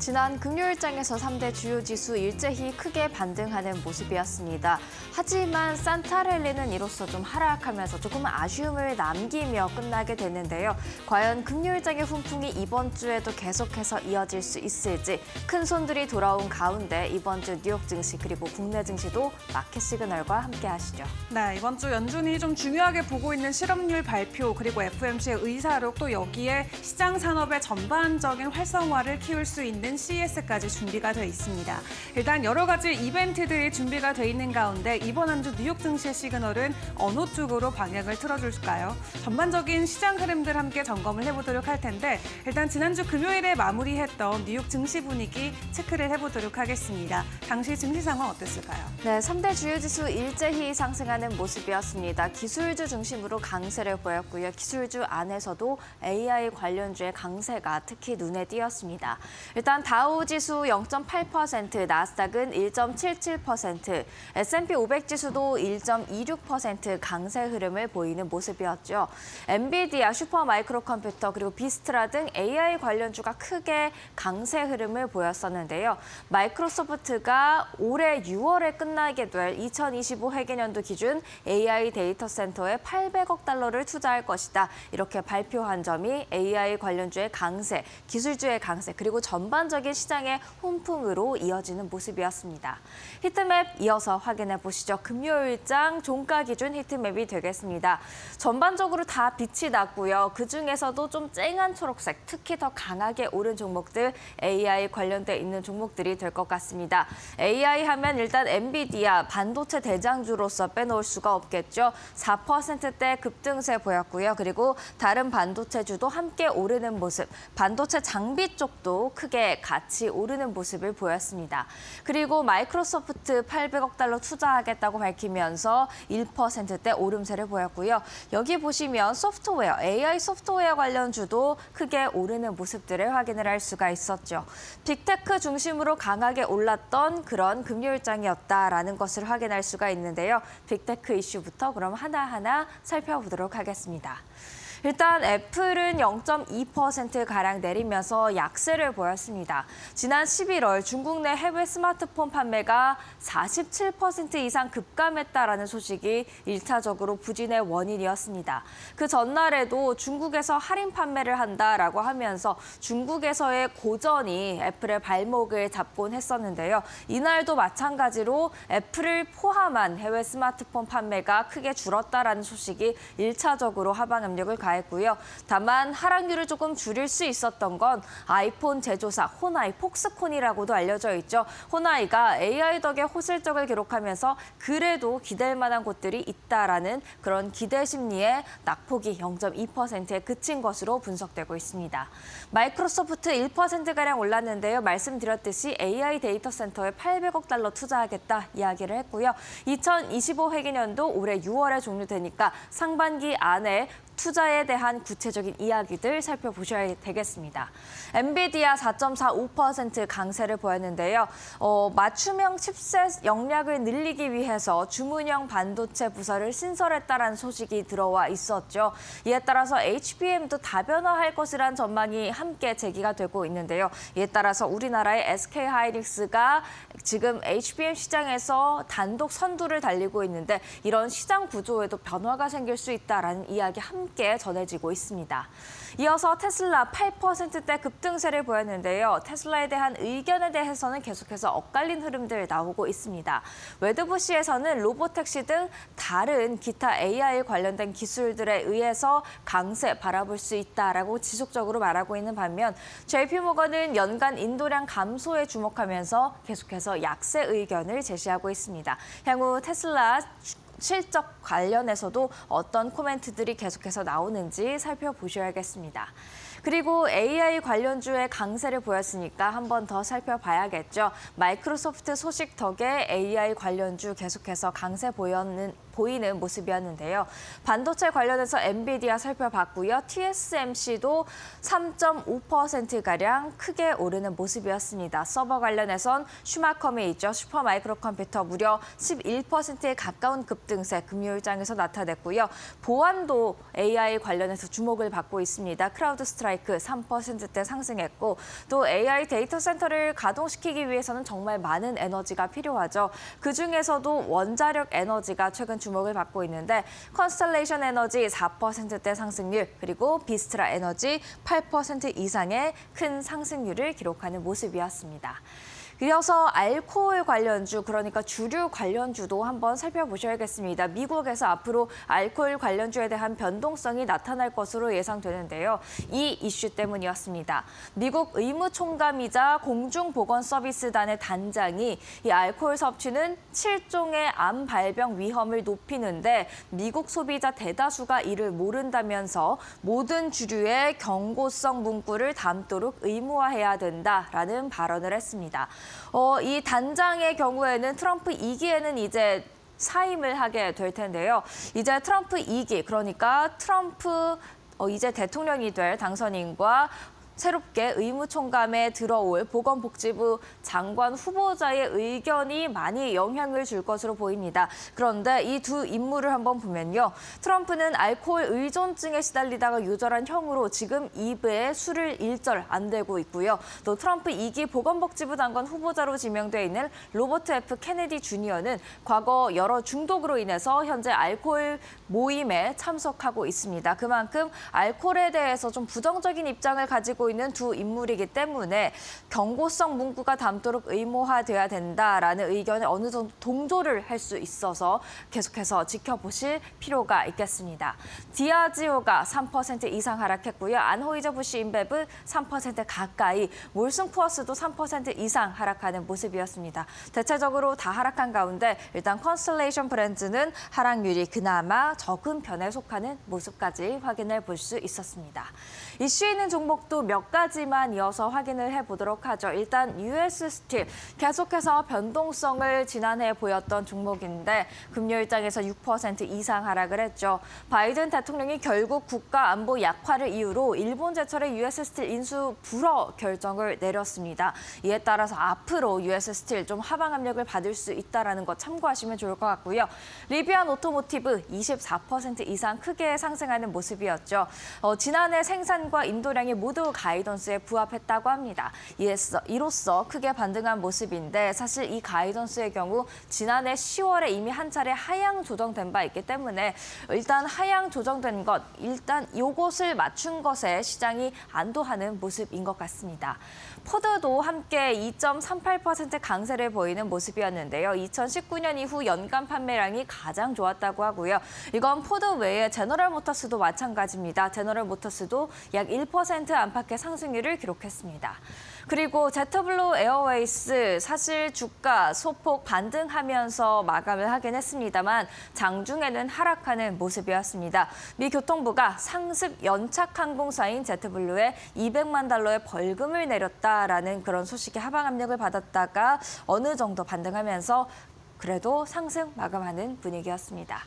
지난 금요일장에서 3대 주요 지수 일제히 크게 반등하는 모습이었습니다. 하지만 산타랠리는 이로써 좀 하락하면서 조금 아쉬움을 남기며 끝나게 됐는데요. 과연 금요일장의 훈풍이 이번 주에도 계속해서 이어질 수 있을지 큰 손들이 돌아온 가운데 이번 주 뉴욕 증시 그리고 국내 증시도 마켓 시그널과 함께 하시죠. 네, 이번 주 연준이 좀 중요하게 보고 있는 실업률 발표 그리고 FOMC의 의사록 또 여기에 시장 산업의 전반적인 활성화를 키울 수 있는 CES까지 준비가 돼 있습니다. 일단 여러 가지 이벤트들이 준비가 돼 있는 가운데 이번 한 주 뉴욕 증시의 시그널은 어느 쪽으로 방향을 틀어줄까요? 전반적인 시장 흐름들 함께 점검을 해보도록 할 텐데 일단 지난주 금요일에 마무리했던 뉴욕 증시 분위기 체크를 해보도록 하겠습니다. 당시 증시 상황 어땠을까요? 네, 3대 주요 지수 일제히 상승하는 모습이었습니다. 기술주 중심으로 강세를 보였고요. 기술주 안에서도 AI 관련주의 강세가 특히 눈에 띄었습니다. 일단 다우 지수 0.8%, 나스닥은 1.77%, S&P 500 지수도 1.26% 강세 흐름을 보이는 모습이었죠. 엔비디아, 슈퍼마이크로 컴퓨터, 그리고 비스트라 등 AI 관련주가 크게 강세 흐름을 보였었는데요. 마이크로소프트가 올해 6월에 끝나게 될 2025 회계년도 기준 AI 데이터 센터에 800억 달러를 투자할 것이다. 이렇게 발표한 점이 AI 관련주의 강세, 기술주의 강세, 그리고 전반적인 시장의 훈풍으로 이어지는 모습이었습니다. 히트맵 이어서 확인해 보시죠. 금요일장 종가 기준 히트맵이 되겠습니다. 전반적으로 다 빛이 났고요. 그중에서도 좀 쨍한 초록색, 특히 더 강하게 오른 종목들 AI 관련돼 있는 종목들이 될 것 같습니다. AI 하면 일단 엔비디아, 반도체 대장주로서 빼놓을 수가 없겠죠. 4%대 급등세 보였고요. 그리고 다른 반도체주도 함께 오르는 모습, 반도체 장비 쪽도 크게 같이 오르는 모습을 보였습니다. 그리고 마이크로소프트 800억 달러 투자하겠다고 밝히면서 1%대 오름세를 보였고요. 여기 보시면 소프트웨어, AI 소프트웨어 관련주도 크게 오르는 모습들을 확인을 할 수가 있었죠. 빅테크 중심으로 강하게 올랐던 그런 금요일장이었다라는 것을 확인할 수가 있는데요. 빅테크 이슈부터 그럼 하나하나 살펴보도록 하겠습니다. 일단 애플은 0.2%가량 내리면서 약세를 보였습니다. 지난 11월 중국 내 해외 스마트폰 판매가 47% 이상 급감했다라는 소식이 1차적으로 부진의 원인이었습니다. 그 전날에도 중국에서 할인 판매를 한다라고 하면서 중국에서의 고전이 애플의 발목을 잡곤 했었는데요. 이날도 마찬가지로 애플을 포함한 해외 스마트폰 판매가 크게 줄었다라는 소식이 1차적으로 하방 압력을 가했고요. 다만 하락률을 조금 줄일 수 있었던 건 아이폰 제조사 호나이, 폭스콘이라고도 알려져 있죠. 호나이가 AI 덕에 호실적을 기록하면서 그래도 기댈 만한 곳들이 있다라는 그런 기대 심리에 낙폭이 0.2%에 그친 것으로 분석되고 있습니다. 마이크로소프트 1%가량 올랐는데요. 말씀드렸듯이 AI 데이터 센터에 800억 달러 투자하겠다 이야기를 했고요. 2025 회계년도 올해 6월에 종료되니까 상반기 안에 투자에 대한 구체적인 이야기들 살펴보셔야 되겠습니다. 엔비디아 4.45% 강세를 보였는데요. 맞춤형 칩셋 역량을 늘리기 위해서 주문형 반도체 부서를 신설했다는 소식이 들어와 있었죠. 이에 따라서 HBM도 다변화할 것이란 전망이 함께 제기가 되고 있는데요. 이에 따라서 우리나라의 SK하이닉스가 지금 HBM 시장에서 단독 선두를 달리고 있는데 이런 시장 구조에도 변화가 생길 수 있다는 이야기 함께 전해지고 있습니다. 이어서 테슬라 8%대 급등세를 보였는데요. 테슬라에 대한 의견에 대해서는 계속해서 엇갈린 흐름들 나오고 있습니다. 웨드부시에서는 로보택시 등 다른 기타 AI 관련된 기술들에 의해서 강세 바라볼 수 있다라고 지속적으로 말하고 있는 반면 JP모건은 연간 인도량 감소에 주목하면서 계속해서 약세 의견을 제시하고 있습니다. 향후 테슬라 실적 관련해서도 어떤 코멘트들이 계속해서 나오는지 살펴보셔야겠습니다. 그리고 AI 관련주의 강세를 보였으니까 한 번 더 살펴봐야겠죠. 마이크로소프트 소식 덕에 AI 관련주 계속해서 강세 보이는 모습이었는데요. 반도체 관련해서 엔비디아 살펴봤고요. TSMC도 3.5%가량 크게 오르는 모습이었습니다. 서버 관련해선 슈마컴이 있죠. 슈퍼마이크로컴퓨터 무려 11%에 가까운 급등세 금요일장에서 나타냈고요. 보안도 AI 관련해서 주목을 받고 있습니다. 크라우드 스트라이크 3%대 상승했고 또 AI 데이터 센터를 가동시키기 위해서는 정말 많은 에너지가 필요하죠. 그중에서도 원자력 에너지가 최근 주목을 받고 있는데 컨스텔레이션 에너지 4%대 상승률 그리고 비스트라 에너지 8% 이상의 큰 상승률을 기록하는 모습이었습니다. 이어서 알코올 관련주, 그러니까 주류 관련주도 한번 살펴보셔야겠습니다. 미국에서 앞으로 알코올 관련주에 대한 변동성이 나타날 것으로 예상되는데요. 이 이슈 때문이었습니다. 미국 의무총감이자 공중보건서비스단의 단장이 이 알코올 섭취는 7종의 암 발병 위험을 높이는데 미국 소비자 대다수가 이를 모른다면서 모든 주류에 경고성 문구를 담도록 의무화해야 된다라는 발언을 했습니다. 이 단장의 경우에는 트럼프 2기에는 이제 사임을 하게 될 텐데요. 이제 트럼프 2기, 그러니까 트럼프 이제 대통령이 될 당선인과 새롭게 의무총감에 들어올 보건복지부 장관 후보자의 의견이 많이 영향을 줄 것으로 보입니다. 그런데 이 두 인물을 한번 보면요. 트럼프는 알코올 의존증에 시달리다가 유절한 형으로 지금 입에 술을 일절 안 대고 있고요. 또 트럼프 2기 보건복지부 장관 후보자로 지명돼 있는 로버트 F 케네디 주니어는 과거 여러 중독으로 인해서 현재 알코올 모임에 참석하고 있습니다. 그만큼 알코올에 대해서 좀 부정적인 입장을 가지고 있는 두 인물이기 때문에 경고성 문구가 담도록 의무화돼야 된다라는 의견에 어느 정도 동조를 할 수 있어서 계속해서 지켜보실 필요가 있겠습니다. 디아지오가 3% 이상 하락했고요. 안호이저부시 인베브 3% 가까이, 몰슨 쿠어스도 3% 이상 하락하는 모습이었습니다. 대체적으로 다 하락한 가운데 일단 컨스텔레이션 브랜드는 하락률이 그나마 적은 편에 속하는 모습까지 확인을 볼 수 있었습니다. 이슈 있는 종목도 몇 가지만 이어서 확인을 해보도록 하죠. 일단 US 스틸 계속해서 변동성을 지난해 보였던 종목인데 금요일장에서 6% 이상 하락을 했죠. 바이든 대통령이 결국 국가 안보 약화를 이유로 일본 제철의 US 스틸 인수 불허 결정을 내렸습니다. 이에 따라서 앞으로 US 스틸 좀 하방 압력을 받을 수 있다는 것 참고하시면 좋을 것 같고요. 리비안 오토모티브 24% 이상 크게 상승하는 모습이었죠. 지난해 생산과 인도량이 모두 가이던스에 부합했다고 합니다. 이로써 크게 반등한 모습인데 사실 이 가이던스의 경우 지난해 10월에 이미 한 차례 하향 조정된 바 있기 때문에 일단 하향 조정된 것, 일단 이것을 맞춘 것에 시장이 안도하는 모습인 것 같습니다. 포드도 함께 2.38% 강세를 보이는 모습이었는데요. 2019년 이후 연간 판매량이 가장 좋았다고 하고요. 이건 포드 외에 제너럴 모터스도 마찬가지입니다. 제너럴 모터스도 약 1% 안팎의 상승률을 기록했습니다. 그리고 제트블루 에어웨이스 사실 주가 소폭 반등하면서 마감을 하긴 했습니다만 장중에는 하락하는 모습이었습니다. 미 교통부가 상습 연착 항공사인 제트블루에 $200만 벌금을 내렸다라는 그런 소식에 하방 압력을 받았다가 어느 정도 반등하면서 그래도 상승 마감하는 분위기였습니다.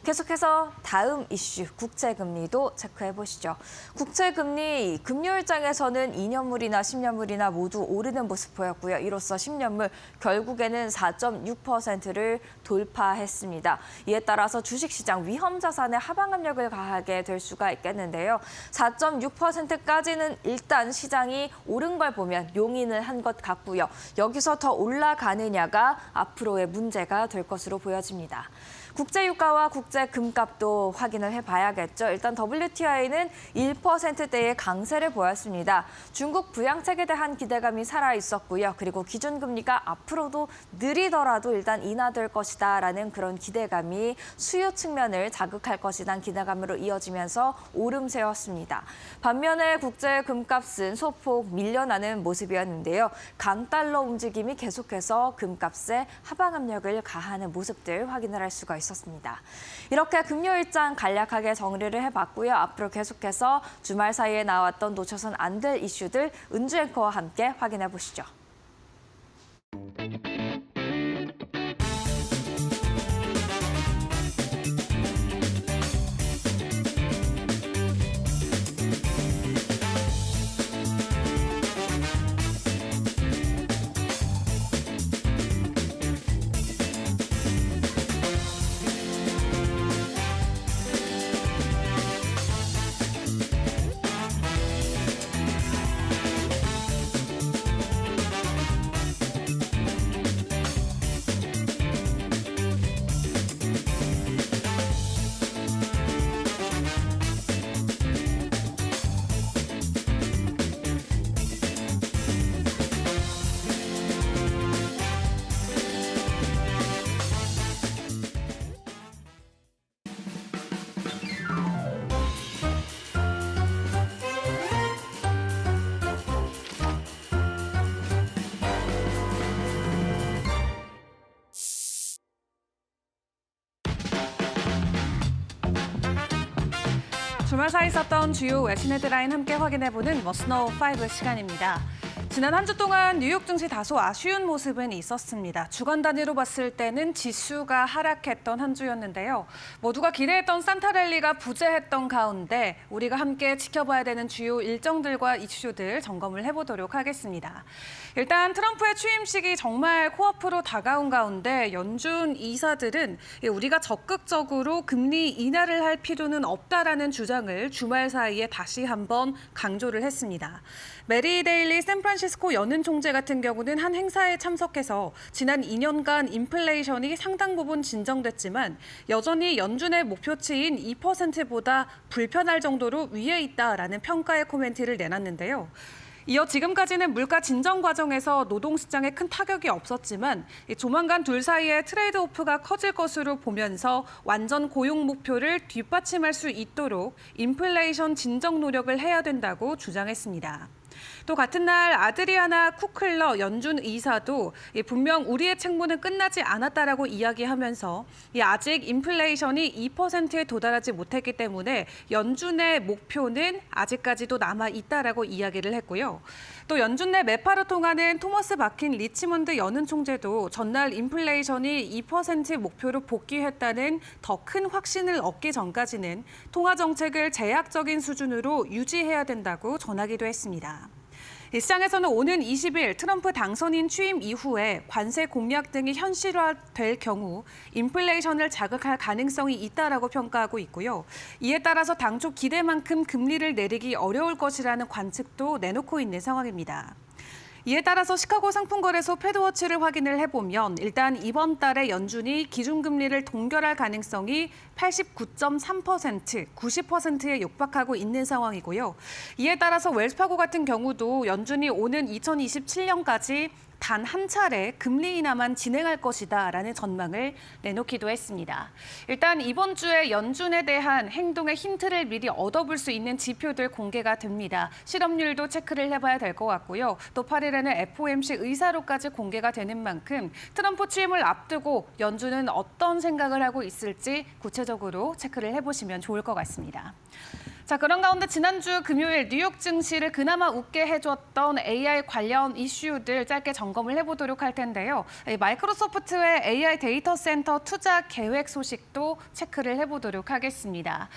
계속해서 다음 이슈, 국채금리도 체크해 보시죠. 국채금리 금요일장에서는 2년물이나 10년물이나 모두 오르는 모습 보였고요. 이로써 10년물 결국에는 4.6%를 돌파했습니다. 이에 따라서 주식시장 위험자산에 하방 압력을 가하게 될 수가 있겠는데요. 4.6%까지는 일단 시장이 오른 걸 보면 용인을 한 것 같고요. 여기서 더 올라가느냐가 앞으로의 문제가 될 것으로 보여집니다. 국제유가와 국제금값도 확인을 해봐야겠죠. 일단 WTI는 1%대의 강세를 보였습니다. 중국 부양책에 대한 기대감이 살아있었고요. 그리고 기준금리가 앞으로도 느리더라도 일단 인하될 것이다라는 그런 기대감이 수요 측면을 자극할 것이란 기대감으로 이어지면서 오름세였습니다. 반면에 국제금값은 소폭 밀려나는 모습이었는데요. 강달러 움직임이 계속해서 금값에 하방 압력을 가하는 모습들 확인을 할 수가 있습니다. 이렇게 금요일장 간략하게 정리를 해봤고요. 앞으로 계속해서 주말 사이에 나왔던 놓쳐선 안 될 이슈들 은주 앵커와 함께 확인해 보시죠. 주말 사이 있었던 주요 외신 헤드라인 함께 확인해보는 머스노우 5 시간입니다. 지난 한 주 동안 뉴욕 증시 다소 아쉬운 모습은 있었습니다. 주간 단위로 봤을 때는 지수가 하락했던 한 주였는데요. 모두가 기대했던 산타랠리가 부재했던 가운데 우리가 함께 지켜봐야 되는 주요 일정들과 이슈들 점검을 해보도록 하겠습니다. 일단 트럼프의 취임식이 정말 코앞으로 다가온 가운데 연준 이사들은 우리가 적극적으로 금리 인하를 할 필요는 없다라는 주장을 주말 사이에 다시 한번 강조를 했습니다. 메리 데일리 샌프란시스코 연은 총재 같은 경우는 한 행사에 참석해서 지난 2년간 인플레이션이 상당 부분 진정됐지만 여전히 연준의 목표치인 2%보다 불편할 정도로 위에 있다라는 평가의 코멘트를 내놨는데요. 이어 지금까지는 물가 진정 과정에서 노동시장에 큰 타격이 없었지만 조만간 둘 사이의 트레이드오프가 커질 것으로 보면서 완전 고용 목표를 뒷받침할 수 있도록 인플레이션 진정 노력을 해야 된다고 주장했습니다. 또 같은 날 아드리아나 쿠클러 연준 의사도 분명 우리의 책무는 끝나지 않았다라고 이야기하면서 아직 인플레이션이 2%에 도달하지 못했기 때문에 연준의 목표는 아직까지도 남아 있다라고 이야기를 했고요. 또 연준 내 매파로 통하는 토머스 바킨 리치먼드 연은 총재도 전날 인플레이션이 2% 목표로 복귀했다는 더 큰 확신을 얻기 전까지는 통화 정책을 제약적인 수준으로 유지해야 된다고 전하기도 했습니다. 시장에서는 오는 20일 트럼프 당선인 취임 이후에 관세 공약 등이 현실화될 경우 인플레이션을 자극할 가능성이 있다라고 평가하고 있고요. 이에 따라서 당초 기대만큼 금리를 내리기 어려울 것이라는 관측도 내놓고 있는 상황입니다. 이에 따라서 시카고 상품거래소 패드워치를 확인을 해보면 일단 이번 달에 연준이 기준금리를 동결할 가능성이 89.3%, 90%에 육박하고 있는 상황이고요. 이에 따라서 웰스파고 같은 경우도 연준이 오는 2027년까지 단 한 차례 금리 인하만 진행할 것이다라는 전망을 내놓기도 했습니다. 일단 이번 주에 연준에 대한 행동의 힌트를 미리 얻어볼 수 있는 지표들 공개가 됩니다. 실업률도 체크를 해봐야 될 것 같고요. 또 8일에는 FOMC 의사록까지 공개가 되는 만큼 트럼프 취임을 앞두고 연준은 어떤 생각을 하고 있을지 구체적으로 체크를 해보시면 좋을 것 같습니다. 자, 그런 가운데 지난주 금요일 뉴욕 증시를 그나마 웃게 해줬던 AI 관련 이슈들 짧게 점검을 해보도록 할 텐데요. 마이크로소프트의 AI 데이터 센터 투자 계획 소식도 체크를 해보도록 하겠습니다.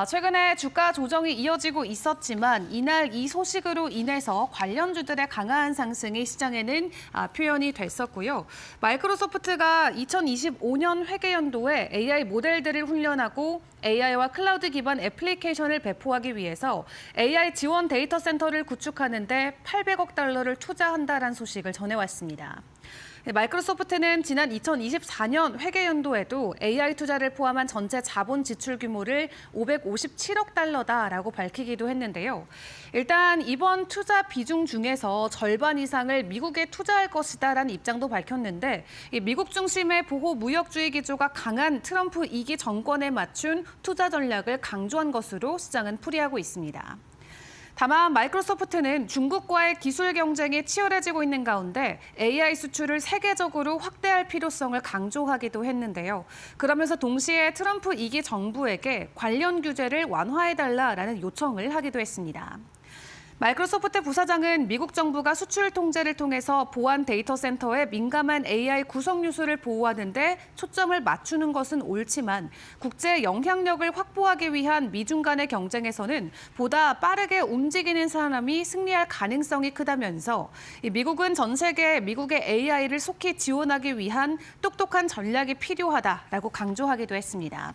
최근에 주가 조정이 이어지고 있었지만 이날 이 소식으로 인해서 관련주들의 강한 상승이 시장에는 표현이 됐었고요. 마이크로소프트가 2025년 회계연도에 AI 모델들을 훈련하고 AI와 클라우드 기반 애플리케이션을 배포하기 위해서 AI 지원 데이터 센터를 구축하는 데 800억 달러를 투자한다라는 소식을 전해왔습니다. 마이크로소프트는 지난 2024년 회계연도에도 AI 투자를 포함한 전체 자본 지출 규모를 557억 달러다라고 밝히기도 했는데요. 일단 이번 투자 비중 중에서 절반 이상을 미국에 투자할 것이다라는 입장도 밝혔는데 미국 중심의 보호 무역주의 기조가 강한 트럼프 2기 정권에 맞춘 투자 전략을 강조한 것으로 시장은 풀이하고 있습니다. 다만 마이크로소프트는 중국과의 기술 경쟁이 치열해지고 있는 가운데 AI 수출을 세계적으로 확대할 필요성을 강조하기도 했는데요. 그러면서 동시에 트럼프 2기 정부에게 관련 규제를 완화해달라라는 요청을 하기도 했습니다. 마이크로소프트 부사장은 미국 정부가 수출 통제를 통해서 보안 데이터 센터의 민감한 AI 구성 요소를 보호하는 데 초점을 맞추는 것은 옳지만 국제 영향력을 확보하기 위한 미중 간의 경쟁에서는 보다 빠르게 움직이는 사람이 승리할 가능성이 크다면서 미국은 전 세계 미국의 AI를 속히 지원하기 위한 똑똑한 전략이 필요하다라고 강조하기도 했습니다.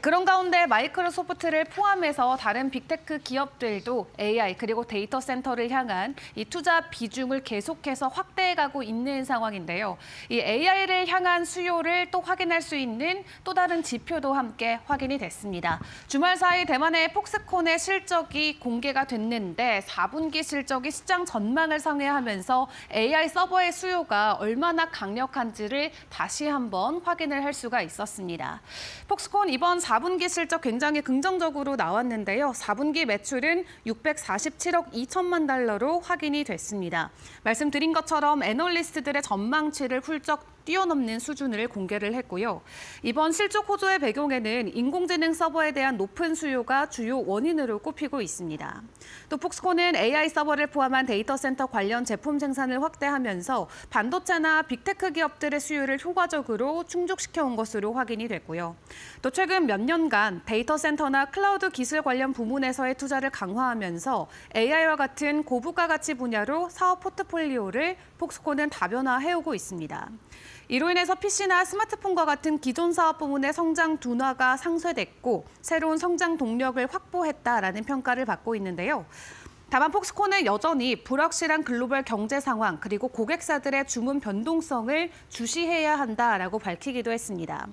그런 가운데 마이크로소프트를 포함해서 다른 빅테크 기업들도 AI 그리고 데이터 센터를 향한 이 투자 비중을 계속해서 확대해가고 있는 상황인데요. 이 AI를 향한 수요를 또 확인할 수 있는 또 다른 지표도 함께 확인이 됐습니다. 주말 사이 대만의 폭스콘의 실적이 공개가 됐는데 4분기 실적이 시장 전망을 상회하면서 AI 서버의 수요가 얼마나 강력한지를 다시 한번 확인을 할 수가 있었습니다. 폭스콘 폭스콘 이번 4분기 실적 굉장히 긍정적으로 나왔는데요. 4분기 매출은 647억 2천만 달러로 확인이 됐습니다. 말씀드린 것처럼 애널리스트들의 전망치를 훌쩍 뛰어넘는 수준을 공개를 했고요. 이번 실적 호조의 배경에는 인공지능 서버에 대한 높은 수요가 주요 원인으로 꼽히고 있습니다. 또 폭스콘은 AI 서버를 포함한 데이터 센터 관련 제품 생산을 확대하면서 반도체나 빅테크 기업들의 수요를 효과적으로 충족시켜 온 것으로 확인이 됐고요. 또 최근 몇 년간 데이터 센터나 클라우드 기술 관련 부문에서의 투자를 강화하면서 AI와 같은 고부가 가치 분야로 사업 포트폴리오를 폭스콘은 다변화해오고 있습니다. 이로 인해서 PC나 스마트폰과 같은 기존 사업 부문의 성장 둔화가 상쇄됐고 새로운 성장 동력을 확보했다라는 평가를 받고 있는데요. 다만 폭스콘은 여전히 불확실한 글로벌 경제 상황 그리고 고객사들의 주문 변동성을 주시해야 한다라고 밝히기도 했습니다.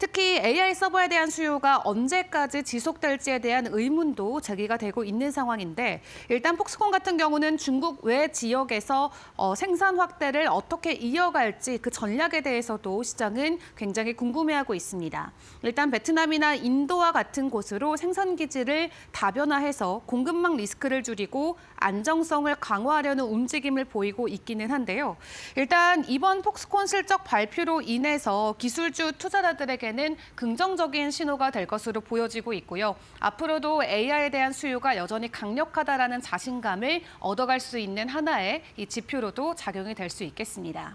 특히 AI 서버에 대한 수요가 언제까지 지속될지에 대한 의문도 제기가 되고 있는 상황인데 일단 폭스콘 같은 경우는 중국 외 지역에서 생산 확대를 어떻게 이어갈지 그 전략에 대해서도 시장은 굉장히 궁금해하고 있습니다. 일단 베트남이나 인도와 같은 곳으로 생산 기지를 다변화해서 공급망 리스크를 줄이고 안정성을 강화하려는 움직임을 보이고 있기는 한데요. 일단 이번 폭스콘 실적 발표로 인해서 기술주 투자자들에게는 긍정적인 신호가 될 것으로 보여지고 있고요. 앞으로도 AI에 대한 수요가 여전히 강력하다라는 자신감을 얻어갈 수 있는 하나의 이 지표로도 작용이 될 수 있겠습니다.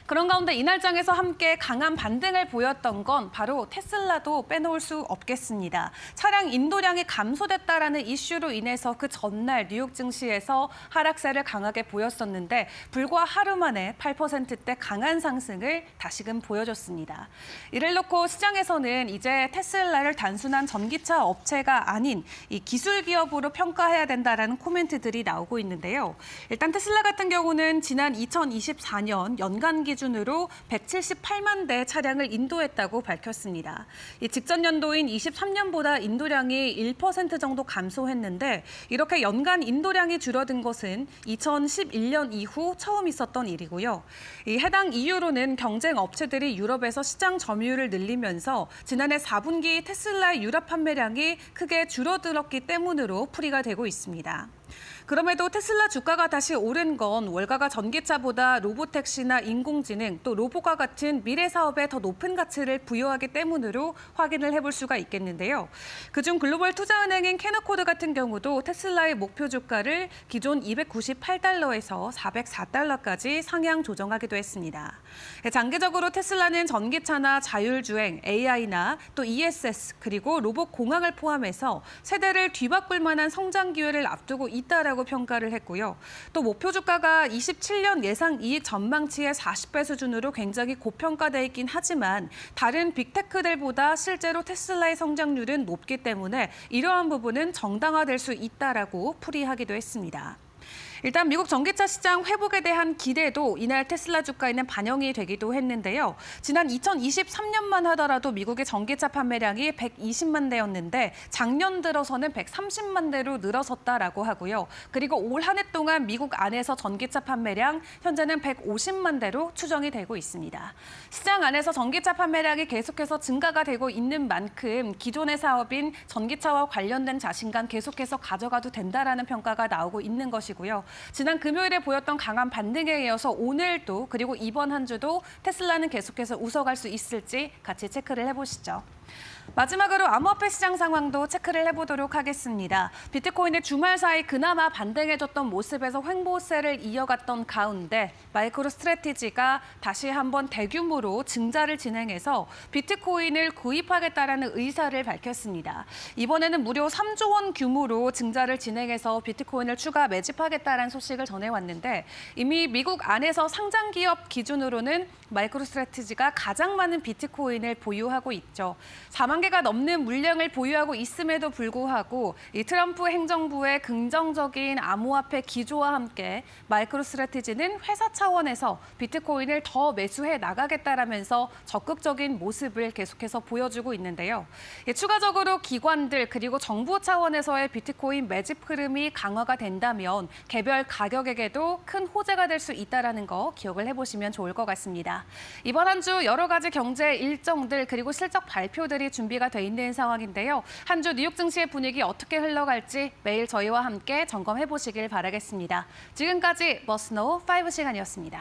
그런 가운데 이날장에서 함께 강한 반등을 보였던 건 바로 테슬라도 빼놓을 수 없겠습니다. 차량 인도량이 감소됐다라는 이슈로 인해서 그 전날 뉴욕 증시에서 하락세를 강하게 보였었는데 불과 하루 만에 8%대 강한 상승을 다시금 보여줬습니다. 이를 놓고 시장에서는 이제 테슬라를 단순한 전기차 업체가 아닌 이 기술 기업으로 평가해야 된다라는 코멘트들이 나오고 있는데요. 일단 테슬라 같은 경우는 지난 2024년 연간 기준으로 178만 대 차량을 인도했다고 밝혔습니다. 이 직전 연도인 23년보다 인도량이 1% 정도 감소했는데 이렇게 연간 인도량이 줄어든 것은 2011년 이후 처음 있었던 일이고요. 이 해당 이유로는 경쟁 업체들이 유럽에서 시장 점유율을 늘리면서 지난해 4분기 테슬라의 유럽 판매량이 크게 줄어들었기 때문으로 풀이가 되고 있습니다. 그럼에도 테슬라 주가가 다시 오른 건 월가가 전기차보다 로보택시나 인공지능 또 로봇과 같은 미래 사업에 더 높은 가치를 부여하기 때문으로 확인을 해볼 수가 있겠는데요. 그중 글로벌 투자은행인 캐너코드 같은 경우도 테슬라의 목표 주가를 기존 298달러에서 404달러까지 상향 조정하기도 했습니다. 장기적으로 테슬라는 전기차나 자율주행, AI나 또 ESS 그리고 로봇 공학을 포함해서 세대를 뒤바꿀 만한 성장 기회를 앞두고 있다라고 평가를 했고요. 또 목표 주가가 27년 예상 이익 전망치의 40배 수준으로 굉장히 고평가돼 있긴 하지만 다른 빅테크들보다 실제로 테슬라의 성장률은 높기 때문에 이러한 부분은 정당화될 수 있다라고 풀이하기도 했습니다. 일단 미국 전기차 시장 회복에 대한 기대도 이날 테슬라 주가에는 반영이 되기도 했는데요. 지난 2023년만 하더라도 미국의 전기차 판매량이 120만 대였는데 작년 들어서는 130만 대로 늘어섰다라고 하고요. 그리고 올 한 해 동안 미국 안에서 전기차 판매량 현재는 150만 대로 추정이 되고 있습니다. 시장 안에서 전기차 판매량이 계속해서 증가가 되고 있는 만큼 기존의 사업인 전기차와 관련된 자신감 계속해서 가져가도 된다라는 평가가 나오고 있는 것이고요. 지난 금요일에 보였던 강한 반등에 이어서 오늘도 그리고 이번 한 주도 테슬라는 계속해서 웃어갈 수 있을지 같이 체크를 해보시죠. 마지막으로 암호화폐 시장 상황도 체크를 해보도록 하겠습니다. 비트코인의 주말 사이 그나마 반등해줬던 모습에서 횡보세를 이어갔던 가운데 마이크로 스트래티지가 다시 한번 대규모로 증자를 진행해서 비트코인을 구입하겠다라는 의사를 밝혔습니다. 이번에는 무려 3조 원 규모로 증자를 진행해서 비트코인을 추가 매집하겠다라는 소식을 전해왔는데 이미 미국 안에서 상장 기업 기준으로는 마이크로 스트래티지가 가장 많은 비트코인을 보유하고 있죠. 4만 개가 넘는 물량을 보유하고 있음에도 불구하고 이 트럼프 행정부의 긍정적인 암호화폐 기조와 함께 마이크로 스트래티지는 회사 차원에서 비트코인을 더 매수해 나가겠다라면서 적극적인 모습을 계속해서 보여주고 있는데요. 추가적으로 기관들 그리고 정부 차원에서의 비트코인 매집 흐름이 강화가 된다면 개별 가격에게도 큰 호재가 될 수 있다는 거 기억을 해보시면 좋을 것 같습니다. 이번 한 주 여러 가지 경제 일정들 그리고 실적 발표들 발표들이 준비가 돼 있는 상황인데요. 한 주 뉴욕 증시의 분위기 어떻게 흘러갈지 매일 저희와 함께 점검해 보시길 바라겠습니다. 지금까지 머스노우 5시간이었습니다.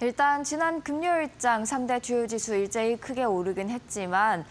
일단 지난 금요일장 3대 주요 지수 일제히 크게 오르긴 했지만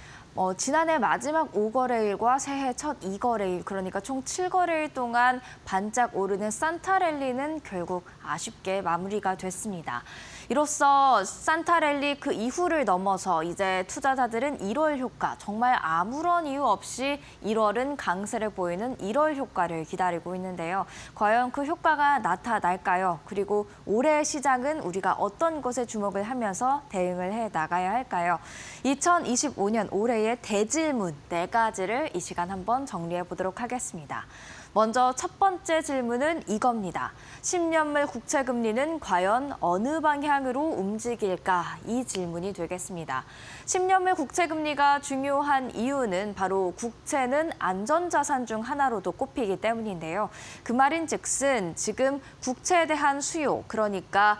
지난해 마지막 5거래일과 새해 첫 2거래일, 그러니까 총 7거래일 동안 반짝 오르는 산타랠리는 결국 아쉽게 마무리가 됐습니다. 이로써 산타랠리 그 이후를 넘어서 이제 투자자들은 1월 효과, 정말 아무런 이유 없이 1월은 강세를 보이는 1월 효과를 기다리고 있는데요. 과연 그 효과가 나타날까요? 그리고 올해 시장은 우리가 어떤 것에 주목을 하면서 대응을 해 나가야 할까요? 2025년 올해의 대질문 4가지를 이 시간 한번 정리해 보도록 하겠습니다. 먼저 첫 번째 질문은 이겁니다. 10년물 국채금리는 과연 어느 방향으로 움직일까? 이 질문이 되겠습니다. 10년물 국채금리가 중요한 이유는 바로 국채는 안전자산 중 하나로도 꼽히기 때문인데요. 그 말인즉슨 지금 국채에 대한 수요, 그러니까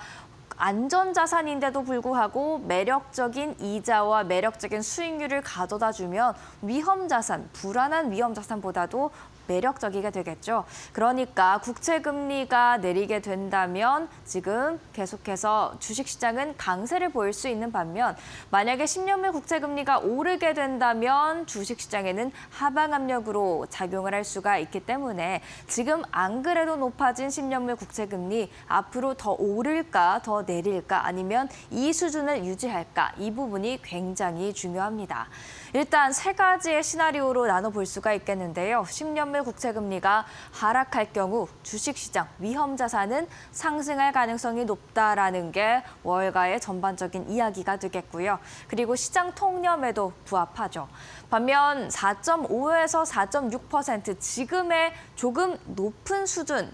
안전자산인데도 불구하고 매력적인 이자와 매력적인 수익률을 가져다 주면 위험자산, 불안한 위험자산보다도 매력적이게 되겠죠. 그러니까 국채금리가 내리게 된다면 지금 계속해서 주식시장은 강세를 보일 수 있는 반면 만약에 10년물 국채금리가 오르게 된다면 주식시장에는 하방 압력으로 작용을 할 수가 있기 때문에 지금 안 그래도 높아진 10년물 국채금리 앞으로 더 오를까 더 내릴까 아니면 이 수준을 유지할까 이 부분이 굉장히 중요합니다. 일단 3가지의 시나리오로 나눠볼 수가 있겠는데요. 10년물 국채금리가 하락할 경우 주식시장 위험자산은 상승할 가능성이 높다라는 게 월가의 전반적인 이야기가 되겠고요. 그리고 시장 통념에도 부합하죠. 반면 4.5에서 4.6% 지금의 조금 높은 수준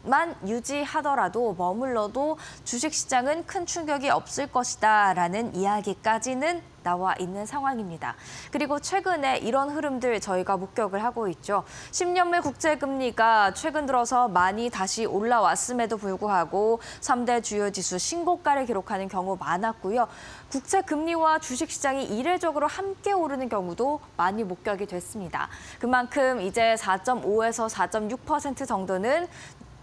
만 유지하더라도 머물러도 주식시장은 큰 충격이 없을 것이다라는 이야기까지는 나와 있는 상황입니다. 그리고 최근에 이런 흐름들 저희가 목격을 하고 있죠. 10년물 국채금리가 최근 들어서 많이 다시 올라왔음에도 불구하고 3대 주요 지수 신고가를 기록하는 경우 많았고요. 국채금리와 주식시장이 이례적으로 함께 오르는 경우도 많이 목격이 됐습니다. 그만큼 이제 4.5에서 4.6% 정도는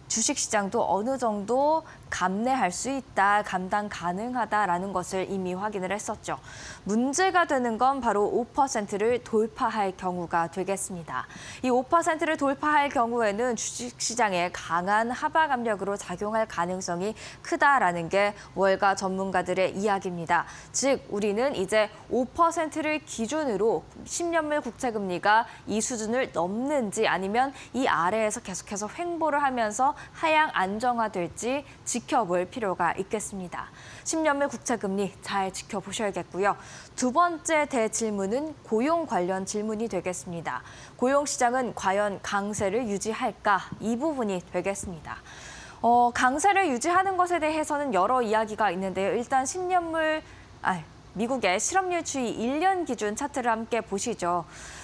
주식시장도 어느 정도 감내할 수 있다, 감당 가능하다라는 것을 이미 확인을 했었죠. 문제가 되는 건 바로 5%를 돌파할 경우가 되겠습니다. 이 5%를 돌파할 경우에는 주식시장에 강한 하방 압력으로 작용할 가능성이 크다라는 게 월가 전문가들의 이야기입니다. 즉, 우리는 이제 5%를 기준으로 10년물 국채금리가 이 수준을 넘는지 아니면 이 아래에서 계속해서 횡보를 하면서 하향 안정화될지 지켜볼 필요가 있겠습니다. 10년물 국채금리 잘 지켜보셔야겠고요. 두 번째 대질문은 고용 관련 질문이 되겠습니다. 고용시장은 과연 강세를 유지할까? 이 부분이 되겠습니다. 강세를 유지하는 것에 대해서는 여러 이야기가 있는데요. 일단 미국의 실업률 추이 1년 기준 차트를 함께 보시죠.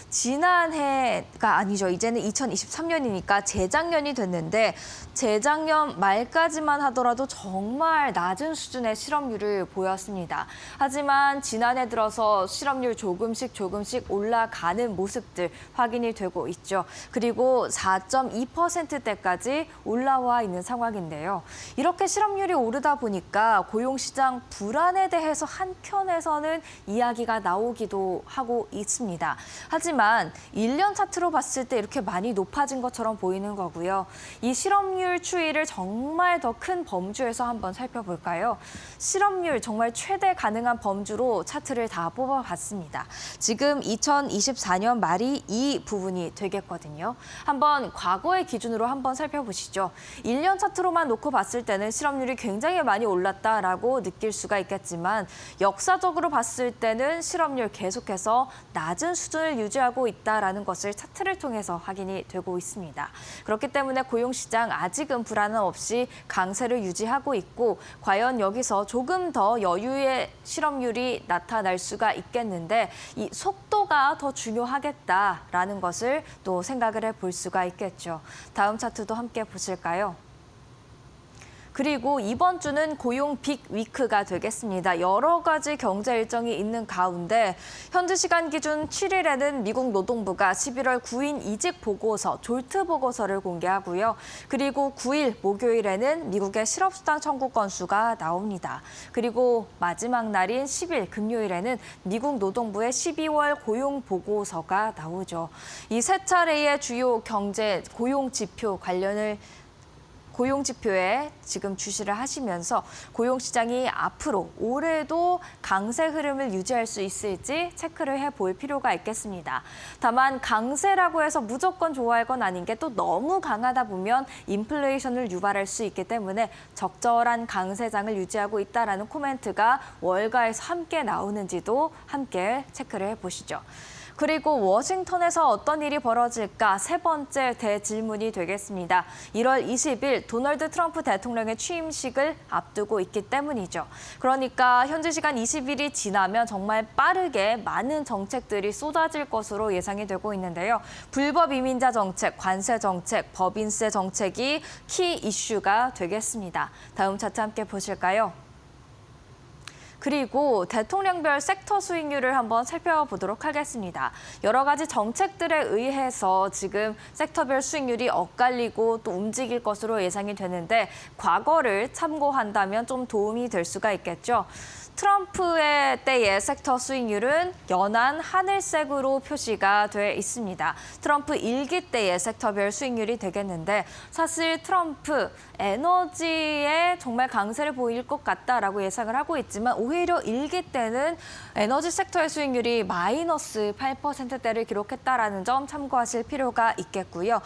지난해가 아니죠. 이제는 2023년이니까 재작년이 됐는데 재작년 말까지만 하더라도 정말 낮은 수준의 실업률을 보였습니다. 하지만 지난해 들어서 실업률 조금씩 올라가는 모습들 확인이 되고 있죠. 그리고 4.2%대까지 올라와 있는 상황인데요. 이렇게 실업률이 오르다 보니까 고용시장 불안에 대해서 한켠에서는 이야기가 나오기도 하고 있습니다. 하지만 1년 차트로 봤을 때 이렇게 많이 높아진 것처럼 보이는 거고요. 이 실업률 추이를 정말 더 큰 범주에서 한번 살펴볼까요? 실업률 정말 최대 가능한 범주로 차트를 다 뽑아봤습니다. 지금 2024년 말이 이 부분이 되겠거든요. 한번 과거의 기준으로 한번 살펴보시죠. 1년 차트로만 놓고 봤을 때는 실업률이 굉장히 많이 올랐다라고 느낄 수가 있겠지만 역사적으로 봤을 때는 실업률 계속해서 낮은 수준을 유지하고 있다라는 것을 차트를 통해서 확인이 되고 있습니다. 그렇기 때문에 고용시장 아직은 불안함 없이 강세를 유지하고 있고 과연 여기서 조금 더 여유의 실업률이 나타날 수가 있겠는데 이 속도가 더 중요하겠다라는 것을 또 생각을 해볼 수가 있겠죠. 다음 차트도 함께 보실까요? 그리고 이번 주는 고용 빅 위크가 되겠습니다. 여러 가지 경제 일정이 있는 가운데 현지 시간 기준 7일에는 미국 노동부가 11월 9인 이직 보고서, 졸트 보고서를 공개하고요. 그리고 9일 목요일에는 미국의 실업수당 청구 건수가 나옵니다. 그리고 마지막 날인 10일 금요일에는 미국 노동부의 12월 고용 보고서가 나오죠. 이 세 차례의 주요 경제 고용 지표 고용 지표에 지금 주시를 하시면서 고용시장이 앞으로 올해도 강세 흐름을 유지할 수 있을지 체크를 해볼 필요가 있겠습니다. 다만 강세라고 해서 무조건 좋아할 건 아닌 게 또 너무 강하다 보면 인플레이션을 유발할 수 있기 때문에 적절한 강세장을 유지하고 있다라는 코멘트가 월가에서 함께 나오는지도 함께 체크를 해보시죠. 그리고 워싱턴에서 어떤 일이 벌어질까 세 번째 대질문이 되겠습니다. 1월 20일 도널드 트럼프 대통령의 취임식을 앞두고 있기 때문이죠. 그러니까 현지 시간 20일이 지나면 정말 빠르게 많은 정책들이 쏟아질 것으로 예상이 되고 있는데요. 불법 이민자 정책, 관세 정책, 법인세 정책이 키 이슈가 되겠습니다. 다음 차트 함께 보실까요? 그리고 대통령별 섹터 수익률을 한번 살펴보도록 하겠습니다. 여러 가지 정책들에 의해서 지금 섹터별 수익률이 엇갈리고 또 움직일 것으로 예상이 되는데 과거를 참고한다면 좀 도움이 될 수가 있겠죠. 트럼프의 때의 섹터 수익률은 연한 하늘색으로 표시가 돼 있습니다. 트럼프 1기 때의 섹터별 수익률이 되겠는데 사실 트럼프 에너지에 정말 강세를 보일 것 같다라고 예상을 하고 있지만 오히려 1기 때는 에너지 섹터의 수익률이 마이너스 8%대를 기록했다라는 점 참고하실 필요가 있겠고요.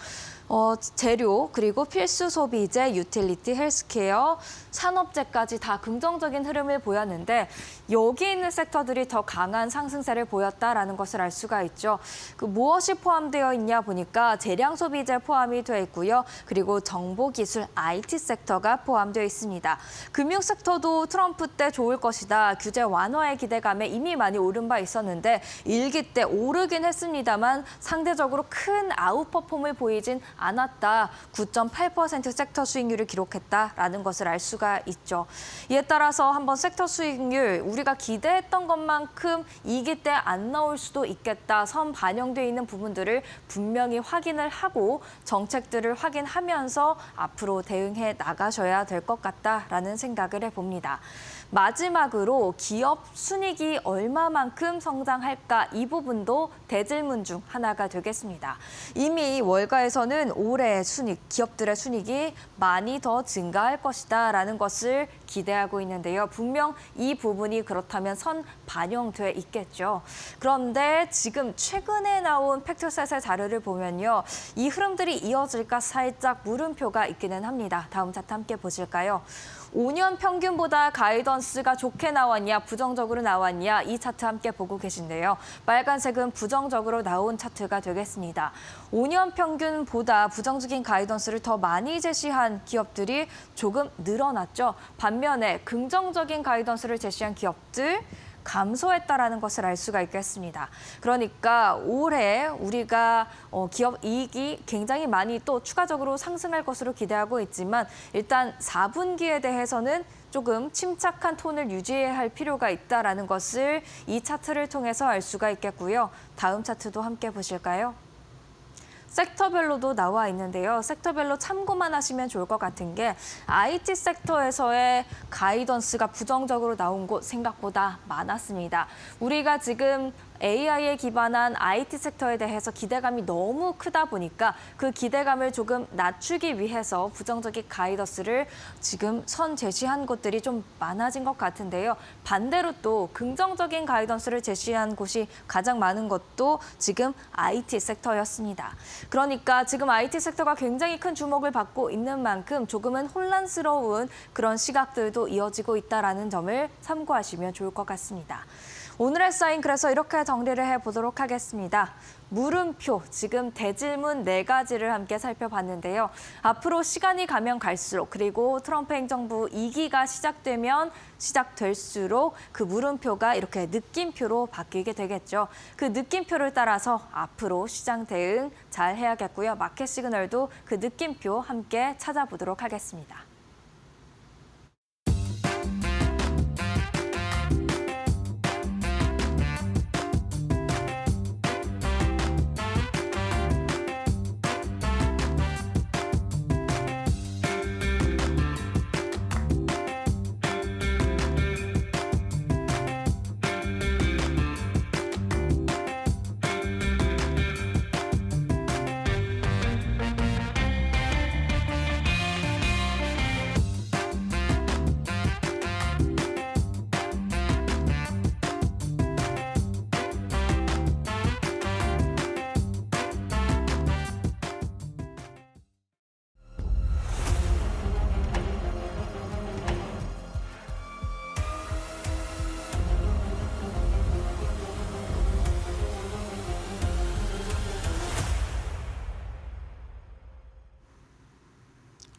재료, 그리고 필수 소비재, 유틸리티, 헬스케어, 산업재까지 다 긍정적인 흐름을 보였는데 여기 있는 섹터들이 더 강한 상승세를 보였다라는 것을 알 수가 있죠. 무엇이 포함되어 있냐 보니까 재량 소비재 포함이 되어 있고요. 그리고 정보기술, IT 섹터가 포함되어 있습니다. 금융 섹터도 트럼프 때 좋을 것이다. 규제 완화의 기대감에 이미 많이 오른 바 있었는데 1기 때 오르긴 했습니다만 상대적으로 큰 아웃퍼폼을 보이진 않았다. 9.8% 섹터 수익률을 기록했다라는 것을 알 수가 있죠. 이에 따라서 한번 섹터 수익률 우리가 기대했던 것만큼 2기 때 안 나올 수도 있겠다. 선 반영돼 있는 부분들을 분명히 확인을 하고 정책들을 확인하면서 앞으로 대응해 나가셔야 될 것 같다라는 생각을 해봅니다. 마지막으로 기업 순이익이 얼마만큼 성장할까 이 부분도 대질문 중 하나가 되겠습니다. 이미 월가에서는 올해 순이익, 기업들의 순이익이 많이 더 증가할 것이다라는 것을 기대하고 있는데요. 분명 이 부분이 그렇다면 선 반영돼 있겠죠. 그런데 지금 최근에 나온 팩트셋의 자료를 보면요. 이 흐름들이 이어질까 살짝 물음표가 있기는 합니다. 다음 차트 함께 보실까요? 5년 평균보다 가이던스가 좋게 나왔냐, 부정적으로 나왔냐 이 차트 함께 보고 계신데요. 빨간색은 부정적으로 나온 차트가 되겠습니다. 5년 평균보다 부정적인 가이던스를 더 많이 제시한 기업들이 조금 늘어났죠. 반면에 긍정적인 가이던스를 제시한 기업들 감소했다라는 것을 알 수가 있겠습니다. 그러니까 올해 우리가 기업 이익이 굉장히 많이 또 추가적으로 상승할 것으로 기대하고 있지만 일단 4분기에 대해서는 조금 침착한 톤을 유지해야 할 필요가 있다라는 것을 이 차트를 통해서 알 수가 있겠고요. 다음 차트도 함께 보실까요? 섹터별로도 나와 있는데요. 섹터별로 참고만 하시면 좋을 것 같은 게 IT 섹터에서의 가이던스가 부정적으로 나온 곳 생각보다 많았습니다. 우리가 지금 AI에 기반한 IT 섹터에 대해서 기대감이 너무 크다 보니까 그 기대감을 조금 낮추기 위해서 부정적인 가이던스를 지금 선 제시한 곳들이 좀 많아진 것 같은데요. 반대로 또 긍정적인 가이던스를 제시한 곳이 가장 많은 것도 지금 IT 섹터였습니다. 그러니까 지금 IT 섹터가 굉장히 큰 주목을 받고 있는 만큼 조금은 혼란스러운 그런 시각들도 이어지고 있다는 점을 참고하시면 좋을 것 같습니다. 오늘의 사인 그래서 이렇게 정리를 해보도록 하겠습니다. 물음표, 지금 대질문 4가지를 함께 살펴봤는데요. 앞으로 시간이 가면 갈수록 그리고 트럼프 행정부 2기가 시작될수록 그 물음표가 이렇게 느낌표로 바뀌게 되겠죠. 그 느낌표를 따라서 앞으로 시장 대응 잘 해야겠고요. 마켓 시그널도 그 느낌표 함께 찾아보도록 하겠습니다.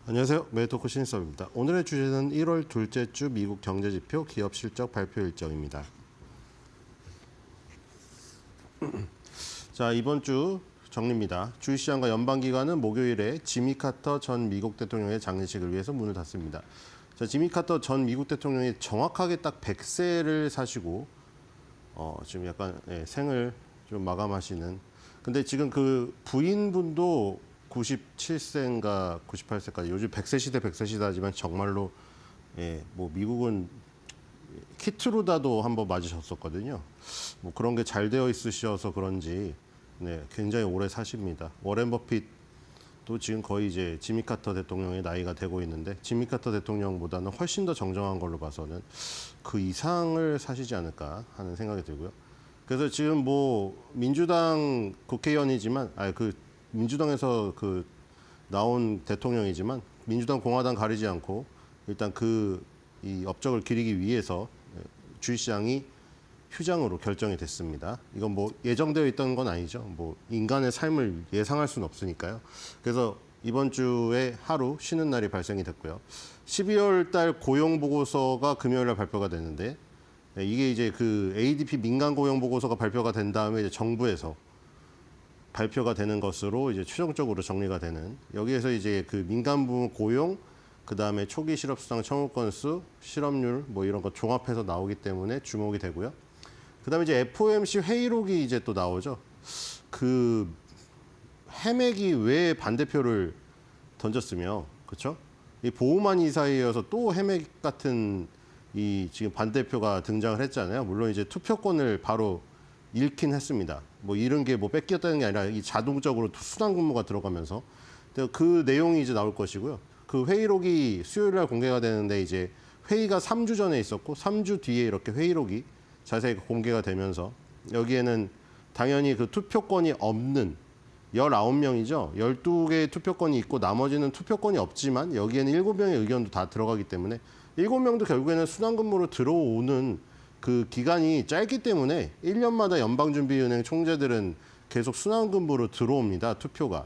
안녕하세요. 메이토크 신입사원입니다. 오늘의 주제는 1월 둘째 주 미국 경제지표 기업 실적 발표 일정입니다. 자, 이번 주 정리입니다. 주식시장과 연방기관은 목요일에 지미 카터 전 미국 대통령의 장례식을 위해서 문을 닫습니다. 자, 지미 카터 전 미국 대통령이 정확하게 딱 100세를 사시고 지금 약간 생을 좀 마감하시는. 근데 지금 그 부인분도 97세인가 98세까지 요즘 100세 시대 100세 시대 하지만 정말로 뭐 미국은 키트루다도 한번 맞으셨었거든요. 뭐 그런 게 잘 되어 있으셔서 그런지 굉장히 오래 사십니다. 워렌 버핏도 지금 거의 이제 지미 카터 대통령의 나이가 되고 있는데 지미 카터 대통령보다는 훨씬 더 정정한 걸로 봐서는 그 이상을 사시지 않을까 하는 생각이 들고요. 그래서 지금 뭐 민주당 국회의원이지만 민주당에서 그 나온 대통령이지만 민주당 공화당 가리지 않고 일단 이 업적을 기리기 위해서 주식시장이 휴장으로 결정이 됐습니다. 이건 뭐 예정되어 있던 건 아니죠. 뭐 인간의 삶을 예상할 수는 없으니까요. 그래서 이번 주에 하루 쉬는 날이 발생이 됐고요. 12월 달 고용 보고서가 금요일 날 발표가 되는데 이게 이제 그 ADP 민간 고용 보고서가 발표가 된 다음에 이제 정부에서 발표가 되는 것으로 이제 최종적으로 정리가 되는, 여기에서 이제 그 민간 부문 고용, 그 다음에 초기 실업 수당 청구 건수, 실업률 뭐 이런 거 종합해서 나오기 때문에 주목이 되고요. 그 다음에 이제 FOMC 회의록이 이제 또 나오죠. 그 해맥이 왜 반대표를 던졌으며, 그렇죠? 이 보우만 이사에 이어서 또 해맥 같은 이 지금 반대표가 등장을 했잖아요. 물론 이제 투표권을 바로 잃긴 했습니다. 뭐 이런 게 뭐 뺏겼다는 게 아니라 이 자동적으로 수당 근무가 들어가면서 그 내용이 이제 나올 것이고요. 그 회의록이 수요일 날 공개가 되는데 이제 회의가 3주 전에 있었고 3주 뒤에 이렇게 회의록이 자세히 공개가 되면서 여기에는 당연히 그 투표권이 없는 19명이죠. 12개의 투표권이 있고 나머지는 투표권이 없지만 여기에는 7명의 의견도 다 들어가기 때문에 7명도 결국에는 수당근무로 들어오는 그 기간이 짧기 때문에 1년마다 연방준비은행 총재들은 계속 순환근무로 들어옵니다. 투표가.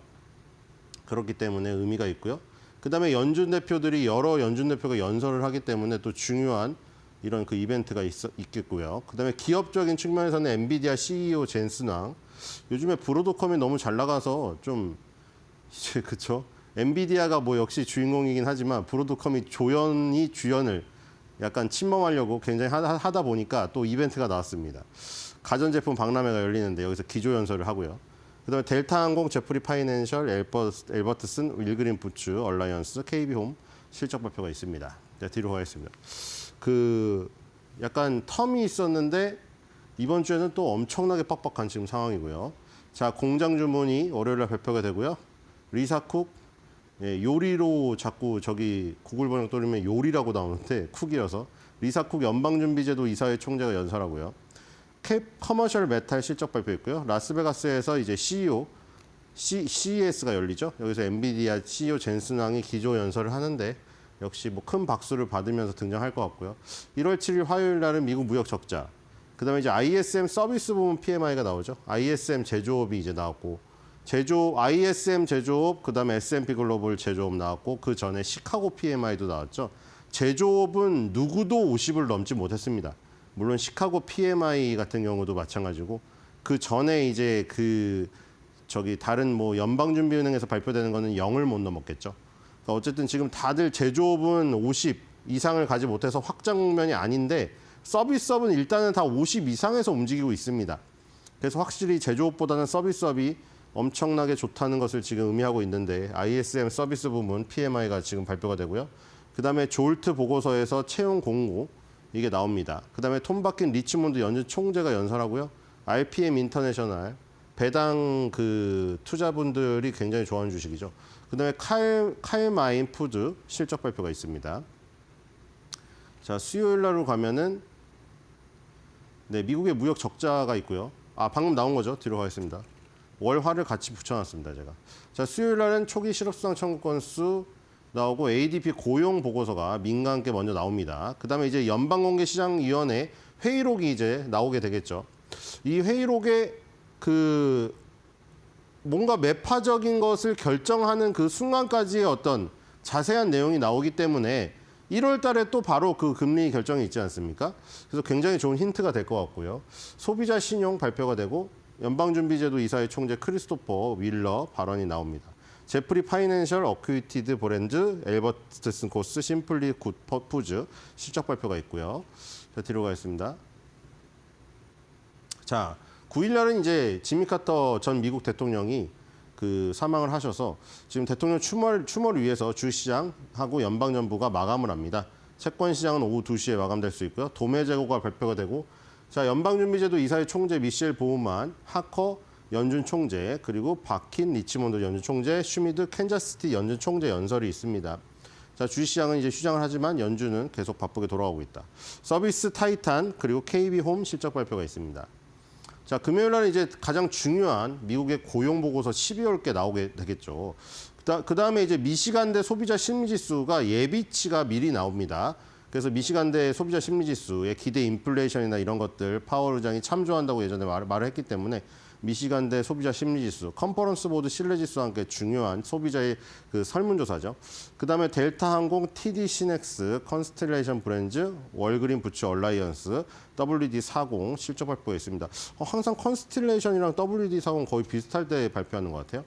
그렇기 때문에 의미가 있고요. 그다음에 연준 대표들이 여러 연준 대표가 연설을 하기 때문에 또 중요한 이런 그 이벤트가 있겠고요. 그다음에 기업적인 측면에서는 엔비디아 CEO 젠슨 왕. 요즘에 브로드컴이 너무 잘 나가서 좀 이제 그쵸? 엔비디아가 뭐 역시 주인공이긴 하지만 브로드컴이 조연이 주연을 약간 침범하려고 굉장히 하다 보니까 또 이벤트가 나왔습니다. 가전제품 박람회가 열리는데 여기서 기조연설을 하고요. 그다음에 델타항공, 제프리 파이낸셜, 엘버트슨, 윌그린 부츠, 얼라이언스, KB홈 실적 발표가 있습니다. 네, 뒤로 가겠습니다. 그 약간 텀이 있었는데 이번 주에는 또 엄청나게 빡빡한 지금 상황이고요. 자, 공장 주문이 월요일에 발표가 되고요. 리사쿡, 예, 요리로 자꾸 저기 구글 번역 돌리면 요리라고 나오는데 쿡이어서 리사쿡 연방준비제도 이사회 총재가 연설하고요. 캡 커머셜 메탈 실적 발표했고요. 라스베가스에서 이제 CES가 열리죠. 여기서 엔비디아 CEO 젠슨 왕이 기조 연설을 하는데 역시 뭐 큰 박수를 받으면서 등장할 것 같고요. 1월 7일 화요일 날은 미국 무역 적자. 그다음에 이제 ISM 서비스 부문 PMI가 나오죠. ISM 제조업이 이제 나왔고 ISM 제조업, 그다음에 S&P 글로벌 제조업 나왔고 그 전에 시카고 PMI도 나왔죠. 제조업은 누구도 50을 넘지 못했습니다. 물론 시카고 PMI 같은 경우도 마찬가지고 그 전에 이제 그 저기 다른 뭐 연방준비은행에서 발표되는 거는 0을 못 넘었겠죠. 그러니까 어쨌든 지금 다들 제조업은 50 이상을 가지 못해서 확장 국면이 아닌데 서비스업은 일단은 다 50 이상에서 움직이고 있습니다. 그래서 확실히 제조업보다는 서비스업이 엄청나게 좋다는 것을 지금 의미하고 있는데 ISM 서비스 부문 PMI가 지금 발표가 되고요. 그다음에 졸트 보고서에서 채용 공고 이게 나옵니다. 그다음에 톰 바킨 리치몬드 연준 총재가 연설하고요. RPM 인터내셔널 배당 그 투자분들이 굉장히 좋아하는 주식이죠. 그다음에 칼마인 푸드 실적 발표가 있습니다. 자, 수요일 날로 가면은 네, 미국의 무역 적자가 있고요. 아, 방금 나온 거죠. 뒤로 가겠습니다. 월화를 같이 붙여놨습니다, 제가. 자, 수요일 날은 초기 실업수당 청구 건수 나오고 ADP 고용 보고서가 민간께 먼저 나옵니다. 그다음에 이제 연방공개시장위원회 회의록이 이제 나오게 되겠죠. 이 회의록에 그 뭔가 매파적인 것을 결정하는 그 순간까지의 어떤 자세한 내용이 나오기 때문에 1월 달에 또 바로 그 금리 결정이 있지 않습니까? 그래서 굉장히 좋은 힌트가 될 것 같고요. 소비자 신용 발표가 되고 연방준비제도 이사회 총재 크리스토퍼 윌러 발언이 나옵니다. 제프리 파이낸셜, 어큐이티드 브랜드, 엘버트슨 코스, 심플리 굿 푸즈 실적 발표가 있고요. 자, 뒤로 가겠습니다. 자, 9일 날은 이제 지미 카터 전 미국 대통령이 그 사망을 하셔서 지금 대통령 추모를 위해서 주시장하고 연방정부가 마감을 합니다. 채권시장은 오후 2시에 마감될 수 있고요. 도매 재고가 발표가 되고 자, 연방준비제도 이사회 총재 미셸 보우만, 하커 연준 총재, 그리고 바킨 리치몬드 연준 총재, 슈미드 캔자스시티 연준 총재 연설이 있습니다. 자, 주식시장은 이제 휴장을 하지만 연준은 계속 바쁘게 돌아가고 있다. 서비스 타이탄 그리고 KB홈 실적 발표가 있습니다. 자, 금요일 날은 이제 가장 중요한 미국의 고용 보고서 12월께 나오게 되겠죠. 그다음에 이제 미시간대 소비자 심리지수가 예비치가 미리 나옵니다. 그래서 미시간대 소비자 심리지수의 기대 인플레이션이나 이런 것들 파월 의장이 참조한다고 예전에 말을 했기 때문에 미시간대 소비자 심리지수, 컨퍼런스 보드 신뢰지수와 함께 중요한 소비자의 그 설문조사죠. 그다음에 델타항공, TD 시넥스, 컨스텔레이션 브랜즈, 월그린 부츠 얼라이언스, WD40 실적 발표했습니다. 항상 컨스텔레이션이랑 WD40 거의 비슷할 때 발표하는 것 같아요.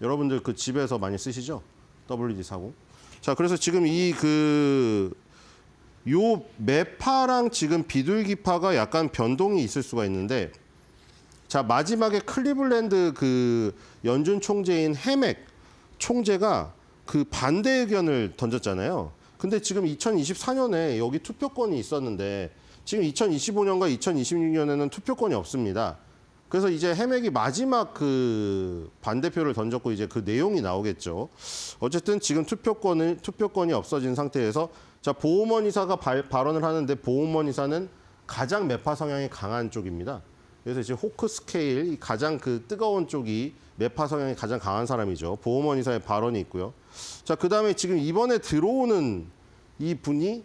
여러분들 그 집에서 많이 쓰시죠? WD40. 자, 그래서 지금 요 매파랑 지금 비둘기파가 약간 변동이 있을 수가 있는데 자, 마지막에 클리블랜드 그 연준 총재인 해맥 총재가 그 반대 의견을 던졌잖아요. 근데 지금 2024년에 여기 투표권이 있었는데 지금 2025년과 2026년에는 투표권이 없습니다. 그래서 이제 해맥이 마지막 그 반대표를 던졌고 이제 그 내용이 나오겠죠. 어쨌든 지금 투표권이 없어진 상태에서 자, 보우먼 이사가 발언을 하는데 보우먼 이사는 가장 매파 성향이 강한 쪽입니다. 그래서 이제 호크 스케일 가장 그 뜨거운 쪽이 매파 성향이 가장 강한 사람이죠. 보우먼 이사의 발언이 있고요. 자, 그다음에 지금 이번에 들어오는 이 분이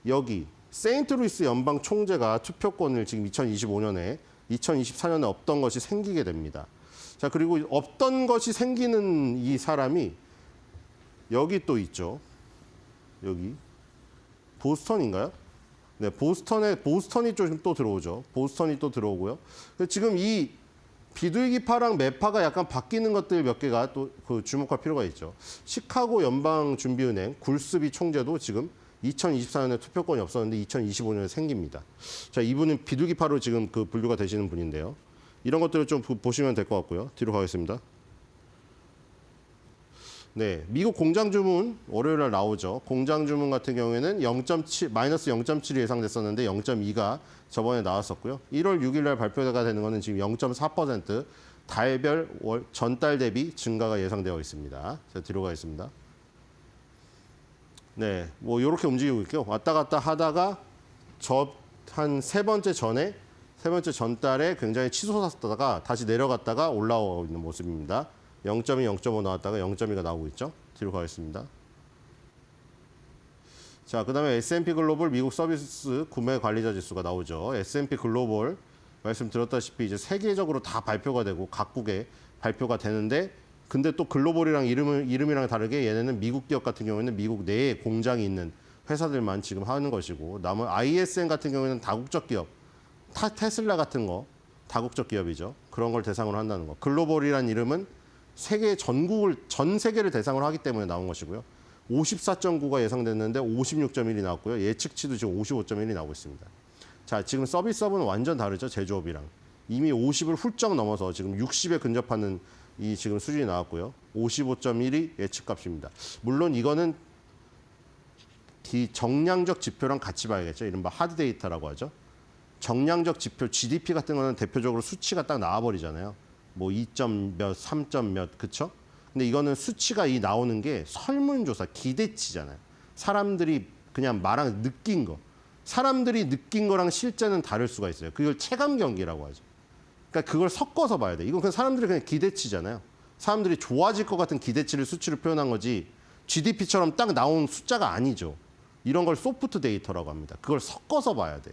여기 세인트루이스 연방 총재가 투표권을 지금 2025년에 2024년에 없던 것이 생기게 됩니다. 자, 그리고 없던 것이 생기는 이 사람이 여기 또 있죠. 여기 보스턴인가요? 네, 보스턴이 좀 또 들어오죠. 보스턴이 또 들어오고요. 지금 이 비둘기파랑 매파가 약간 바뀌는 것들 몇 개가 또 그 주목할 필요가 있죠. 시카고 연방준비은행 굴스비 총재도 지금 2024년에 투표권이 없었는데 2025년에 생깁니다. 자, 이분은 비둘기파로 지금 그 분류가 되시는 분인데요. 이런 것들을 좀 보시면 될 것 같고요. 뒤로 가겠습니다. 네, 미국 공장 주문 월요일 날 나오죠. 공장 주문 같은 경우에는 0.7 마이너스 0.7이 예상됐었는데 0.2가 저번에 나왔었고요. 1월 6일 날 발표가 되는 거는 지금 0.4% 달별 전달 대비 증가가 예상되어 있습니다. 자, 뒤로 가겠습니다. 네, 뭐 이렇게 움직이고 있고요. 왔다 갔다 하다가 한 세 번째 전달에 굉장히 치솟았다가 다시 내려갔다가 올라오고 있는 모습입니다. 0.2, 0.5 나왔다가 0.2가 나오고 있죠. 뒤로 가겠습니다. 자, 그다음에 S&P 글로벌 미국 서비스 구매 관리자 지수가 나오죠. S&P 글로벌 말씀드렸다시피 이제 세계적으로 다 발표가 되고 각국에 발표가 되는데 근데 또 글로벌이랑 이름이랑 다르게 얘네는 미국 기업 같은 경우에는 미국 내에 공장이 있는 회사들만 지금 하는 것이고 남은 ISM 같은 경우에는 다국적 기업, 테슬라 같은 거 다국적 기업이죠. 그런 걸 대상으로 한다는 거. 글로벌이란 이름은 세계 전 세계를 대상으로 하기 때문에 나온 것이고요. 54.9가 예상됐는데 56.1이 나왔고요. 예측치도 지금 55.1이 나오고 있습니다. 자, 지금 서비스업은 완전 다르죠. 제조업이랑. 이미 50을 훌쩍 넘어서 지금 60에 근접하는 이 지금 수준이 나왔고요. 55.1이 예측값입니다. 물론 이거는 정량적 지표랑 같이 봐야겠죠. 이른바 하드 데이터라고 하죠. 정량적 지표, GDP 같은 거는 대표적으로 수치가 딱 나와버리잖아요. 뭐 2점 몇, 3점 몇, 그쵸? 근데 이거는 수치가 나오는 게 설문조사, 기대치잖아요. 사람들이 그냥 느낀 거. 사람들이 느낀 거랑 실제는 다를 수가 있어요. 그걸 체감 경기라고 하죠. 그러니까 그걸 섞어서 봐야 돼. 이건 그냥 사람들이 그냥 기대치잖아요. 사람들이 좋아질 것 같은 기대치를 수치로 표현한 거지 GDP처럼 딱 나온 숫자가 아니죠. 이런 걸 소프트 데이터라고 합니다. 그걸 섞어서 봐야 돼.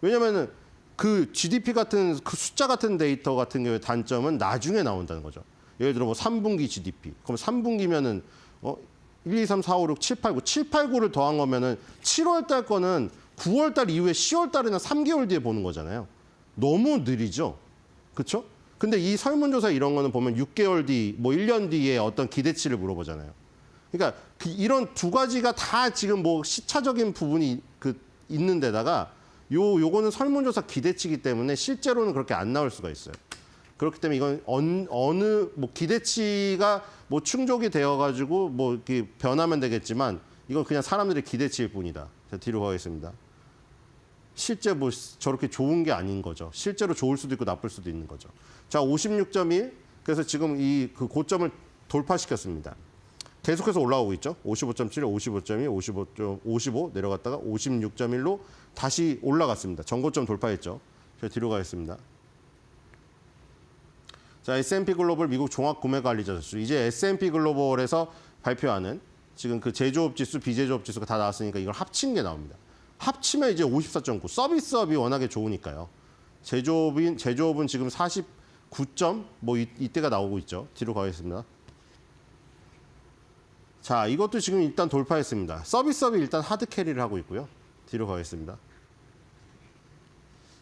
왜냐면은 그 GDP 같은 그 숫자 같은 데이터 같은 경우에 단점은 나중에 나온다는 거죠. 예를 들어 뭐 3분기 GDP. 그럼 3분기면은 1, 2, 3, 4, 5, 6, 7, 8, 9. 7, 8, 9를 더한 거면은 7월 달 거는 9월 달 이후에 10월 달이나 3개월 뒤에 보는 거잖아요. 너무 느리죠. 그렇죠? 근데 이 설문조사 이런 거는 보면 6개월 뒤, 뭐 1년 뒤에 어떤 기대치를 물어보잖아요. 그러니까 이런 두 가지가 다 지금 뭐 시차적인 부분이 있는 데다가 요거는 설문조사 기대치이기 때문에 실제로는 그렇게 안 나올 수가 있어요. 그렇기 때문에 이건 어느 뭐 기대치가 뭐 충족이 되어가지고 뭐 이렇게 변하면 되겠지만 이건 그냥 사람들의 기대치일 뿐이다. 자, 뒤로 가겠습니다. 실제 뭐 저렇게 좋은 게 아닌 거죠. 실제로 좋을 수도 있고 나쁠 수도 있는 거죠. 자, 56.1. 그래서 지금 그 고점을 돌파시켰습니다. 계속해서 올라오고 있죠. 55.7, 55.2, 55 내려갔다가 56.1로 다시 올라갔습니다. 전고점 돌파했죠. 제가 뒤로 가겠습니다. 자, S&P 글로벌 미국 종합구매관리자 지수. 이제 S&P 글로벌에서 발표하는 지금 그 제조업 지수, 비제조업 지수가 다 나왔으니까 이걸 합친 게 나옵니다. 합치면 이제 54.9. 서비스업이 워낙에 좋으니까요. 제조업은 지금 49점 뭐 이때가 나오고 있죠. 뒤로 가겠습니다. 자, 이것도 지금 일단 돌파했습니다. 서비스업이 일단 하드 캐리를 하고 있고요. 뒤로 가겠습니다.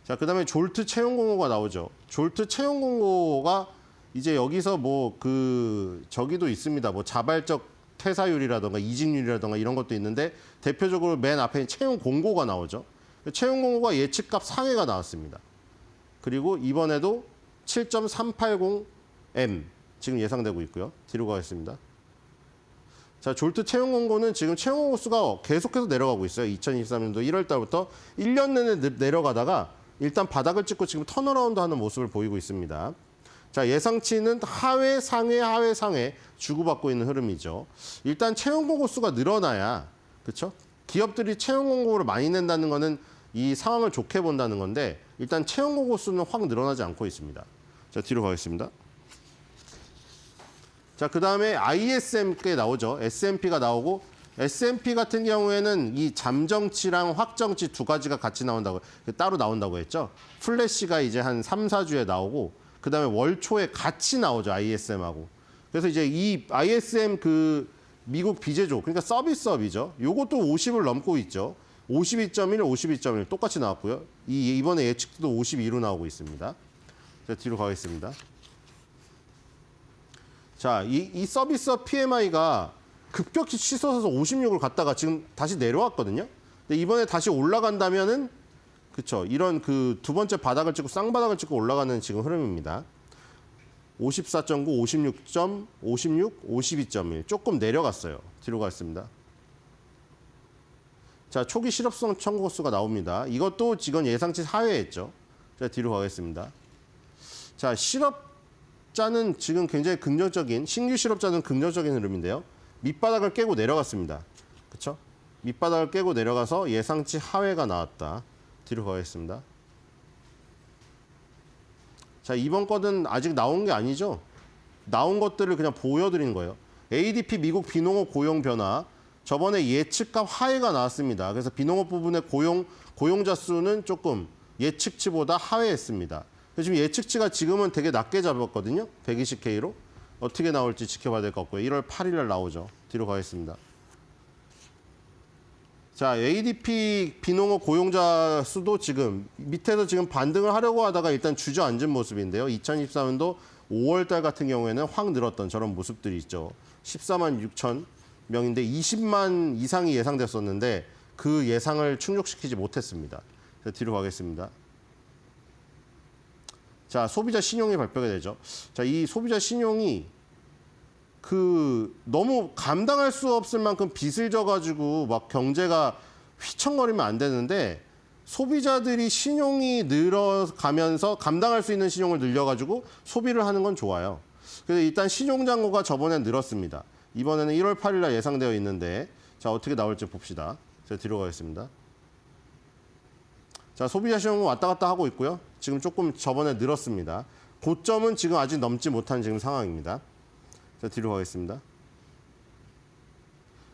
자, 그다음에 졸트 채용 공고가 나오죠. 졸트 채용 공고가 이제 여기서 뭐 저기도 있습니다. 뭐 자발적 퇴사율이라든가 이직률이라든가 이런 것도 있는데 대표적으로 맨 앞에 채용 공고가 나오죠. 채용 공고가 예측값 상회가 나왔습니다. 그리고 이번에도 7.380M 지금 예상되고 있고요. 뒤로 가겠습니다. 자, 졸트 채용 공고는 지금 채용 공고 수가 계속해서 내려가고 있어요. 2023년도 1월 달부터 1년 내내 내려가다가 일단 바닥을 찍고 지금 턴어라운드 하는 모습을 보이고 있습니다. 자, 예상치는 하회, 상회, 하회, 상회 주고받고 있는 흐름이죠. 일단 채용 공고 수가 늘어나야, 그렇죠? 기업들이 채용 공고를 많이 낸다는 거는 이 상황을 좋게 본다는 건데 일단 채용 공고 수는 확 늘어나지 않고 있습니다. 자, 뒤로 가겠습니다. 자, 그다음에 ISM께 나오죠. S&P가 나오고 S&P 같은 경우에는 이 잠정치랑 확정치 두 가지가 같이 나온다고 따로 나온다고 했죠. 플래시가 이제 한 3, 4주에 나오고 그다음에 월 초에 같이 나오죠. ISM하고. 그래서 이제 이 ISM 미국 비제조 그러니까 서비스업이죠. 요것도 50을 넘고 있죠. 52.1, 52.1 똑같이 나왔고요. 이번에 예측도 52로 나오고 있습니다. 자, 뒤로 가겠습니다. 자, 이 서비스업 PMI가 급격히 치솟아서 56을 갔다가 지금 다시 내려왔거든요. 근데 이번에 다시 올라간다면은 그쵸, 이런 그 두 번째 바닥을 찍고 쌍바닥을 찍고 올라가는 지금 흐름입니다. 54.9, 56점, 56, 52.1 조금 내려갔어요. 뒤로 가겠습니다. 자, 초기 실업성 청구 건수가 나옵니다. 이것도 지금 예상치 하회했죠. 자, 뒤로 가겠습니다. 자, 실업자는 지금 굉장히 긍정적인, 신규 실업자는 긍정적인 흐름인데요. 밑바닥을 깨고 내려갔습니다. 그렇죠? 밑바닥을 깨고 내려가서 예상치 하회가 나왔다. 뒤로 가겠습니다. 자, 이번 건은 아직 나온 게 아니죠. 나온 것들을 그냥 보여드리는 거예요. ADP 미국 비농업 고용 변화. 저번에 예측값 하회가 나왔습니다. 그래서 비농업 부분의 고용자 수는 조금 예측치보다 하회했습니다. 지금 예측치가 지금은 되게 낮게 잡았거든요. 120K로. 어떻게 나올지 지켜봐야 될 것 같고요. 1월 8일 날 나오죠. 뒤로 가겠습니다. 자, ADP 비농업 고용자 수도 지금 밑에서 지금 반등을 하려고 하다가 일단 주저앉은 모습인데요. 2023년도 5월 달 같은 경우에는 확 늘었던 저런 모습들이 있죠. 14만 6천 명인데 20만 이상이 예상됐었는데 그 예상을 충족시키지 못했습니다. 뒤로 가겠습니다. 자, 소비자 신용이 발표가 되죠. 자, 이 소비자 신용이 너무 감당할 수 없을 만큼 빚을 져가지고 막 경제가 휘청거리면 안 되는데 소비자들이 신용이 늘어가면서 감당할 수 있는 신용을 늘려가지고 소비를 하는 건 좋아요. 그래서 일단 신용잔고가 저번에 늘었습니다. 이번에는 1월 8일 날 예상되어 있는데 자, 어떻게 나올지 봅시다. 제가 뒤로 가겠습니다. 자, 소비자 신용은 왔다 갔다 하고 있고요. 지금 조금 저번에 늘었습니다. 고점은 지금 아직 넘지 못한 지금 상황입니다. 자, 뒤로 가겠습니다.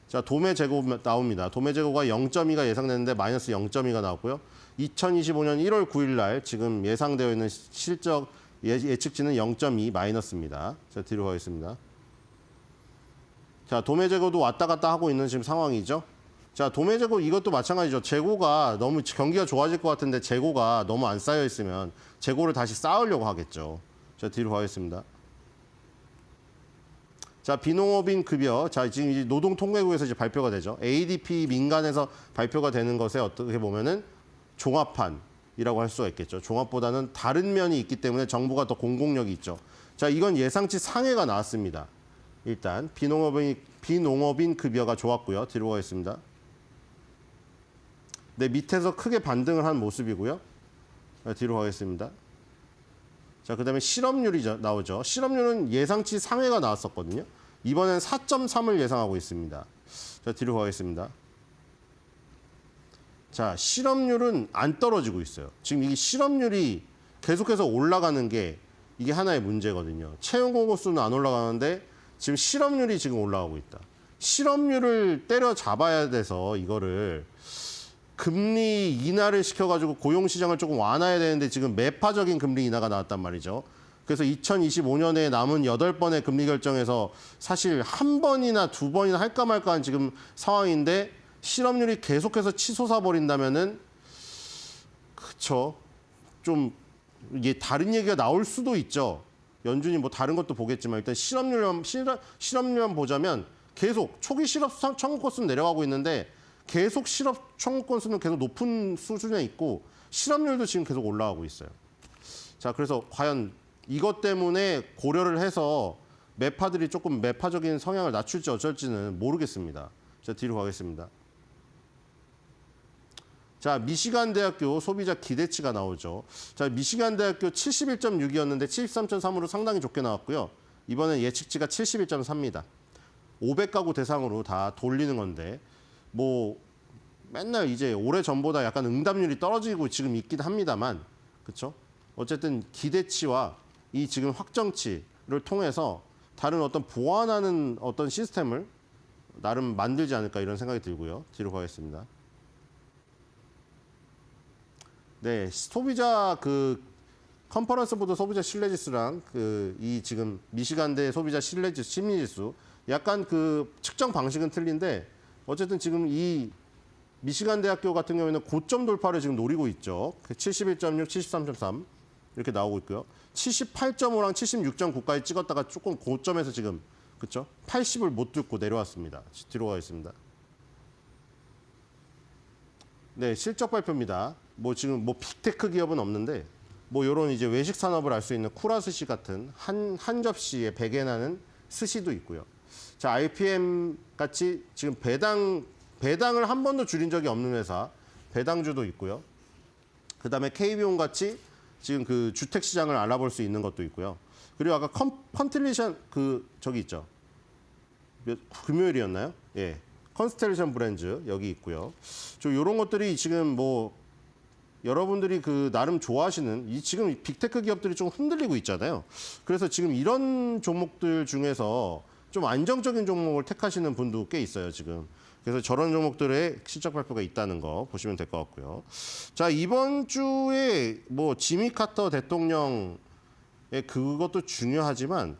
자, 도매 재고 나옵니다. 도매 재고가 0.2가 예상되는데 마이너스 0.2가 나왔고요. 2025년 1월 9일 날 지금 예상되어 있는 실적 예측치는 0.2 마이너스입니다. 자, 뒤로 가겠습니다. 자, 도매 재고도 왔다 갔다 하고 있는 지금 상황이죠. 자, 도매 재고 이것도 마찬가지죠. 재고가 너무 경기가 좋아질 것 같은데 재고가 너무 안 쌓여 있으면 재고를 다시 쌓으려고 하겠죠. 자, 뒤로 가겠습니다. 자, 비농업인 급여. 자, 지금 이제 노동통계국에서 이제 발표가 되죠. ADP 민간에서 발표가 되는 것에 어떻게 보면은 종합판이라고 할 수가 있겠죠. 종합보다는 다른 면이 있기 때문에 정부가 더 공공력이 있죠. 자, 이건 예상치 상해가 나왔습니다. 일단 비농업인 급여가 좋았고요. 뒤로 가겠습니다. 네, 밑에서 크게 반등을 한 모습이고요. 뒤로 가겠습니다. 자, 그다음에 실업률이 나오죠. 실업률은 예상치 상회가 나왔었거든요. 이번엔 4.3을 예상하고 있습니다. 자, 뒤로 가겠습니다. 자, 실업률은 안 떨어지고 있어요. 지금 이 실업률이 계속해서 올라가는 게 이게 하나의 문제거든요. 채용 공고 수는 안 올라가는데 지금 실업률이 지금 올라가고 있다. 실업률을 때려잡아야 돼서 이거를 금리 인하를 시켜가지고 고용시장을 조금 완화해야 되는데 지금 매파적인 금리 인하가 나왔단 말이죠. 그래서 2025년에 남은 8번의 금리 결정에서 사실 한 번이나 두 번이나 할까 말까 한 지금 상황인데 실업률이 계속해서 치솟아 버린다면은 그쵸. 좀 이게 다른 얘기가 나올 수도 있죠. 연준이 뭐 다른 것도 보겠지만 일단 실업률만 보자면 계속 초기 실업 청구 건수는 내려가고 있는데 계속 실업 청구 건수는 계속 높은 수준에 있고 실업률도 지금 계속 올라가고 있어요. 자, 그래서 과연 이것 때문에 고려를 해서 매파들이 조금 매파적인 성향을 낮출지 어쩔지는 모르겠습니다. 자, 뒤로 가겠습니다. 자, 미시간 대학교 소비자 기대치가 나오죠. 자, 미시간 대학교 71.6이었는데 73.3으로 상당히 좋게 나왔고요. 이번엔 예측치가 71.3입니다. 500가구 대상으로 다 돌리는 건데 뭐 맨날 이제 오래 전보다 약간 응답률이 떨어지고 지금 있긴 합니다만, 그렇죠? 어쨌든 기대치와 이 지금 확정치를 통해서 다른 어떤 보완하는 어떤 시스템을 나름 만들지 않을까 이런 생각이 들고요. 뒤로 가겠습니다. 네, 소비자 컨퍼런스 보드 소비자 신뢰지수랑 이 지금 미시간대 소비자 신뢰지수 심리지수 약간 측정 방식은 틀린데 어쨌든 지금 이 미시간 대학교 같은 경우에는 고점 돌파를 지금 노리고 있죠. 71.6, 73.3 이렇게 나오고 있고요. 78.5랑 76.9까지 찍었다가 조금 고점에서 지금 그렇죠? 80을 못 뚫고 내려왔습니다. 뒤로 가겠습니다. 네, 실적 발표입니다. 뭐 지금 뭐 빅테크 기업은 없는데 뭐 이런 이제 외식 산업을 알 수 있는 쿠라스시 같은 한 접시에 100에 나는 스시도 있고요. 자, IPM 같이 지금 배당을 한 번도 줄인 적이 없는 회사 배당주도 있고요. 그다음에 KB온 같이 지금 그 주택 시장을 알아볼 수 있는 것도 있고요. 그리고 아까 컨텔레이션 저기 있죠. 금요일이었나요? 예. 컨스텔레이션 브랜드 여기 있고요. 이런 것들이 지금 뭐 여러분들이 그 나름 좋아하시는 지금 빅테크 기업들이 좀 흔들리고 있잖아요. 그래서 지금 이런 종목들 중에서 좀 안정적인 종목을 택하시는 분도 꽤 있어요, 지금. 그래서 저런 종목들의 실적 발표가 있다는 거 보시면 될 것 같고요. 자, 이번 주에 뭐 지미 카터 대통령의 그것도 중요하지만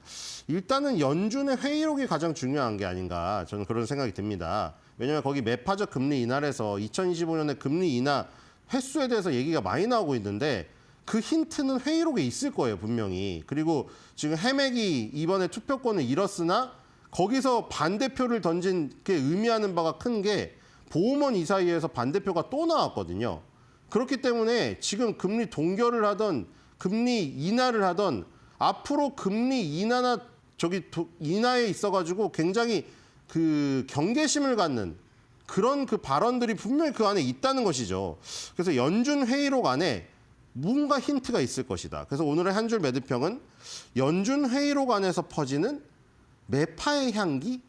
일단은 연준의 회의록이 가장 중요한 게 아닌가 저는 그런 생각이 듭니다. 왜냐하면 거기 매파적 금리 인하에서 2025년에 금리 인하 횟수에 대해서 얘기가 많이 나오고 있는데 그 힌트는 회의록에 있을 거예요, 분명히. 그리고 지금 해맥이 이번에 투표권을 잃었으나 거기서 반대표를 던진 게 의미하는 바가 큰 게 보험원 이사회에서 반대표가 또 나왔거든요. 그렇기 때문에 지금 금리 동결을 하던 금리 인하를 하던 앞으로 금리 인하나 인하에 있어가지고 굉장히 그 경계심을 갖는 그런 그 발언들이 분명히 그 안에 있다는 것이죠. 그래서 연준 회의록 안에 뭔가 힌트가 있을 것이다. 그래서 오늘의 한 줄 매도평은 연준 회의록 안에서 퍼지는 매파의 향기?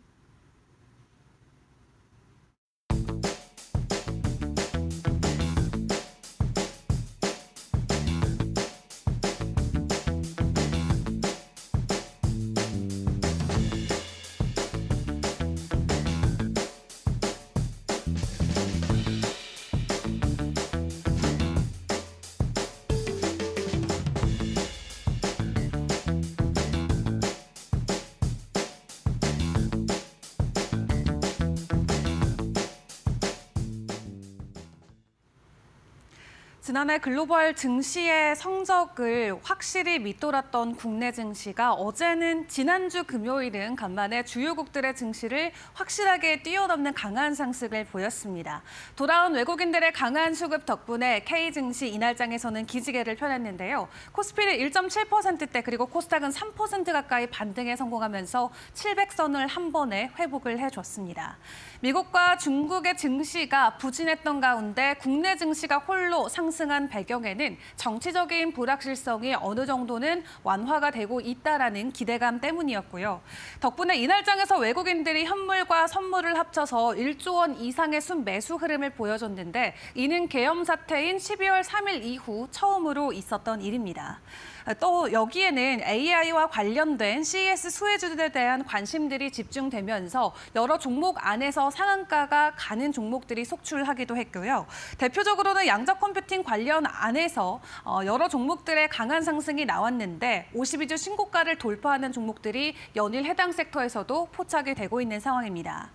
지난해 글로벌 증시의 성적을 확실히 밑돌았던 국내 증시가 어제는 지난주 금요일은 간만에 주요국들의 증시를 확실하게 뛰어넘는 강한 상승을 보였습니다. 돌아온 외국인들의 강한 수급 덕분에 K증시 이날장에서는 기지개를 펴냈는데요. 코스피는 1.7%대 그리고 코스닥은 3% 가까이 반등에 성공하면서 700선을 한 번에 회복을 해줬습니다. 미국과 중국의 증시가 부진했던 가운데 국내 증시가 홀로 상승한 배경에는 정치적인 불확실성이 어느 정도는 완화가 되고 있다라는 기대감 때문이었고요. 덕분에 이날장에서 외국인들이 현물과 선물을 합쳐서 1조 원 이상의 순매수 흐름을 보여줬는데 이는 계엄 사태인 12월 3일 이후 처음으로 있었던 일입니다. 또 여기에는 AI와 관련된 CES 수혜주들에 대한 관심들이 집중되면서 여러 종목 안에서 상한가가 가는 종목들이 속출하기도 했고요. 대표적으로는 양자 컴퓨팅 관련 안에서 여러 종목들의 강한 상승이 나왔는데 52주 신고가를 돌파하는 종목들이 연일 해당 섹터에서도 포착이 되고 있는 상황입니다.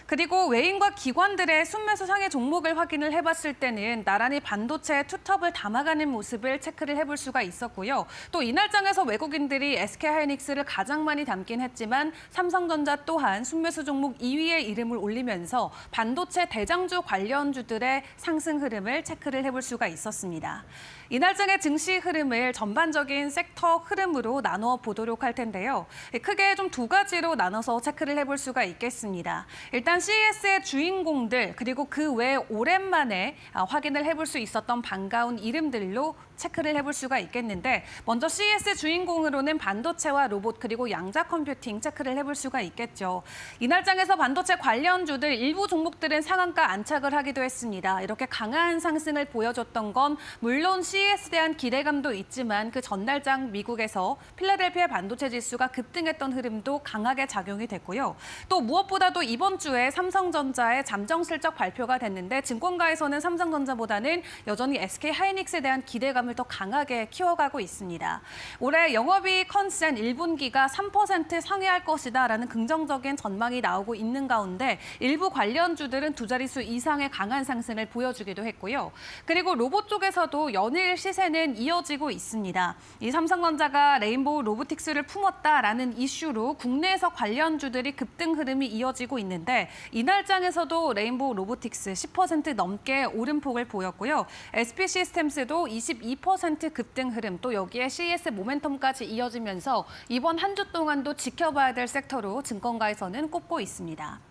그리고 외인과 기관들의 순매수 상해 종목을 확인을 해봤을 때는 나란히 반도체의 투톱을 담아가는 모습을 체크를 해볼 수가 있었고요. 또 이날장에서 외국인들이 SK하이닉스를 가장 많이 담긴 했지만 삼성전자 또한 순매수 종목 2위에 이름을 올리면서 반도체 대장주 관련주들의 상승 흐름을 체크를 해볼 수가 있었습니다. 이날장의 증시 흐름을 전반적인 섹터 흐름으로 나누어 보도록 할 텐데요. 크게 좀 두 가지로 나눠서 체크를 해볼 수가 있겠습니다. 일단 CES의 주인공들 그리고 그 외에 오랜만에 확인을 해볼 수 있었던 반가운 이름들로 체크를 해볼 수가 있겠는데 먼저 CES 주인공으로는 반도체와 로봇 그리고 양자 컴퓨팅 체크를 해볼 수가 있겠죠. 이날장에서 반도체 관련주들 일부 종목들은 상한가 안착을 하기도 했습니다. 이렇게 강한 상승을 보여줬던 건 물론 CES에 대한 기대감도 있지만 그 전날장 미국에서 필라델피아 반도체 지수가 급등했던 흐름도 강하게 작용이 됐고요. 또 무엇보다도 이번 주에 어제 삼성전자의 잠정 실적 발표가 됐는데 증권가에서는 삼성전자보다는 여전히 SK하이닉스에 대한 기대감을 더 강하게 키워가고 있습니다. 올해 영업이익 컨센 1분기가 3% 상회할 것이다라는 긍정적인 전망이 나오고 있는 가운데 일부 관련주들은 두 자릿수 이상의 강한 상승을 보여주기도 했고요. 그리고 로봇 쪽에서도 연일 시세는 이어지고 있습니다. 이 삼성전자가 레인보우 로보틱스를 품었다라는 이슈로 국내에서 관련주들이 급등 흐름이 이어지고 있는데 이날장에서도 레인보우 로보틱스 10% 넘게 오름폭을 보였고요. SP 시스템스도 22% 급등 흐름, 또 여기에 CES 모멘텀까지 이어지면서 이번 한 주 동안도 지켜봐야 될 섹터로 증권가에서는 꼽고 있습니다.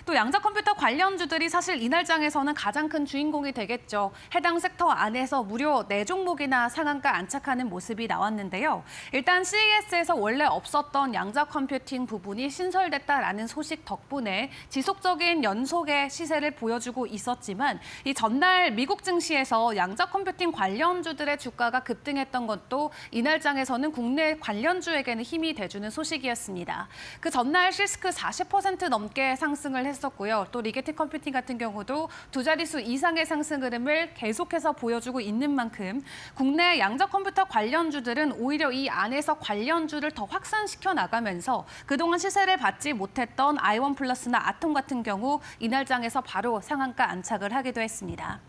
또 양자 컴퓨터 관련주들이 사실 이날장에서는 가장 큰 주인공이 되겠죠. 해당 섹터 안에서 무려 4종목이나 상한가 안착하는 모습이 나왔는데요. 일단 CES에서 원래 없었던 양자 컴퓨팅 부분이 신설됐다라는 소식 덕분에 지속적인 연속의 시세를 보여주고 있었지만 이 전날 미국 증시에서 양자 컴퓨팅 관련주들의 주가가 급등했던 것도 이날장에서는 국내 관련주에게는 힘이 돼주는 소식이었습니다. 그 전날 시스크 40% 넘게 상승을 했었고요. 또 리게티 컴퓨팅 같은 경우도 두 자릿수 이상의 상승 흐름을 계속해서 보여주고 있는 만큼 국내 양자 컴퓨터 관련주들은 오히려 이 안에서 관련주를 더 확산시켜 나가면서 그동안 시세를 받지 못했던 아이원 플러스나 아톰 같은 경우 이날장에서 바로 상한가 안착을 하기도 했습니다.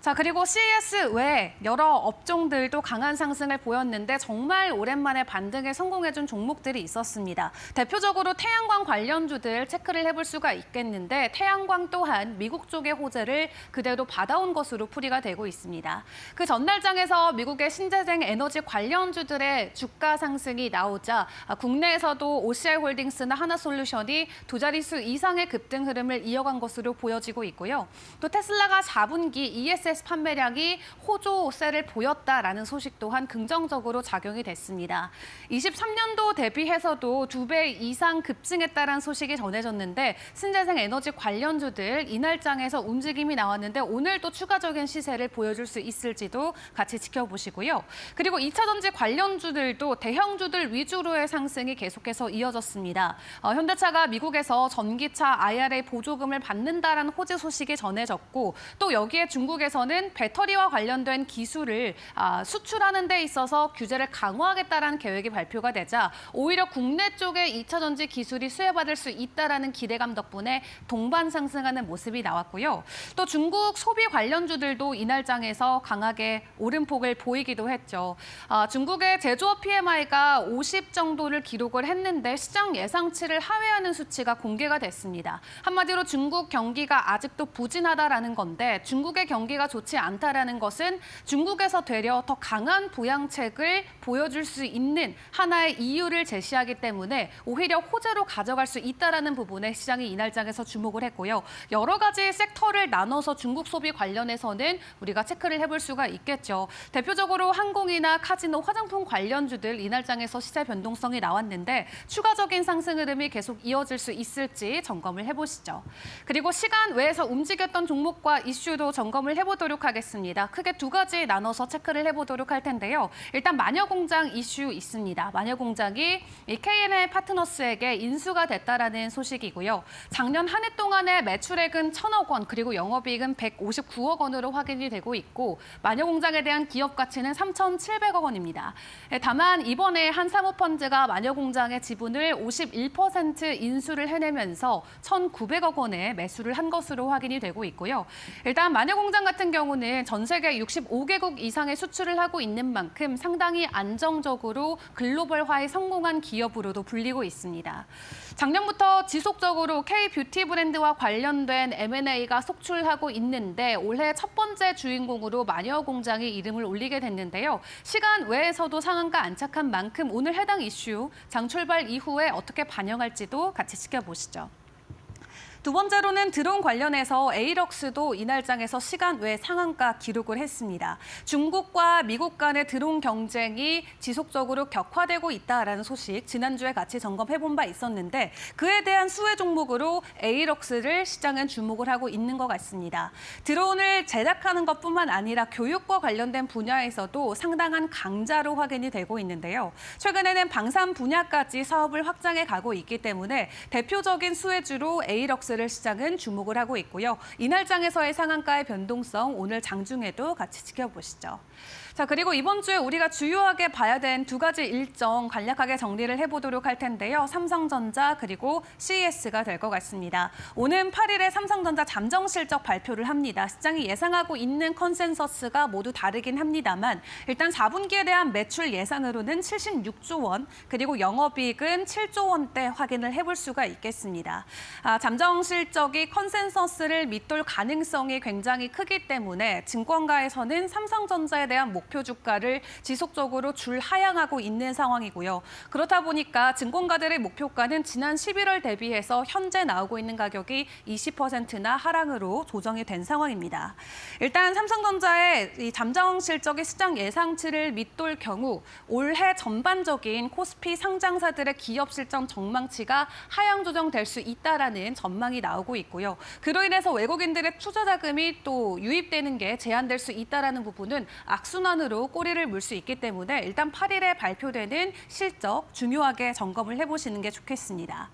자, 그리고 CES 외에 여러 업종들도 강한 상승을 보였는데 정말 오랜만에 반등에 성공해준 종목들이 있었습니다. 대표적으로 태양광 관련주들 체크를 해볼 수가 있겠는데 태양광 또한 미국 쪽의 호재를 그대로 받아온 것으로 풀이가 되고 있습니다. 그 전날장에서 미국의 신재생 에너지 관련주들의 주가 상승이 나오자 국내에서도 OCI홀딩스나 하나솔루션이 두 자릿수 이상의 급등 흐름을 이어간 것으로 보여지고 있고요. 또 테슬라가 4분기 ESS 판매량이 호조세를 보였다라는 소식 또한 긍정적으로 작용이 됐습니다. 23년도 대비해서도 2배 이상 급증했다라는 소식이 전해졌는데 신재생 에너지 관련주들 이날장에서 움직임이 나왔는데 오늘 또 추가적인 시세를 보여줄 수 있을지도 같이 지켜보시고요. 그리고 2차 전지 관련주들도 대형주들 위주로의 상승이 계속해서 이어졌습니다. 현대차가 미국에서 전기차 IRA 보조금을 받는다라는 호재 소식이 전해졌고 또 여기에 중국에서는 배터리와 관련된 기술을 수출하는 데 있어서 규제를 강화하겠다라는 계획이 발표가 되자 오히려 국내 쪽에 2차 전지 기술이 수혜받을 수 있다라는 기대감 덕분에 동반 상승하는 모습이 나왔고요. 또 중국 소비 관련주들도 이날장에서 강하게 오름폭을 보이기도 했죠. 중국의 제조업 PMI가 50 정도를 기록을 했는데 시장 예상치를 하회하는 수치가 공개가 됐습니다. 한마디로 중국 경기가 아직도 부진하다라는 건데 중국의 경기가 좋지 않다라는 것은 중국에서 되려 더 강한 부양책을 보여줄 수 있는 하나의 이유를 제시하기 때문에 오히려 호재로 가져갈 수 있다라는 부분에 시장이 이날장에서 주목을 했고요. 여러 가지 섹터를 나눠서 중국 소비 관련해서는 우리가 체크를 해볼 수가 있겠죠. 대표적으로 항공이나 카지노, 화장품 관련주들 이날장에서 시세 변동성이 나왔는데 추가적인 상승 흐름이 계속 이어질 수 있을지 점검을 해보시죠. 그리고 시간 외에서 움직였던 종목과 이슈도 점검을 해보도록 하겠습니다. 크게 두 가지 나눠서 체크를 해보도록 할 텐데요. 일단 마녀공장 이슈 있습니다. 마녀공장이 K&N 파트너스에게 인수가 됐다라는 소식이고요. 작년 한 해 동안의 매출액은 1,000억 원 그리고 영업이익은 159억 원으로 확인이 되고 있고 마녀공장에 대한 기업 가치는 3,700억 원입니다. 다만 이번에 한 사모펀드가 마녀공장의 지분을 51% 인수를 해내면서 1,900억 원에 매수를 한 것으로 확인이 되고 있고요. 일단 마녀공장 같은 경우는 전 세계 65개국 이상의 수출을 하고 있는 만큼 상당히 안정적으로 글로벌화에 성공한 기업으로도 불리고 있습니다. 작년부터 지속적으로 K-뷰티 브랜드와 관련된 M&A가 속출하고 있는데 올해 첫 번째 주인공으로 마녀공장이 이름을 올리게 됐는데요. 시간 외에서도 상한가 안착한 만큼 오늘 해당 이슈 장 출발 이후에 어떻게 반영할지도 같이 지켜보시죠. 두 번째로는 드론 관련해서 에이럭스도 이날장에서 시간 외 상한가 기록을 했습니다. 중국과 미국 간의 드론 경쟁이 지속적으로 격화되고 있다라는 소식 지난주에 같이 점검해본 바 있었는데 그에 대한 수혜 종목으로 에이럭스를 시장은 주목을 하고 있는 것 같습니다. 드론을 제작하는 것뿐만 아니라 교육과 관련된 분야에서도 상당한 강자로 확인이 되고 있는데요. 최근에는 방산 분야까지 사업을 확장해 가고 있기 때문에 대표적인 수혜주로 에이럭스 컨센서스를 시장은 주목을 하고 있고요. 이날장에서의 상한가의 변동성 오늘 장중에도 같이 지켜보시죠. 자, 그리고 이번 주에 우리가 주요하게 봐야 된 두 가지 일정 간략하게 정리를 해보도록 할 텐데요. 삼성전자 그리고 CES가 될 것 같습니다. 오는 8일에 삼성전자 잠정 실적 발표를 합니다. 시장이 예상하고 있는 컨센서스가 모두 다르긴 합니다만 일단 4분기에 대한 매출 예상으로는 76조 원 그리고 영업이익은 7조 원대 확인을 해볼 수가 있겠습니다. 잠정 실적이 컨센서스를 밑돌 가능성이 굉장히 크기 때문에 증권가에서는 삼성전자에 대한 목표 주가를 지속적으로 줄하향하고 있는 상황이고요. 그렇다 보니까 증권가들의 목표가는 지난 11월 대비해서 현재 나오고 있는 가격이 20%나 하락으로 조정이 된 상황입니다. 일단 삼성전자의 이 잠정 실적의 시장 예상치를 밑돌 경우 올해 전반적인 코스피 상장사들의 기업 실적 전망치가 하향 조정될 수 있다라는 전망이 나오고 있고요. 그로 인해서 외국인들의 투자 자금이 또 유입되는 게 제한될 수 있다라는 부분은 악순환으로 꼬리를 물 수 있기 때문에 일단 8일에 발표되는 실적 중요하게 점검을 해보시는 게 좋겠습니다.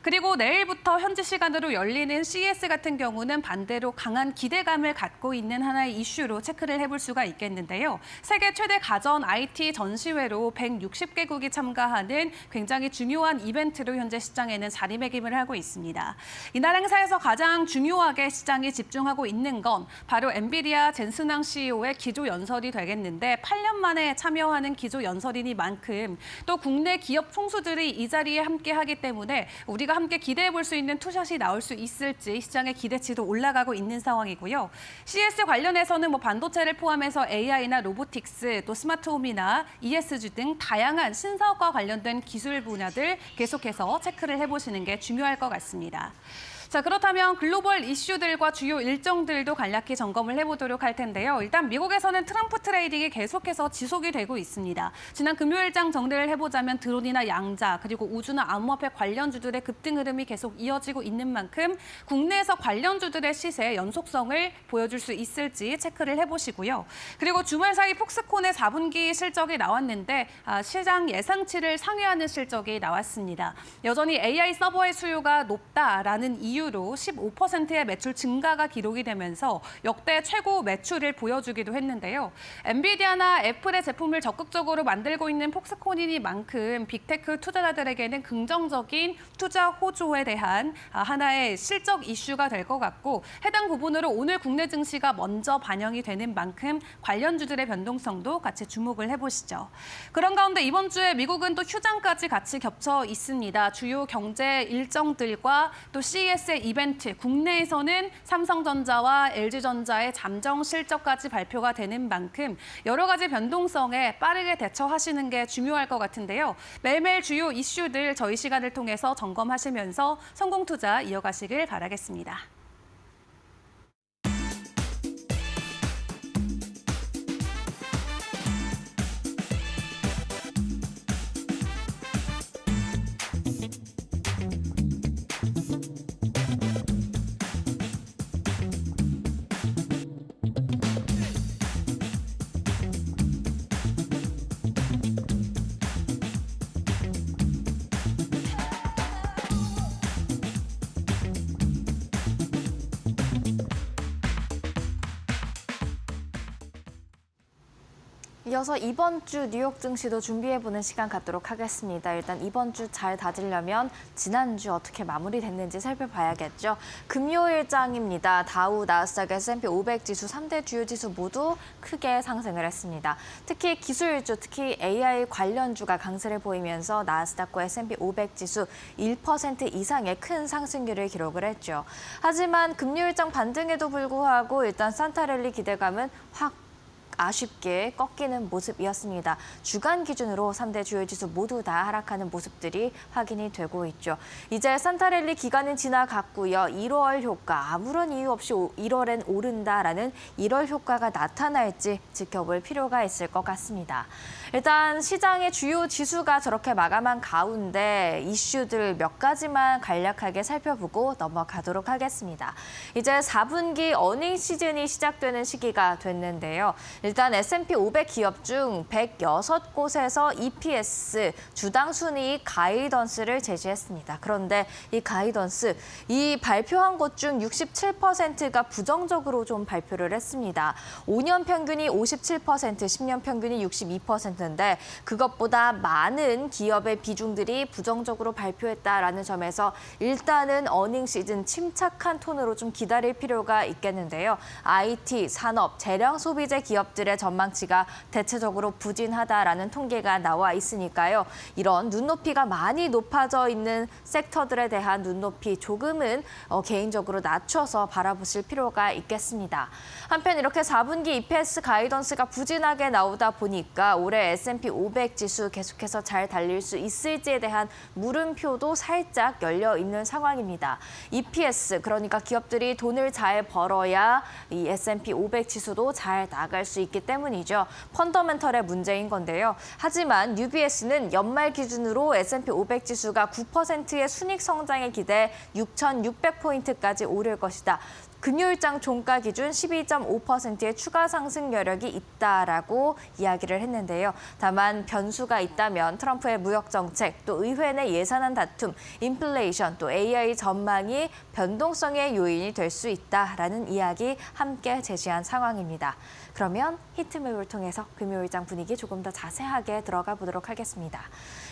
그리고 내일부터 현지 시간으로 열리는 CES 같은 경우는 반대로 강한 기대감을 갖고 있는 하나의 이슈로 체크를 해볼 수가 있겠는데요. 세계 최대 가전 IT 전시회로 160개국이 참가하는 굉장히 중요한 이벤트로 현재 시장에는 자리매김을 하고 있습니다. 이날 행사에서 가장 중요하게 시장이 집중하고 있는 건 바로 엔비디아 젠슨왕 CEO의 기조 연설이 되겠는데 8년 만에 참여하는 기조 연설이니만큼 또 국내 기업 총수들이 이 자리에 함께하기 때문에 우리가 함께 기대해 볼 수 있는 투샷이 나올 수 있을지 시장의 기대치도 올라가고 있는 상황이고요. CS 관련해서는 반도체를 포함해서 AI나 로보틱스, 또 스마트홈이나 ESG 등 다양한 신사업과 관련된 기술 분야들 계속해서 체크를 해보시는 게 중요할 것 같습니다. 자, 그렇다면 글로벌 이슈들과 주요 일정들도 간략히 점검을 해보도록 할 텐데요. 일단 미국에서는 트럼프 트레이딩이 계속해서 지속이 되고 있습니다. 지난 금요일장 정리를 해보자면 드론이나 양자, 그리고 우주나 암호화폐 관련주들의 급등 흐름이 계속 이어지고 있는 만큼 국내에서 관련주들의 시세 연속성을 보여줄 수 있을지 체크를 해보시고요. 그리고 주말 사이 폭스콘의 4분기 실적이 나왔는데 시장 예상치를 상회하는 실적이 나왔습니다. 여전히 AI 서버의 수요가 높다라는 이유로 15%의 매출 증가가 기록이 되면서 역대 최고 매출을 보여주기도 했는데요. 엔비디아나 애플의 제품을 적극적으로 만들고 있는 폭스콘이니만큼 빅테크 투자자들에게는 긍정적인 투자 호조에 대한 하나의 실적 이슈가 될 것 같고 해당 부분으로 오늘 국내 증시가 먼저 반영이 되는 만큼 관련주들의 변동성도 같이 주목을 해보시죠. 그런 가운데 이번 주에 미국은 또 휴장까지 같이 겹쳐 있습니다. 주요 경제 일정들과 또 CES의 이벤트, 국내에서는 삼성전자와 LG전자의 잠정 실적까지 발표가 되는 만큼 여러 가지 변동성에 빠르게 대처하시는 게 중요할 것 같은데요. 매일매일 주요 이슈들 저희 시간을 통해서 점검하시면서 성공 투자 이어가시길 바라겠습니다. 이어서 이번 주 뉴욕 증시도 준비해보는 시간 갖도록 하겠습니다. 일단 이번 주 잘 다지려면 지난주 어떻게 마무리됐는지 살펴봐야겠죠. 금요일장입니다. 다우, 나스닥, S&P 500 지수 3대 주요 지수 모두 크게 상승을 했습니다. 특히 기술주, 특히 AI 관련주가 강세를 보이면서 나스닥과 S&P 500 지수 1% 이상의 큰 상승률을 기록을 했죠. 하지만 금요일장 반등에도 불구하고 일단 산타랠리 기대감은 확 아쉽게 꺾이는 모습이었습니다. 주간 기준으로 3대 주요 지수 모두 다 하락하는 모습들이 확인이 되고 있죠. 이제 산타랠리 기간은 지나갔고요. 1월 효과, 아무런 이유 없이 1월엔 오른다라는 1월 효과가 나타날지 지켜볼 필요가 있을 것 같습니다. 일단 시장의 주요 지수가 저렇게 마감한 가운데 이슈들 몇 가지만 간략하게 살펴보고 넘어가도록 하겠습니다. 이제 4분기 어닝 시즌이 시작되는 시기가 됐는데요. 일단 S&P 500 기업 중 106곳에서 EPS, 주당 순이익 가이던스를 제시했습니다. 그런데 이 가이던스, 이 발표한 곳 중 67%가 부정적으로 좀 발표를 했습니다. 5년 평균이 57%, 10년 평균이 62%인데 그것보다 많은 기업의 비중들이 부정적으로 발표했다라는 점에서 일단은 어닝 시즌 침착한 톤으로 좀 기다릴 필요가 있겠는데요. IT, 산업, 재량 소비재 기업들의 전망치가 대체적으로 부진하다라는 통계가 나와 있으니까요. 이런 눈높이가 많이 높아져 있는 섹터들에 대한 눈높이 조금은 개인적으로 낮춰서 바라보실 필요가 있겠습니다. 한편 이렇게 4분기 EPS 가이던스가 부진하게 나오다 보니까 올해 S&P 500 지수 계속해서 잘 달릴 수 있을지에 대한 물음표도 살짝 열려 있는 상황입니다. EPS, 그러니까 기업들이 돈을 잘 벌어야 이 S&P 500 지수도 잘 나갈 수 있기 때문이죠. 펀더멘털의 문제인 건데요. 하지만 UBS는 연말 기준으로 S&P 500 지수가 9%의 순익 성장에 기대 6,600포인트까지 오를 것이다. 금요일장 종가 기준 12.5%의 추가 상승 여력이 있다라고 이야기를 했는데요. 다만 변수가 있다면 트럼프의 무역 정책, 또 의회 내 예산안 다툼, 인플레이션, 또 AI 전망이 변동성의 요인이 될 수 있다라는 이야기 함께 제시한 상황입니다. 그러면 히트맵을 통해서 금요일장 분위기 조금 더 자세하게 들어가 보도록 하겠습니다.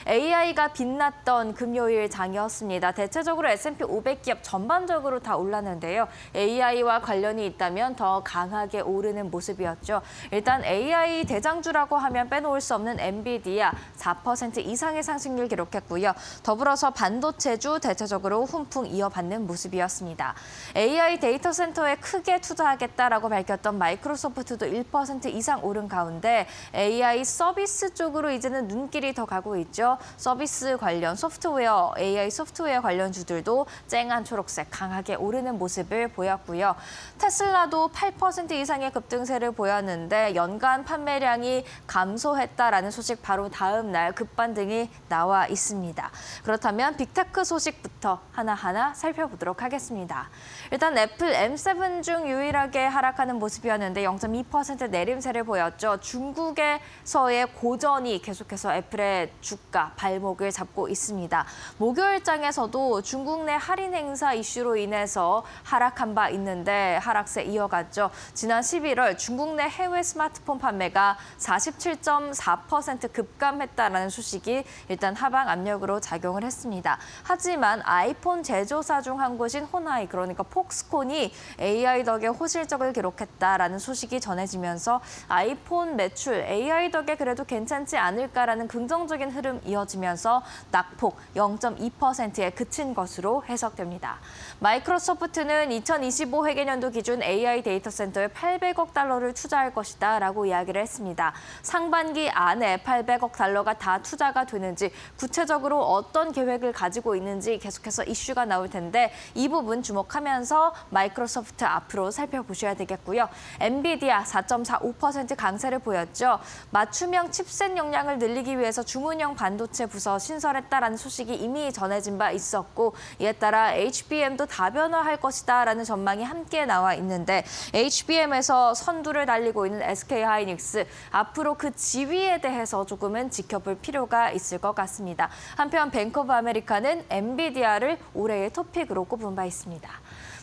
AI가 빛났던 금요일 장이었습니다. 대체적으로 S&P 500 기업 전반적으로 다 올랐는데요. AI와 관련이 있다면 더 강하게 오르는 모습이었죠. 일단 AI 대장주라고 하면 빼놓을 수 없는 엔비디아 4% 이상의 상승률 기록했고요. 더불어서 반도체주 대체적으로 훈풍 이어받는 모습이었습니다. AI 데이터 센터에 크게 투자하겠다라고 밝혔던 마이크로소프트도 1% 이상 오른 가운데 AI 서비스 쪽으로 이제는 눈길이 더 가고 있죠. 서비스 관련 소프트웨어, AI 소프트웨어 관련주들도 쨍한 초록색 강하게 오르는 모습을 보였고요. 테슬라도 8% 이상의 급등세를 보였는데 연간 판매량이 감소했다라는 소식 바로 다음 날 급반등이 나와 있습니다. 그렇다면 빅테크 소식부터 하나하나 살펴보도록 하겠습니다. 일단 애플 M7 중 유일하게 하락하는 모습이었는데 0.2% 내림세를 보였죠. 중국에서의 고전이 계속해서 애플의 주가 발목을 잡고 있습니다. 목요일장에서도 중국 내 할인 행사 이슈로 인해서 하락한 바 있는데 하락세 이어갔죠. 지난 11월 중국 내 해외 스마트폰 판매가 47.4% 급감했다라는 소식이 일단 하방 압력으로 작용을 했습니다. 하지만 아이폰 제조사 중 한 곳인 호나이, 그러니까 폭스콘이 AI 덕에 호실적을 기록했다라는 소식이 전해지면서 아이폰 매출 AI 덕에 그래도 괜찮지 않을까라는 긍정적인 흐름 이어지면서 낙폭 0.2%에 그친 것으로 해석됩니다. 마이크로소프트는 2025 회계년도 기준 AI 데이터 센터에 800억 달러를 투자할 것이다 라고 이야기를 했습니다. 상반기 안에 800억 달러가 다 투자가 되는지 구체적으로 어떤 계획을 가지고 있는지 계속해서 이슈가 나올 텐데 이 부분 주목하면서 마이크로소프트 앞으로 살펴보셔야 되겠고요. 엔비디아 4.45% 강세를 보였죠. 맞춤형 칩셋 용량을 늘리기 위해서 주문형 반도체 부서 신설했다라는 소식이 이미 전해진 바 있었고 이에 따라 HBM도 다변화할 것이다라는 전망이 함께 나와 있는데 HBM에서 선두를 달리고 있는 SK하이닉스 앞으로 그 지위에 대해서 조금은 지켜볼 필요가 있을 것 같습니다. 한편 뱅크 오브 아메리카는 엔비디아를 올해의 토픽으로 꼽은 바 있습니다.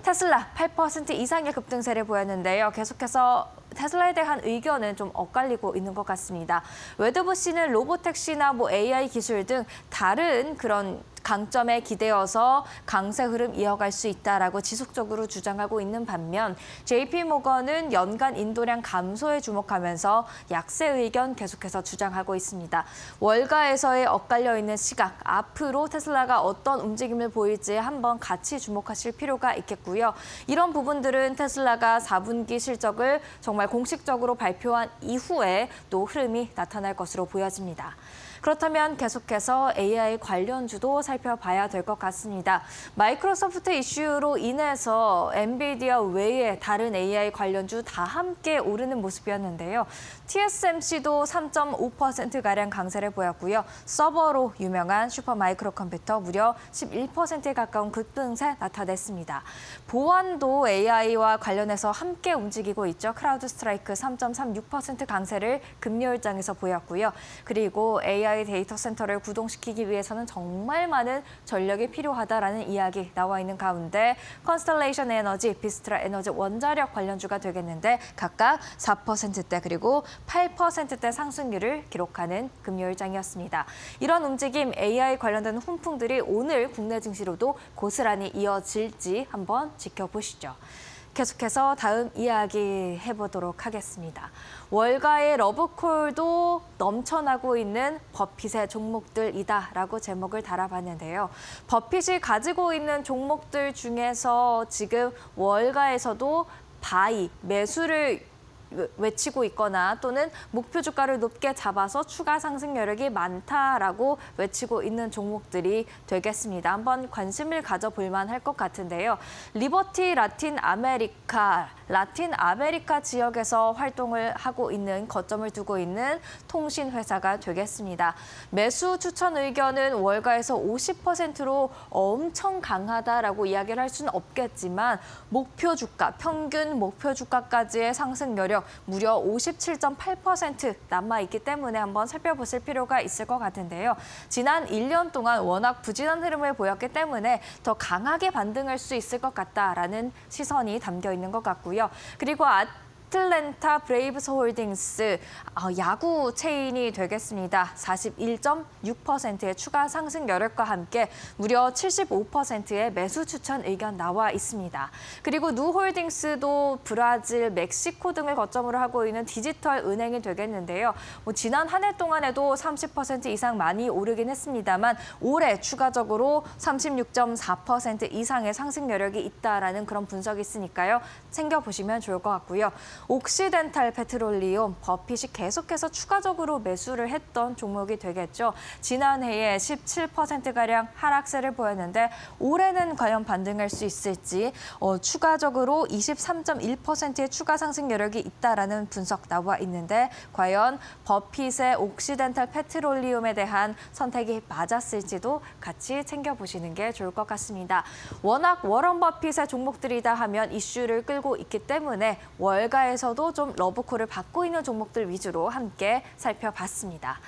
테슬라 8% 이상의 급등세를 보였는데요. 계속해서 테슬라에 대한 의견은 좀 엇갈리고 있는 것 같습니다. 웨드부시는 로보택시나 AI 기술 등 다른 그런 강점에 기대어서 강세 흐름 이어갈 수 있다라고 지속적으로 주장하고 있는 반면 JP모건은 연간 인도량 감소에 주목하면서 약세 의견 계속해서 주장하고 있습니다. 월가에서의 엇갈려 있는 시각, 앞으로 테슬라가 어떤 움직임을 보일지 한번 같이 주목하실 필요가 있겠고요. 이런 부분들은 테슬라가 4분기 실적을 정말 공식적으로 발표한 이후에 또 흐름이 나타날 것으로 보여집니다. 그렇다면 계속해서 AI 관련주도 살펴봐야 될 것 같습니다. 마이크로소프트 이슈로 인해서 엔비디아 외에 다른 AI 관련주 다 함께 오르는 모습이었는데요. TSMC도 3.5%가량 강세를 보였고요. 서버로 유명한 슈퍼마이크로 컴퓨터 무려 11%에 가까운 급등세 나타냈습니다. 보안도 AI와 관련해서 함께 움직이고 있죠. 크라우드 스트라이크 3.36% 강세를 금요일장에서 보였고요. 그리고 AI 데이터 센터를 구동시키기 위해서는 정말 많은 전력이 필요하다라는 이야기 나와 있는 가운데 컨스텔레이션 에너지, 비스트라 에너지 원자력 관련주가 되겠는데 각각 4%대 그리고 8%대 상승률을 기록하는 금요일장이었습니다. 이런 움직임 AI 관련된 훈풍들이 오늘 국내 증시로도 고스란히 이어질지 한번 지켜보시죠. 계속해서 다음 이야기 해보도록 하겠습니다. 월가의 러브콜도 넘쳐나고 있는 버핏의 종목들이다라고 제목을 달아봤는데요. 버핏이 가지고 있는 종목들 중에서 지금 월가에서도 바이, 매수를 외치고 있거나 또는 목표 주가를 높게 잡아서 추가 상승 여력이 많다라고 외치고 있는 종목들이 되겠습니다. 한번 관심을 가져볼 만할 것 같은데요. 리버티 라틴 아메리카 지역에서 활동을 하고 있는 거점을 두고 있는 통신 회사가 되겠습니다. 매수 추천 의견은 월가에서 50%로 엄청 강하다라고 이야기를 할 수는 없겠지만 목표 주가, 평균 목표 주가까지의 상승 여력 무려 57.8% 남아있기 때문에 한번 살펴보실 필요가 있을 것 같은데요. 지난 1년 동안 워낙 부진한 흐름을 보였기 때문에 더 강하게 반등할 수 있을 것 같다라는 시선이 담겨 있는 것 같고요. 그리고 아틀랜타 브레이브스 홀딩스 야구 체인이 되겠습니다. 41.6%의 추가 상승 여력과 함께 무려 75%의 매수 추천 의견 나와 있습니다. 그리고 누홀딩스도 브라질, 멕시코 등을 거점으로 하고 있는 디지털 은행이 되겠는데요. 지난 한 해 동안에도 30% 이상 많이 오르긴 했습니다만 올해 추가적으로 36.4% 이상의 상승 여력이 있다라는 그런 분석이 있으니까요. 챙겨보시면 좋을 것 같고요. 옥시덴탈 페트롤리움, 버핏이 계속해서 추가적으로 매수를 했던 종목이 되겠죠. 지난해에 17%가량 하락세를 보였는데 올해는 과연 반등할 수 있을지 추가적으로 23.1%의 추가 상승 여력이 있다라는 분석 나와 있는데 과연 버핏의 옥시덴탈 페트롤리움에 대한 선택이 맞았을지도 같이 챙겨보시는 게 좋을 것 같습니다. 워낙 워런 버핏의 종목들이다 하면 이슈를 끌고 있기 때문에 월가에서도 좀 러브콜을 받고 있는 종목들 위주로 함께 살펴봤습니다.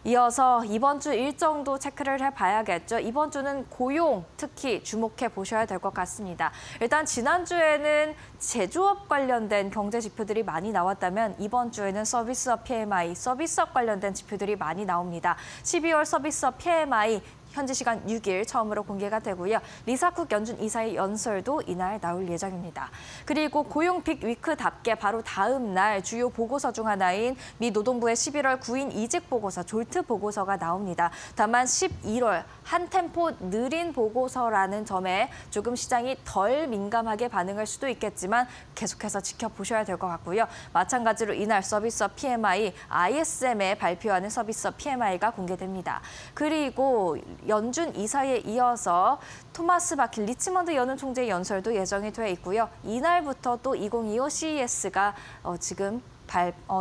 이어서 이번 주 일정도 체크를 해봐야겠죠. 이번 주는 고용 특히 주목해 보셔야 될 것 같습니다. 일단 지난주에는 제조업 관련된 경제 지표들이 많이 나왔다면 이번 주에는 서비스업 PMI, 서비스업 관련된 지표들이 많이 나옵니다. 12월 서비스업 PMI 현지 시간 6일 처음으로 공개가 되고요. 리사쿡 연준 이사의 연설도 이날 나올 예정입니다. 그리고 고용 빅 위크답게 바로 다음 날 주요 보고서 중 하나인 미 노동부의 11월 9인 이직 보고서, 졸트 보고서가 나옵니다. 다만 11월 한 템포 느린 보고서라는 점에 조금 시장이 덜 민감하게 반응할 수도 있겠지만 계속해서 지켜보셔야 될 것 같고요. 마찬가지로 이날 서비스업 PMI, ISM에 발표하는 서비스업 PMI가 공개됩니다. 그리고 연준 이사에 이어서 토마스 바킬 리치먼드 연은 총재의 연설도 예정이 돼 있고요. 이날부터 또 2025 CES가 지금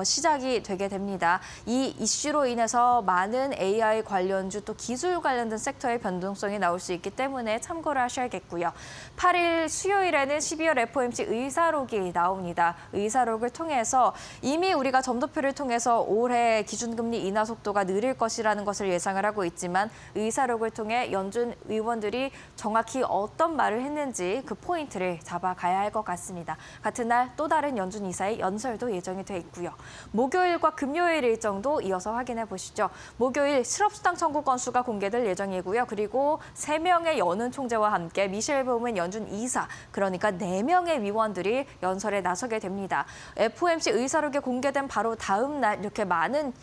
시작이 되게 됩니다. 이 이슈로 인해서 많은 AI 관련주 또 기술 관련된 섹터의 변동성이 나올 수 있기 때문에 참고를 하셔야겠고요. 8일 수요일에는 12월 FOMC 의사록이 나옵니다. 의사록을 통해서 이미 우리가 점도표를 통해서 올해 기준금리 인하 속도가 느릴 것이라는 것을 예상을 하고 있지만 의사록을 통해 연준 의원들이 정확히 어떤 말을 했는지 그 포인트를 잡아가야 할 것 같습니다. 같은 날 또 다른 연준 이사의 연설도 예정이 돼 있고요. 목요일과 금요일 일정도 이어서 확인해 보시죠. 목요일 실업수당 청구 건수가 공개될 예정이고요. 그리고 3명의 연은 총재와 함께 미셸 보우먼 연준 이사, 그러니까 4명의 위원들이 연설에 나서게 됩니다. FOMC 의사록이 공개된 바로 다음 날 이렇게 많은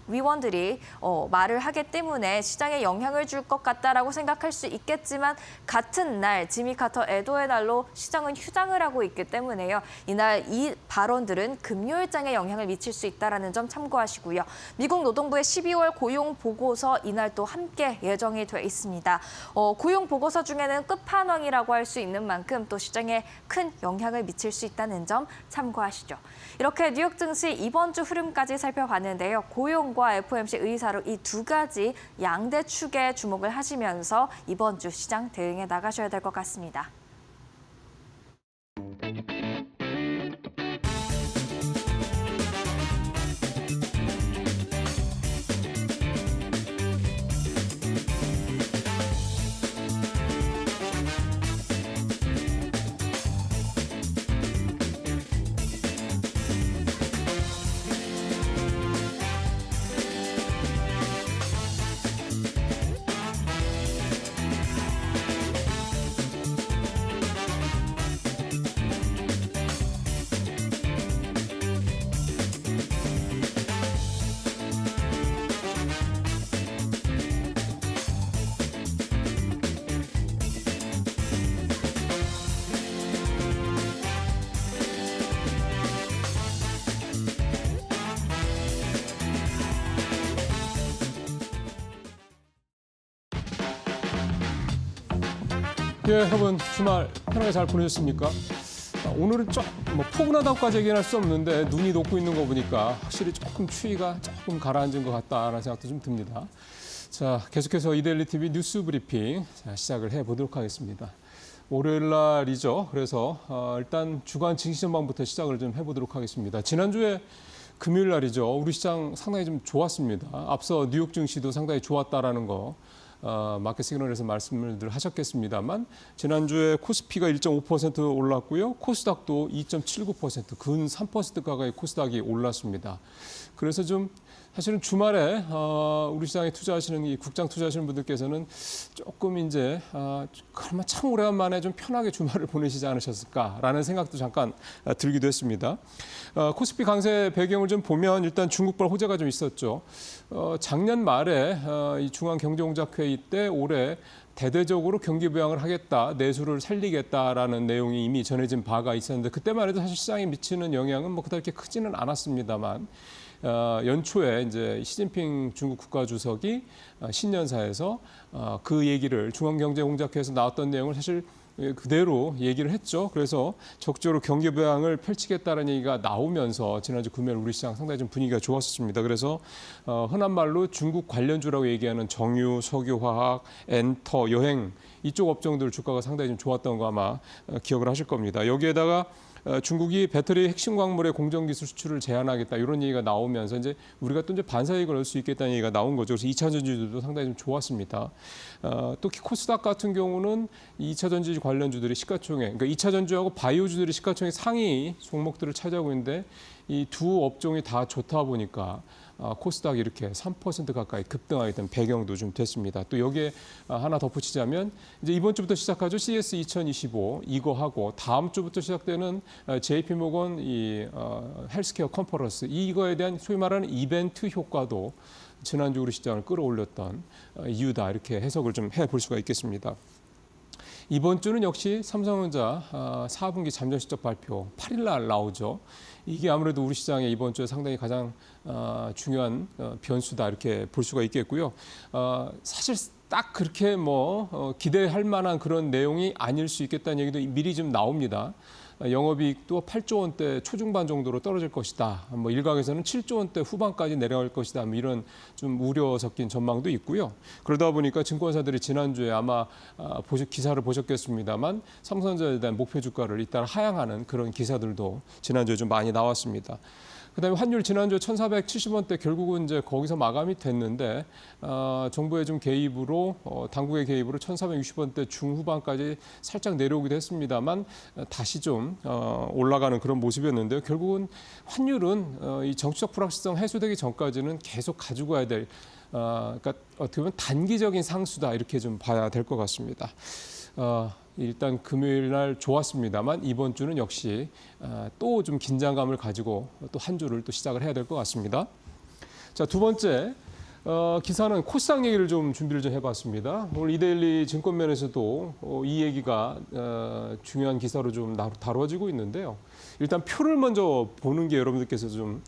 위원들이 말을 하기 때문에 시장에 영향을 줄 것 같다라고 생각할 수 있겠지만 같은 날 지미 카터 애도의 날로 시장은 휴장을 하고 있기 때문에요. 이날 이 발언들은 금요일장에 영향을 미칠 수 있다는 점 참고하시고요. 미국 노동부의 12월 고용 보고서 이날 또 함께 예정이 돼 있습니다. 고용 보고서 중에는 끝판왕이라고 할 수 있는 만큼 또 시장에 큰 영향을 미칠 수 있다는 점 참고하시죠. 이렇게 뉴욕 증시 이번 주 흐름까지 살펴봤는데요. 고용과 FOMC 의사로 이 두 가지 양대 축에 주목을 하시면서 이번 주 시장 대응해 나가셔야 될 것 같습니다. 예, 여러분 주말 편하게 잘 보내셨습니까? 오늘은 좀 포근하다고까지 얘기는 할 수 없는데 눈이 녹고 있는 거 보니까 확실히 조금 추위가 조금 가라앉은 것 같다라는 생각도 좀 듭니다. 자, 계속해서 이데일리 TV 뉴스 브리핑 시작을 해보도록 하겠습니다. 월요일 날이죠. 그래서 일단 주간 증시 전망부터 시작을 좀 해보도록 하겠습니다. 지난주에 금요일 날이죠. 우리 시장 상당히 좀 좋았습니다. 앞서 뉴욕 증시도 상당히 좋았다라는 거 마켓 시그널에서 말씀을 늘 하셨겠습니다만 지난주에 코스피가 1.5% 올랐고요. 코스닥도 2.79%, 근 3% 가까이 코스닥이 올랐습니다. 그래서 좀 사실은 주말에 우리 시장에 투자하시는 이 국장 투자하시는 분들께서는 조금 이제 그러면 참 오래간만에 좀 편하게 주말을 보내시지 않으셨을까라는 생각도 잠깐 들기도 했습니다. 코스피 강세 배경을 좀 보면 일단 중국발 호재가 좀 있었죠. 작년 말에 이 중앙경제공작회의 때 올해 대대적으로 경기 부양을 하겠다, 내수를 살리겠다라는 내용이 이미 전해진 바가 있었는데 그때만 해도 사실 시장에 미치는 영향은 뭐 그렇게 크지는 않았습니다만 연초에 이제 시진핑 중국 국가주석이 신년사에서 그 얘기를 중앙경제공작회에서 나왔던 내용을 사실 그대로 얘기를 했죠. 그래서 적극적으로 경기 부양을 펼치겠다는 얘기가 나오면서 지난주 금요일 우리 시장 상당히 좀 분위기가 좋았습니다. 그래서 흔한 말로 중국 관련주라고 얘기하는 정유, 석유화학, 엔터, 여행 이쪽 업종들 주가가 상당히 좀 좋았던 거 아마 기억을 하실 겁니다. 여기에다가 중국이 배터리 핵심 광물의 공정기술 수출을 제한하겠다 이런 얘기가 나오면서 이제 우리가 또 이제 반사이익을 얻을 수 있겠다는 얘기가 나온 거죠. 그래서 2차 전지주도 상당히 좀 좋았습니다. 또 코스닥 같은 경우는 2차 전지 관련주들이 시가총액, 그러니까 2차 전지하고 바이오주들이 시가총액 상위 종목들을 차지하고 있는데 이 두 업종이 다 좋다 보니까 코스닥이 이렇게 3% 가까이 급등하게 된 배경도 좀 됐습니다. 또 여기에 하나 덧붙이자면 이제 이번 주부터 시작하죠. CS 2025 이거 하고 다음 주부터 시작되는 JP모건 이 헬스케어 컨퍼런스 이거에 대한 소위 말하는 이벤트 효과도 지난주 우리 시장을 끌어올렸던 이유다 이렇게 해석을 좀 해볼 수가 있겠습니다. 이번 주는 역시 삼성전자 4분기 잠정 실적 발표 8일 날 나오죠. 이게 아무래도 우리 시장에 이번 주에 상당히 가장 중요한 변수다 이렇게 볼 수가 있겠고요. 사실 딱 그렇게 기대할 만한 그런 내용이 아닐 수 있겠다는 얘기도 미리 좀 나옵니다. 영업이익도 8조 원대 초중반 정도로 떨어질 것이다. 일각에서는 7조 원대 후반까지 내려갈 것이다. 이런 좀 우려 섞인 전망도 있고요. 그러다 보니까 증권사들이 지난주에 아마 기사를 보셨겠습니다만 삼성전자에 대한 목표 주가를 잇따라 하향하는 그런 기사들도 지난주에 좀 많이 나왔습니다. 그다음에 환율 지난주에 1,470원대 결국은 이제 거기서 마감이 됐는데 정부의 좀 개입으로 당국의 개입으로 1,460원대 중후반까지 살짝 내려오기도 했습니다만 다시 좀 올라가는 그런 모습이었는데요. 결국은 환율은 이 정치적 불확실성 해소되기 전까지는 계속 가지고 가야 될 그러니까 어떻게 보면 단기적인 상수다 이렇게 좀 봐야 될 것 같습니다. 일단 금요일 날 좋았습니다만 이번 주는 역시 또 좀 긴장감을 가지고 또 한 주를 또 시작을 해야 될 것 같습니다. 자, 두 번째 기사는 코스닥 얘기를 좀 준비를 좀 해봤습니다. 오늘 이데일리 증권면에서도 이 얘기가 중요한 기사로 좀 다뤄지고 있는데요. 일단 표를 먼저 보는 게 여러분들께서 좀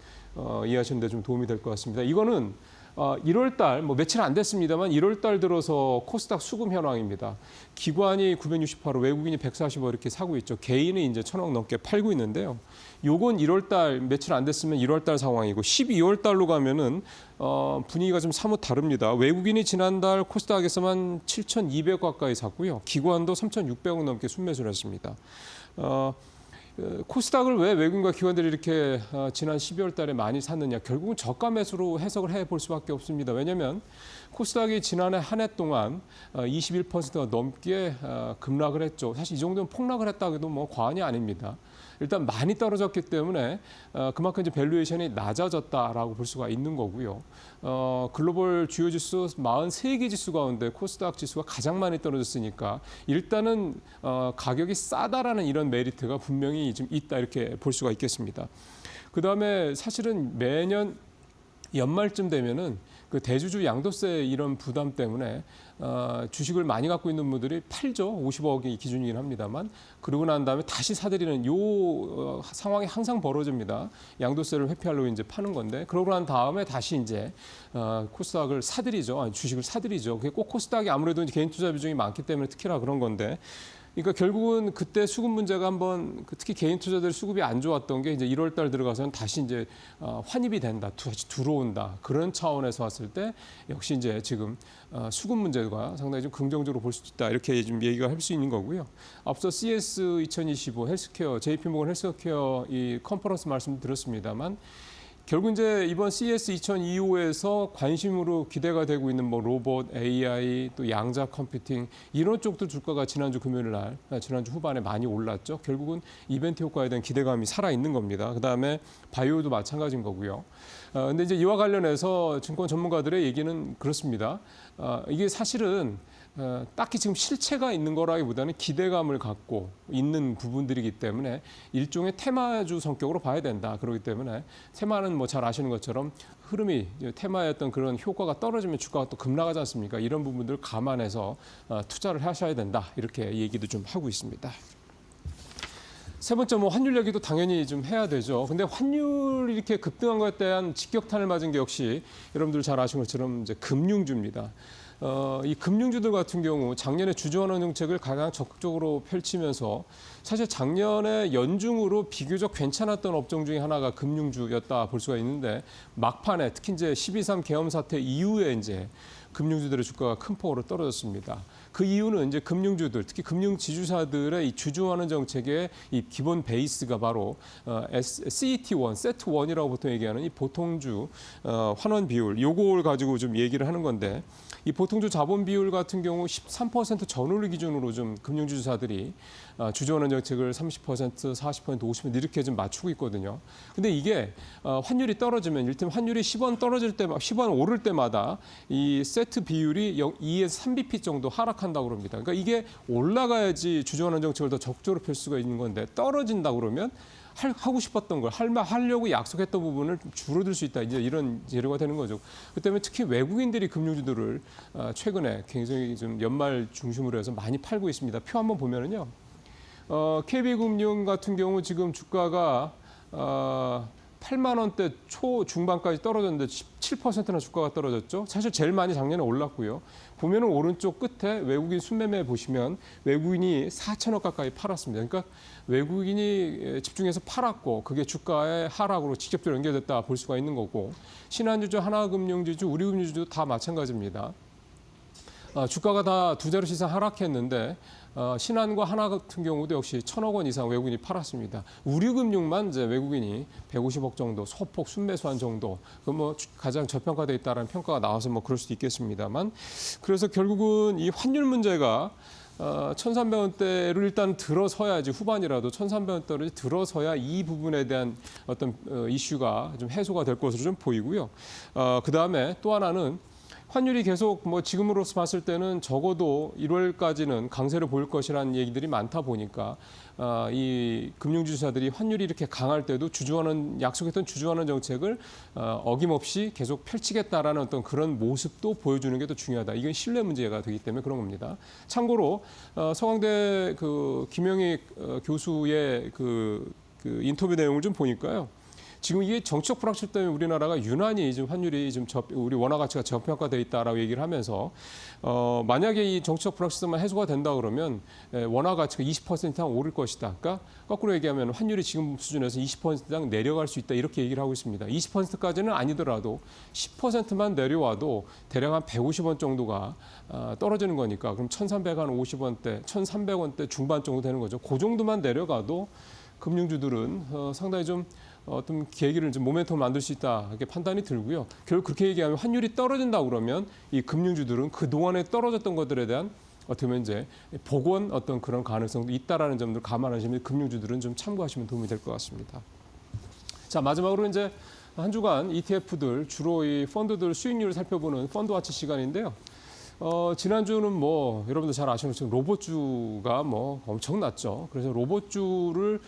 이해하시는 데 좀 도움이 될 것 같습니다. 이거는 1월 달, 뭐 며칠 안 됐습니다만 1월 달 들어서 코스닥 수급 현황입니다. 기관이 968억, 외국인이 140억 이렇게 사고 있죠. 개인은 이제 1,000억 넘게 팔고 있는데요. 요건 1월 달, 며칠 안 됐으면 1월 달 상황이고 12월 달로 가면은 분위기가 좀 사뭇 다릅니다. 외국인이 지난달 코스닥에서만 7,200억 가까이 샀고요. 기관도 3,600억 넘게 순매수를 했습니다. 코스닥을 왜 외국인과 기관들이 이렇게 지난 12월 달에 많이 샀느냐. 결국은 저가 매수로 해석을 해볼 수밖에 없습니다. 왜냐하면 코스닥이 지난해 한 해 동안 21%가 넘게 급락을 했죠. 사실 이 정도면 폭락을 했다고 해도 뭐 과언이 아닙니다. 일단 많이 떨어졌기 때문에 그만큼 이제 밸류에이션이 낮아졌다라고 볼 수가 있는 거고요. 글로벌 주요 지수 43개 지수 가운데 코스닥 지수가 가장 많이 떨어졌으니까 일단은 가격이 싸다라는 이런 메리트가 분명히 좀 있다 이렇게 볼 수가 있겠습니다. 그다음에 사실은 매년 연말쯤 되면은 그 대주주 양도세 이런 부담 때문에 주식을 많이 갖고 있는 분들이 팔죠. 50억이 기준이긴 합니다만 그러고 난 다음에 다시 사들이는 요 상황이 항상 벌어집니다. 양도세를 회피하려고 이제 파는 건데 그러고 난 다음에 다시 이제 코스닥을 사들이죠. 아니, 주식을 사들이죠. 그게 꼭 코스닥이 아무래도 이제 개인 투자 비중이 많기 때문에 특히나 그런 건데. 그러니까 결국은 그때 수급 문제가 한번 특히 개인 투자들 수급이 안 좋았던 게 이제 1월 달 들어가서는 다시 이제 환입이 된다, 다시 들어온다 그런 차원에서 봤을 때 역시 이제 지금 수급 문제가 상당히 좀 긍정적으로 볼 수 있다 이렇게 좀 얘기가 할 수 있는 거고요. 앞서 CS 2025 헬스케어, JP모건 헬스케어 이 컨퍼런스 말씀 드렸습니다만. 결국 이제 이번 CES 2025에서 관심으로 기대가 되고 있는 뭐 로봇, AI, 또 양자 컴퓨팅 이런 쪽도 주가가 지난주 금요일 날, 지난주 후반에 많이 올랐죠. 결국은 이벤트 효과에 대한 기대감이 살아 있는 겁니다. 그다음에 바이오도 마찬가지인 거고요. 근데 이제 이와 관련해서 증권 전문가들의 얘기는 그렇습니다. 이게 사실은 딱히 지금 실체가 있는 거라기보다는 기대감을 갖고 있는 부분들이기 때문에 일종의 테마주 성격으로 봐야 된다. 그렇기 때문에 테마는 뭐 잘 아시는 것처럼 흐름이 테마였던 그런 효과가 떨어지면 주가가 또 급락하지 않습니까? 이런 부분들을 감안해서 투자를 하셔야 된다. 이렇게 얘기도 좀 하고 있습니다. 세 번째 뭐 환율 얘기도 당연히 좀 해야 되죠. 근데 환율이 이렇게 급등한 것에 대한 직격탄을 맞은 게 역시 여러분들 잘 아시는 것처럼 이제 금융주입니다. 이 금융주들 같은 경우 작년에 주주환원 정책을 가장 적극적으로 펼치면서 사실 작년에 연중으로 비교적 괜찮았던 업종 중에 하나가 금융주였다 볼 수가 있는데 막판에 특히 이제 12.3 계엄 사태 이후에 이제 금융주들의 주가가 큰 폭으로 떨어졌습니다. 그 이유는 이제 금융주들, 특히 금융 지주사들의 이 주주환원 정책의 이 기본 베이스가 바로 CET1, 세트1이라고 보통 얘기하는 이 보통주 환원 비율, 요걸 가지고 좀 얘기를 하는 건데 이 보통주 자본 비율 같은 경우 13% 전후를 기준으로 좀 금융지주사들이 주주환원 정책을 30%, 40%, 50% 이렇게 좀 맞추고 있거든요. 근데 이게 환율이 떨어지면 일테면 환율이 10원 떨어질 때, 10원 오를 때마다 이 세트 비율이 2에서 3bp 정도 하락한다고 그럽니다. 그러니까 이게 올라가야지 주주환원 정책을 더 적극적으로 펼 수가 있는 건데 떨어진다 그러면 하고 싶었던 걸 하려고 약속했던 부분을 줄어들 수 있다. 이제 이런 재료가 되는 거죠. 그 때문에 특히 외국인들이 금융주들을 최근에 굉장히 좀 연말 중심으로 해서 많이 팔고 있습니다. 표 한번 보면은요. KB금융 같은 경우 지금 주가가 8만 원대 초중반까지 떨어졌는데 17%나 주가가 떨어졌죠. 사실 제일 많이 작년에 올랐고요. 보면은 오른쪽 끝에 외국인 순매매 보시면 외국인이 4천억 가까이 팔았습니다. 그러니까 외국인이 집중해서 팔았고 그게 주가의 하락으로 직접적으로 연결됐다 볼 수가 있는 거고 신한주주, 하나금융지주, 우리금융지주 다 마찬가지입니다. 주가가 다 두 자릿수 이상 하락했는데 신한과 하나 같은 경우도 역시 1,000억 원 이상 외국인이 팔았습니다. 우리금융만 이제 외국인이 150억 정도 소폭 순매수한 정도 그 뭐 가장 저평가돼 있다라는 평가가 나와서 뭐 그럴 수도 있겠습니다만 그래서 결국은 이 환율 문제가 1,300원대를 일단 들어서야지 후반이라도 1,300원대를 들어서야 이 부분에 대한 어떤 이슈가 좀 해소가 될 것으로 좀 보이고요. 그 다음에 또 하나는 환율이 계속 뭐 지금으로서 봤을 때는 적어도 1월까지는 강세를 보일 것이라는 얘기들이 많다 보니까 이 금융주주사들이 환율이 이렇게 강할 때도 약속했던 주주환원 정책을 어김없이 계속 펼치겠다라는 어떤 그런 모습도 보여주는 게 더 중요하다. 이건 신뢰 문제가 되기 때문에 그런 겁니다. 참고로 서강대 그 김영희 교수의 그 인터뷰 내용을 좀 보니까요. 지금 이게 정치적 불확실 때문에 우리나라가 유난히 지금 환율이 좀 우리 원화 가치가 저평가돼 있다라고 얘기를 하면서 만약에 이 정치적 불확실성만 해소가 된다 그러면 원화 가치가 20% 이상 오를 것이다. 그러니까 거꾸로 얘기하면 환율이 지금 수준에서 20% 이상 내려갈 수 있다 이렇게 얘기를 하고 있습니다. 20%까지는 아니더라도 10%만 내려와도 대략 한 150원 정도가 떨어지는 거니까 그럼 1,350원대, 1,300원대 중반 정도 되는 거죠. 그 정도만 내려가도 금융주들은 상당히 좀 어떤 계기를 좀 모멘텀을 만들 수 있다 이렇게 판단이 들고요. 결국 그렇게 얘기하면 환율이 떨어진다 그러면 이 금융주들은 그 동안에 떨어졌던 것들에 대한 어떻게 보면 이제 복원 어떤 그런 가능성도 있다라는 점들 감안하시면 금융주들은 좀 참고하시면 도움이 될 것 같습니다. 자 마지막으로 이제 한 주간 ETF들 주로 이 펀드들 수익률을 살펴보는 펀드와치 시간인데요. 지난주는 뭐 여러분들 잘 아시는 것처럼 로봇주가 뭐 엄청났죠. 그래서 로봇주를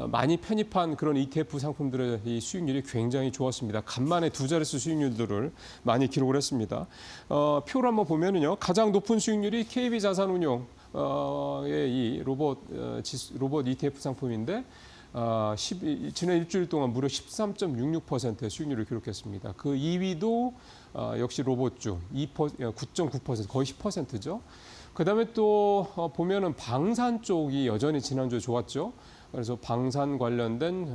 많이 편입한 그런 ETF 상품들의 이 수익률이 굉장히 좋았습니다. 간만에 두 자릿수 수익률들을 많이 기록을 했습니다. 표를 한번 보면은요. 가장 높은 수익률이 KB자산운용의 이 로봇 ETF 상품인데 지난 일주일 동안 무려 13.66%의 수익률을 기록했습니다. 그 2위도 역시 로봇주 9.9% 거의 10%죠. 그다음에 또 보면은 방산 쪽이 여전히 지난주에 좋았죠. 그래서 방산 관련된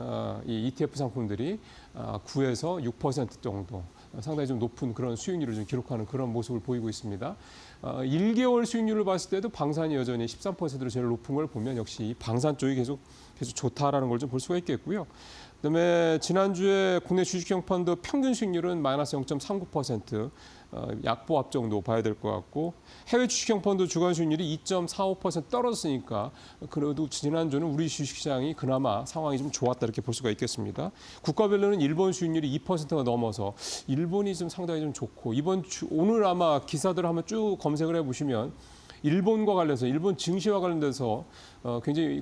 이 ETF 상품들이 9에서 6% 정도 상당히 좀 높은 그런 수익률을 좀 기록하는 그런 모습을 보이고 있습니다. 1개월 수익률을 봤을 때도 방산이 여전히 13%로 제일 높은 걸 보면 역시 방산 쪽이 계속 좋다라는 걸 좀 볼 수가 있겠고요. 그다음에 지난주에 국내 주식형 펀드 평균 수익률은 마이너스 0.39%, 약보합 정도 봐야 될 것 같고 해외 주식형 펀드 주간 수익률이 2.45% 떨어졌으니까 그래도 지난주는 우리 주식시장이 그나마 상황이 좀 좋았다 이렇게 볼 수가 있겠습니다. 국가별로는 일본 수익률이 2%가 넘어서 일본이 좀 상당히 좀 좋고 오늘 아마 기사들을 한번 쭉 검색을 해보시면 일본과 관련해서 일본 증시와 관련돼서 굉장히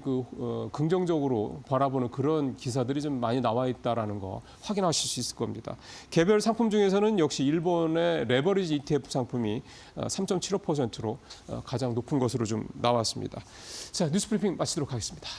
긍정적으로 바라보는 그런 기사들이 좀 많이 나와 있다라는 거 확인하실 수 있을 겁니다. 개별 상품 중에서는 역시 일본의 레버리지 ETF 상품이 3.75%로 가장 높은 것으로 좀 나왔습니다. 자, 뉴스브리핑 마치도록 하겠습니다.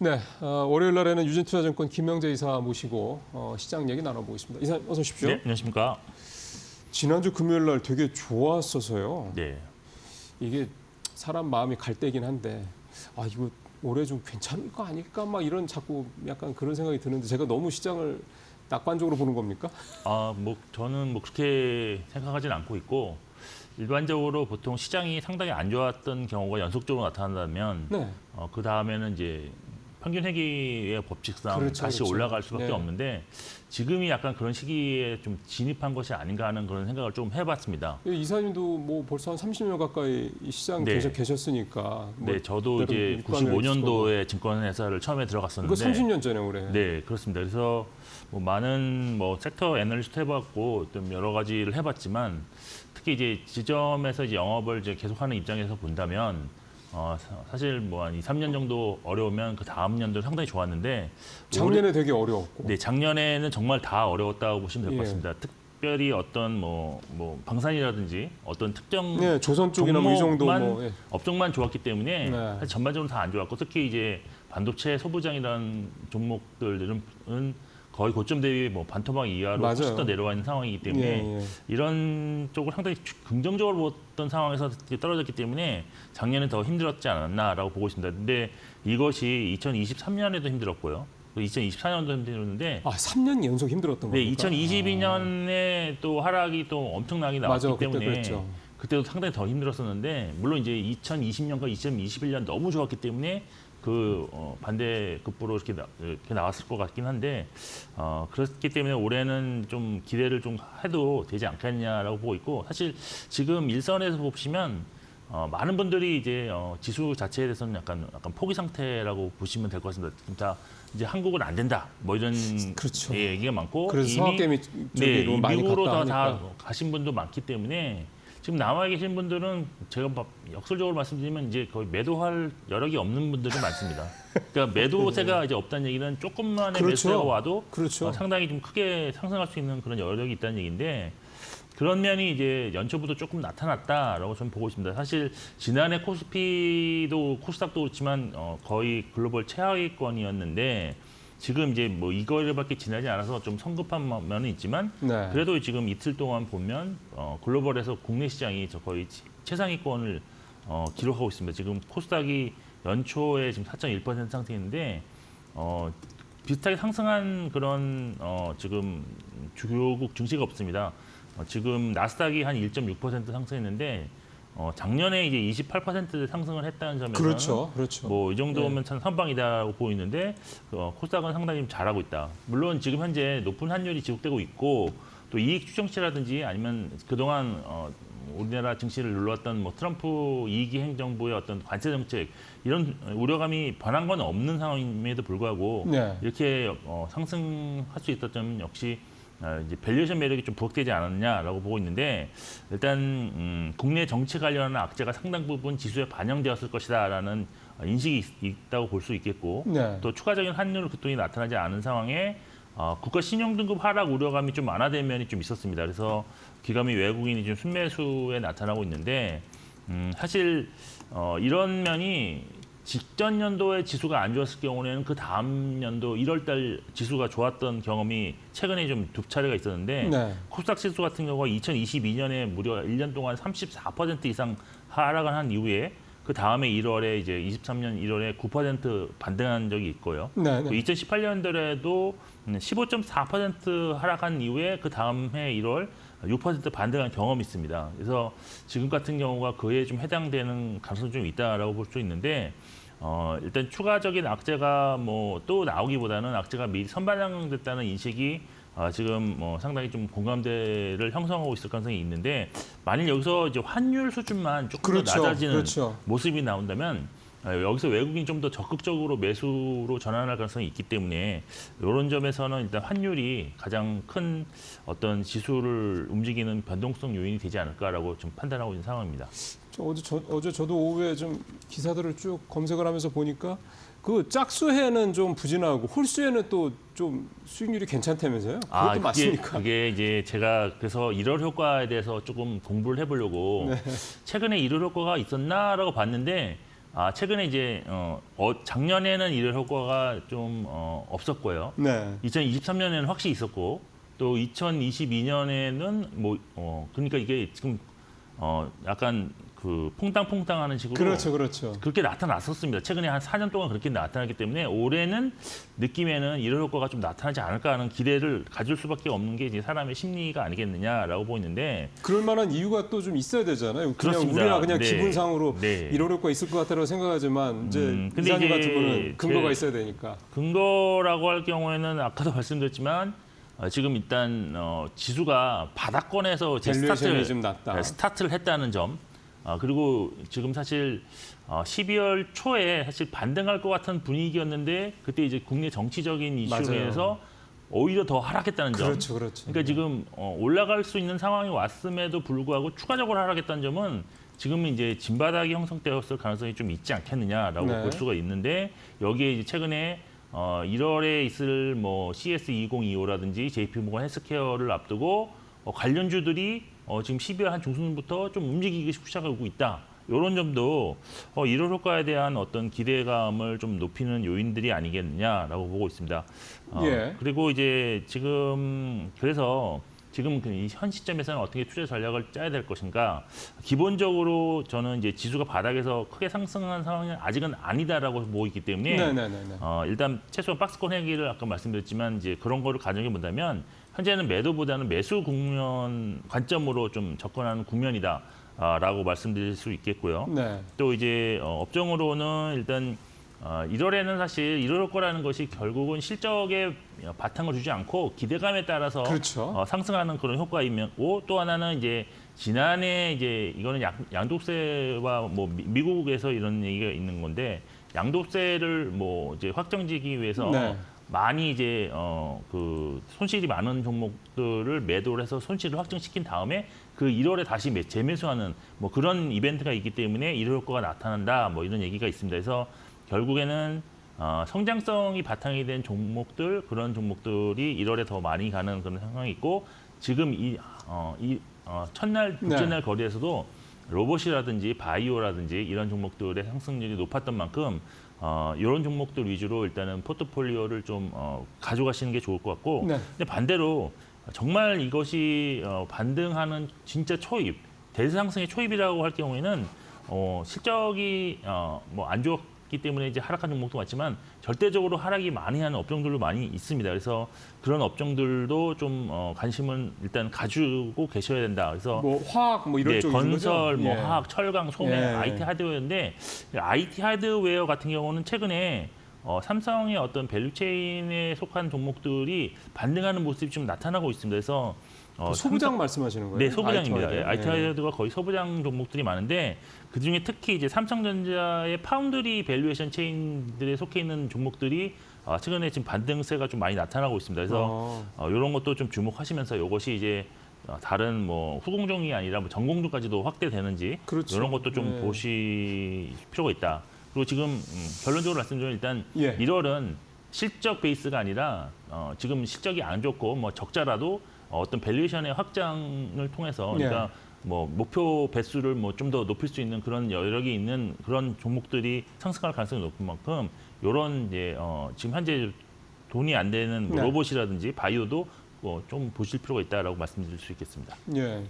네, 월요일 날에는 유진투자증권 김명재 이사 모시고 시장 얘기 나눠보겠습니다. 이사 어서 오십시오. 네, 안녕하십니까. 지난주 금요일 날 되게 좋았어서요. 네. 이게 사람 마음이 갈 때긴 한데 이거 올해 좀 괜찮을 거 아닐까 막 이런 자꾸 약간 그런 생각이 드는데 제가 너무 시장을 낙관적으로 보는 겁니까? 저는 그렇게 생각하진 않고 있고 일반적으로 보통 시장이 상당히 안 좋았던 경우가 연속적으로 나타난다면 네. 그 다음에는 이제 평균 회계의 법칙상 그렇죠, 다시 그렇죠. 올라갈 수밖에 네. 없는데 지금이 약간 그런 시기에 좀 진입한 것이 아닌가 하는 그런 생각을 좀 해봤습니다. 이사님도 뭐 벌써 한 30년 가까이 이 시장 네. 계속 계셨으니까. 뭐 네, 저도 때로 이제 육관을 95년도에 증권회사를 처음에 이거 들어갔었는데 30년 전에 올해. 네, 그렇습니다. 그래서 뭐 많은 뭐 섹터 애널리스트 해봤고 좀 여러 가지를 해봤지만 특히 이제 지점에서 이제 영업을 이제 계속하는 입장에서 본다면 사실 뭐 한 2, 3년 정도 어려우면 그 다음 년도 상당히 좋았는데 작년에 되게 어려웠고. 네, 작년에는 정말 다 어려웠다고 보시면 될 것 예. 같습니다. 특별히 어떤 뭐 방산이라든지 어떤 특정 네, 조선 쪽이나 뭐 이 정도 종목만, 뭐. 예. 업종만 좋았기 때문에 네. 사실 전반적으로 다 안 좋았고 특히 이제 반도체 소부장이라는 종목들은 거의 고점 대비 뭐 반토막 이하로 맞아요. 훨씬 더 내려와 있는 상황이기 때문에 예, 예. 이런 쪽을 상당히 긍정적으로 봤던 상황에서 떨어졌기 때문에 작년에 더 힘들었지 않았나라고 보고 있습니다. 근데 이것이 2023년에도 힘들었고요. 2024년도 힘들었는데 아, 3년 연속 힘들었던 네, 겁니까? 2022년에 또 하락이 또 엄청나게 나왔기 맞아, 그때 때문에 그랬죠. 그때도 상당히 더 힘들었었는데 물론 이제 2020년과 2021년 너무 좋았기 때문에 그 반대급부로 이렇게 나왔을 것 같긴 한데 그렇기 때문에 올해는 좀 기대를 좀 해도 되지 않겠냐라고 보고 있고 사실 지금 일선에서 보시면 많은 분들이 이제 지수 자체에 대해서는 약간 포기 상태라고 보시면 될 것 같습니다. 진짜 이제 한국은 안 된다 뭐 이런 그렇죠. 예, 얘기가 많고 그래서 성학개미 네, 쪽으로 많이 미국으로 갔다 다 하니까. 가신 분도 많기 때문에 지금 남아 계신 분들은 제가 역설적으로 말씀드리면 이제 거의 매도할 여력이 없는 분들이 많습니다. 그러니까 매도세가 이제 없다는 얘기는 조금만의 그렇죠. 매수세가 와도 그렇죠. 상당히 좀 크게 상승할 수 있는 그런 여력이 있다는 얘기인데 그런 면이 이제 연초부터 조금 나타났다라고 저는 보고 있습니다. 사실 지난해 코스피도 코스닥도 그렇지만 거의 글로벌 최하위권이었는데 지금 이제 뭐 이거밖에 지나지 않아서 좀 성급한 면은 있지만 네. 그래도 지금 이틀 동안 보면 글로벌에서 국내 시장이 거의 최상위권을 기록하고 있습니다. 지금 코스닥이 연초에 지금 4.1% 상승했는데 비슷하게 상승한 그런 지금 주요국 증시가 없습니다. 지금 나스닥이 한 1.6% 상승했는데 작년에 이제 28% 상승을 했다는 점에서는 그렇죠. 그렇죠. 뭐 이 정도면 참 선방이다고 보이는데 코스닥은 상당히 좀 잘하고 있다. 물론 지금 현재 높은 환율이 지속되고 있고 또 이익 추정치라든지 아니면 그동안 우리나라 증시를 눌렀던 뭐 트럼프 이기 행정부의 어떤 관세 정책 이런 우려감이 변한 건 없는 상황임에도 불구하고 네. 이렇게 상승할 수 있었던 점은 역시 이제 밸류에이션 매력이 좀 부각되지 않았냐라고 보고 있는데 일단 국내 정치 관련한 악재가 상당 부분 지수에 반영되었을 것이다라는 인식이 있다고 볼 수 있겠고 네. 또 추가적인 환율 급등이 나타나지 않은 상황에 국가 신용등급 하락 우려감이 좀 완화된 면이 좀 있었습니다. 그래서 기관이 외국인이 좀 순매수에 나타나고 있는데 사실 이런 면이 직전 연도에 지수가 안 좋았을 경우에는 그 다음 연도 1월달 지수가 좋았던 경험이 최근에 좀 두 차례가 있었는데 네. 코스닥 지수 같은 경우가 2022년에 무려 1년 동안 34% 이상 하락을 한 이후에 그 다음에 1월에 이제 23년 1월에 9% 반등한 적이 있고요. 네, 네. 2018년도에도 15.4% 하락한 이후에 그 다음 해 1월 6% 반등한 경험이 있습니다. 그래서 지금 같은 경우가 그에 좀 해당되는 가능성이 좀 있다라고 볼 수 있는데 일단 추가적인 악재가 뭐 또 나오기보다는 악재가 미리 선반영됐다는 인식이 지금 상당히 좀 공감대를 형성하고 있을 가능성이 있는데 만일 여기서 이제 환율 수준만 조금 그렇죠. 더 낮아지는 그렇죠. 모습이 나온다면 여기서 외국인이 좀 더 적극적으로 매수로 전환할 가능성이 있기 때문에 이런 점에서는 일단 환율이 가장 큰 어떤 지수를 움직이는 변동성 요인이 되지 않을까라고 좀 판단하고 있는 상황입니다. 어제 저도 오후에 좀 기사들을 쭉 검색을 하면서 보니까 그 짝수해는 좀 부진하고 홀수해는 또 좀 수익률이 괜찮다면서요? 그것도 맞습니까? 그게 이제 제가 그래서 1월 효과에 대해서 조금 공부를 해보려고 네. 최근에 1월 효과가 있었나라고 봤는데 최근에 이제 작년에는 1월 효과가 좀 없었고요. 네. 2023년에는 확실히 있었고 또 2022년에는 그러니까 이게 지금 약간 그 퐁당퐁당하는 식으로 그렇죠. 그렇게 나타났었습니다. 최근에 한 4년 동안 그렇게 나타났기 때문에 올해는 느낌에는 이런 효과가 좀 나타나지 않을까 하는 기대를 가질 수밖에 없는 게 이제 사람의 심리가 아니겠느냐라고 보이는데 그럴 만한 이유가 또 좀 있어야 되잖아요. 그냥 그렇습니다. 우리가 그냥 네. 기분상으로 네. 이런 효과 있을 것 같다고 생각하지만 이제 근데 이사님 이제 같은 거는 근거가 제- 있어야 되니까. 근거라고 할 경우에는 아까도 말씀드렸지만 지금 일단 지수가 바닥권에서 제 밸류에이션이 좀 낮다. 스타트를 했다는 점. 그리고 지금 사실 12월 초에 사실 반등할 것 같은 분위기였는데 그때 이제 국내 정치적인 이슈로 맞아요. 인해서 오히려 더 하락했다는 점. 그렇죠. 그러니까 지금 올라갈 수 있는 상황이 왔음에도 불구하고 추가적으로 하락했다는 점은 지금은 이제 진바닥이 형성되었을 가능성이 좀 있지 않겠느냐라고 네. 볼 수가 있는데 여기에 이제 최근에 1월에 있을 뭐 CS 2025라든지 JP모건 헬스케어를 앞두고 관련주들이 지금 12월 한 중순부터 좀 움직이기 시작하고 있다. 이런 점도 1월 효과에 대한 어떤 기대감을 좀 높이는 요인들이 아니겠느냐라고 보고 있습니다. 예. 그리고 이제 지금 그래서 지금 현 시점에서는 어떻게 투자 전략을 짜야 될 것인가? 기본적으로 저는 이제 지수가 바닥에서 크게 상승한 상황이 아직은 아니다라고 보고 있기 때문에 네네네. 일단 최소한 박스권 회기를 아까 말씀드렸지만 이제 그런 거를 가정해 본다면 현재는 매도보다는 매수 국면 관점으로 좀 접근하는 국면이다라고 말씀드릴 수 있겠고요. 네. 또 이제 업종으로는 일단 1월에는 사실 1월 거라는 것이 결국은 실적에 바탕을 두지 않고 기대감에 따라서 그렇죠. 상승하는 그런 효과이고 또 하나는 이제 지난해 이제 이거는 양도세와 뭐 미국에서 이런 얘기가 있는 건데 양도세를 뭐 이제 확정지기 위해서 네. 많이 이제 그 손실이 많은 종목들을 매도를 해서 손실을 확정시킨 다음에 그 1월에 다시 재매수하는 뭐 그런 이벤트가 있기 때문에 1월 효과가 나타난다 뭐 이런 얘기가 있습니다. 그래서 결국에는 성장성이 바탕이 된 종목들 그런 종목들이 1월에 더 많이 가는 그런 상황이 있고 지금 첫날 둘째 네. 날 거래에서도 로봇이라든지 바이오라든지 이런 종목들의 상승률이 높았던 만큼 이런 종목들 위주로 일단은 포트폴리오를 좀 가져가시는 게 좋을 것 같고 네. 근데 반대로 정말 이것이 반등하는 진짜 초입 대상승의 초입이라고 할 경우에는 실적이 뭐 안 좋았기 때문에 이제 하락한 종목도 많지만 절대적으로 하락이 많이 하는 업종들도 많이 있습니다. 그래서 그런 업종들도 좀 관심은 일단 가지고 계셔야 된다. 그래서 뭐 화학 뭐 이런 네, 쪽인 건설, 거죠? 뭐 예. 화학, 철강, 소매, 예. IT 하드웨어인데 IT 하드웨어 같은 경우는 최근에 삼성의 어떤 밸류체인에 속한 종목들이 반등하는 모습이 좀 나타나고 있습니다. 그래서 소부장 말씀하시는 거예요? 네, 소부장입니다. IT IT 하드웨어가 거의 소부장 종목들이 많은데 그중에 특히 이제 삼성전자의 파운드리 밸류에이션 체인들에 속해 있는 종목들이 최근에 지금 반등세가 좀 많이 나타나고 있습니다. 그래서 이런 것도 좀 주목하시면서 이것이 이제 다른 뭐 후공종이 아니라 뭐 전공종까지도 확대되는지 그렇죠. 이런 것도 좀 네. 보실 필요가 있다. 그리고 지금 결론적으로 말씀드리면 일단 예. 1월은 실적 베이스가 아니라 지금 실적이 안 좋고 뭐 적자라도 어떤 밸류에이션의 확장을 통해서 그러니까 뭐 목표 배수를 뭐 좀 더 높일 수 있는 그런 여력이 있는 그런 종목들이 상승할 가능성이 높은 만큼 이런 이제 지금 현재 돈이 안 되는 뭐 네. 로봇이라든지 바이오도 좀 보실 필요가 있다라고 말씀드릴 수 있겠습니다. 예.